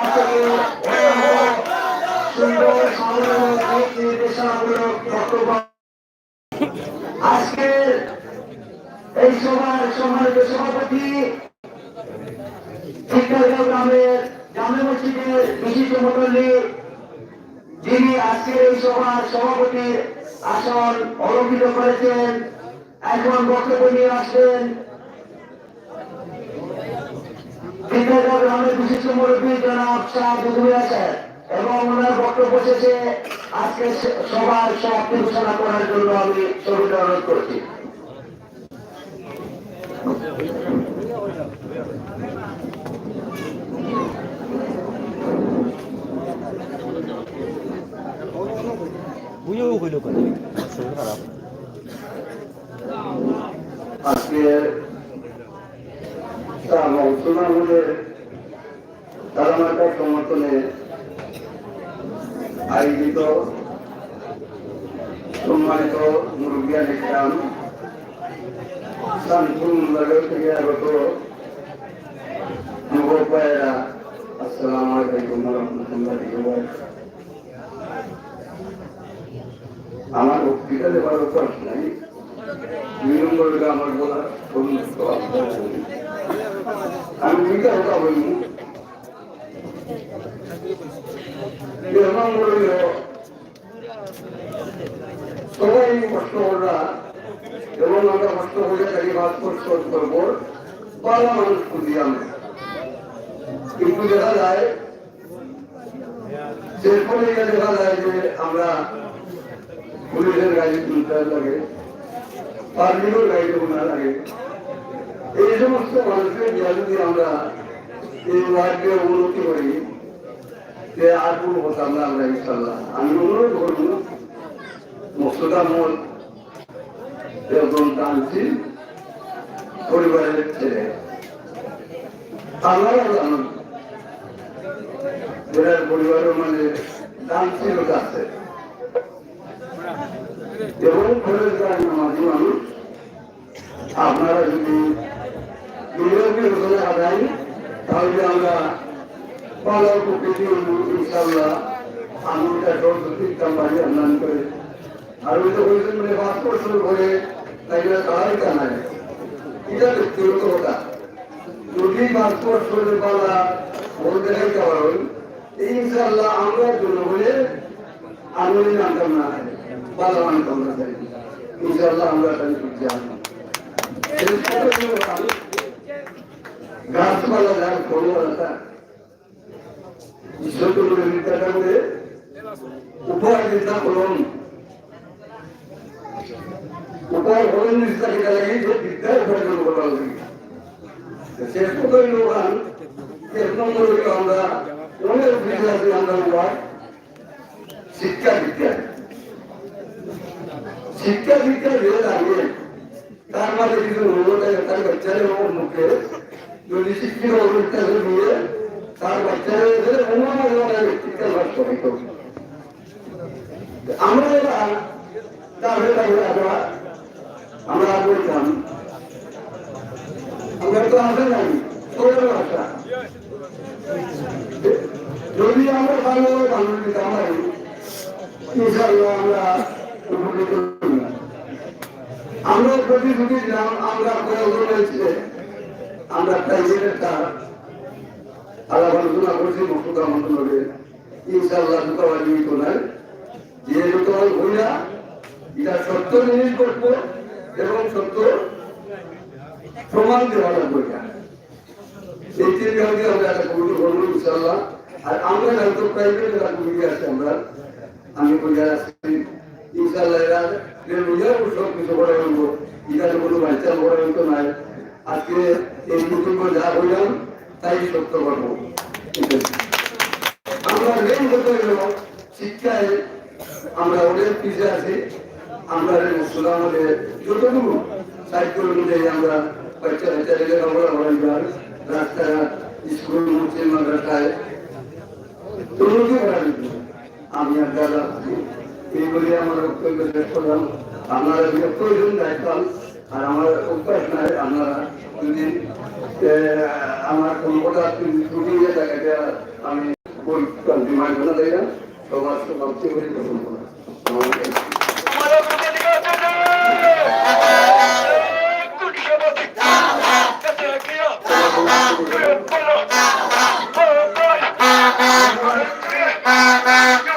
আজকে সুন্দর নির্দেশনামূলক বক্তব্য আজকের এই সভার সম্মানিত সভাপতি শিক্ষাগাঁও গ্রামের জামে মসজিদের বিশিষ্ট মুসল্লি, যিনি আজকের এই সভার সভাপতির আসন অলঙ্কৃত করেছেন, এখন বক্তব্য নিয়ে আসবেন শিক্ষাগাঁও গ্রামের বিশিষ্ট মুরব্বী জনাব শাহ বুধুমিয়া স্যার, এবং ওনার বক্তব্য শেষে আজকে সবার সমাপ্তি ঘোষণা করার জন্য আমি সবাইকে অনুরোধ করছি। আজকে তারামাটার সমর্থনে আয়োজিত সম্মানিত মুরব্বিয়ান ইসলাম শান্তিনগর থেকে আগত যুবক ভাইয়েরা, আসসালামু আলাইকুম ওয়া রাহমাতুল্লাহি ওয়া বারাকাতুহু। আমার বক্তৃতা দেওয়ার অভ্যাস নাই, 2 নম্বর আমার বলার আমি দুইটা কথা বলব। সবাই কষ্ট করা এবং আমরা কষ্ট করে তাকে বাদ করবো, বাংলা মানুষ খুঁজি আমরা, কিন্তু দেখা যায় শেষ করে দেখা যায় যে আমরা পুলিশের গাড়ি তুলতে লাগে, পার্টির গাড়ি তোলা লাগে। এই সমস্ত মানুষের যদি আমরা এই ওয়ার্ডকে উন্নতি করি, যে আর কোনো কথা আমরা ইনশাল্লাহ আমি অনুরোধ করব মকসুদা মোল একজন দানশীল পরিবারের ছেলে, আপনারা জানুন এর পরিবারের মানে দানশীলতা আছে এবং ফলের গান মাঝে মানুষ। আপনারা যদি বিনিয়োগের ঘোষণা আদায়, তাহলে আমরা পালার প্রকৃতি ইনশাল্লাহ আমি কোম্পানি আন্দোলন করে আর ওই তো বলছেন মানে 5 বছর ধরে তাইলে তারাই জানায় এটা ব্যক্তিগত কথা। যদি 5 বছরের পালা বলতে চাইতে পারেন ইনশাল্লাহ আমরা জনগণে আন্দোলন আনতাম না, পালা আনতাম না, ইনশাল্লাহ আমরা গাছপালা যার ফলতা উপায় চিন্তা করুন, উপায় হলেন নিষ্ঠাকে লাগে যে বিদ্যায় উপার্জন করা লাগে। শেষ করে লোকান 1 নম্বর আমরা অনেক বিষয় আছে, আমরা উপায় শিক্ষা বিদ্যা, শিক্ষা বিদ্যা দিয়ে দাঁড়িয়ে তার মাঝে কিছু তার বাচ্চাদের মুখে যদি শিক্ষিত অবস্থা দিয়ে তার বাচ্চাদের শিক্ষা লাভ করিত। আমরা এবার আমরা বলতাম আমরা তো আসে নাই ভাষা, যদি আমরা ভালো ভালো দিতাম ইনশাআল্লাহ আমরা উপকৃত হই। আমরা প্রতিশ্রুতি দিলাম, আমরা প্রয়োজন হয়েছে আমরা প্রাইভেটের তার আলাপ আলোচনা করছি মকসুদা মন্ত্রণালয়ে ইনশাআল্লাহ দুঃখবাদী তো নাই যে দুঃখবাদ হই না এটা সত্য জিনিস করবো এবং সত্য প্রমাণ দেওয়া লাগবে এটা এই তিনটি হলে আমরা একটা কমিটি করবো ইনশাআল্লাহ আর আমরা হয়তো প্রাইভেট একটা কমিটি আছে আমরা আমি বলে আসছি ইনশাআল্লাহ এরা নিজেও সব কিছু করে বলবো এখানে কোনো বাচ্চা বড় হইতো নাই আজকে এই নতুন করে যা হইলাম তাই সত্য করবো আমরা মেন কথা হইল শিক্ষায় আমরা অনেক পিছিয়ে আছি আমরা আমাদের যতটুকু সাহিত্য অনুযায়ী আমরা বাচ্চা বাচ্চা লেখাপড়া করাইবার রাস্তাঘাট স্কুল মুসলিম মাদ্রাসায় উন্নতি করা আমি আর দাদা এই বলে আমার বক্তব্য শেষ করলাম আপনারা প্রয়োজন দায়িত্ব আর আমার অভ্যাস নাই আপনারা যদি আমার কোনো কথা ছুটি হয়ে থাকে আমি ডিমান্ড করে দেয় না সবার সবচেয়ে করে গ্রহণ করা Thank you.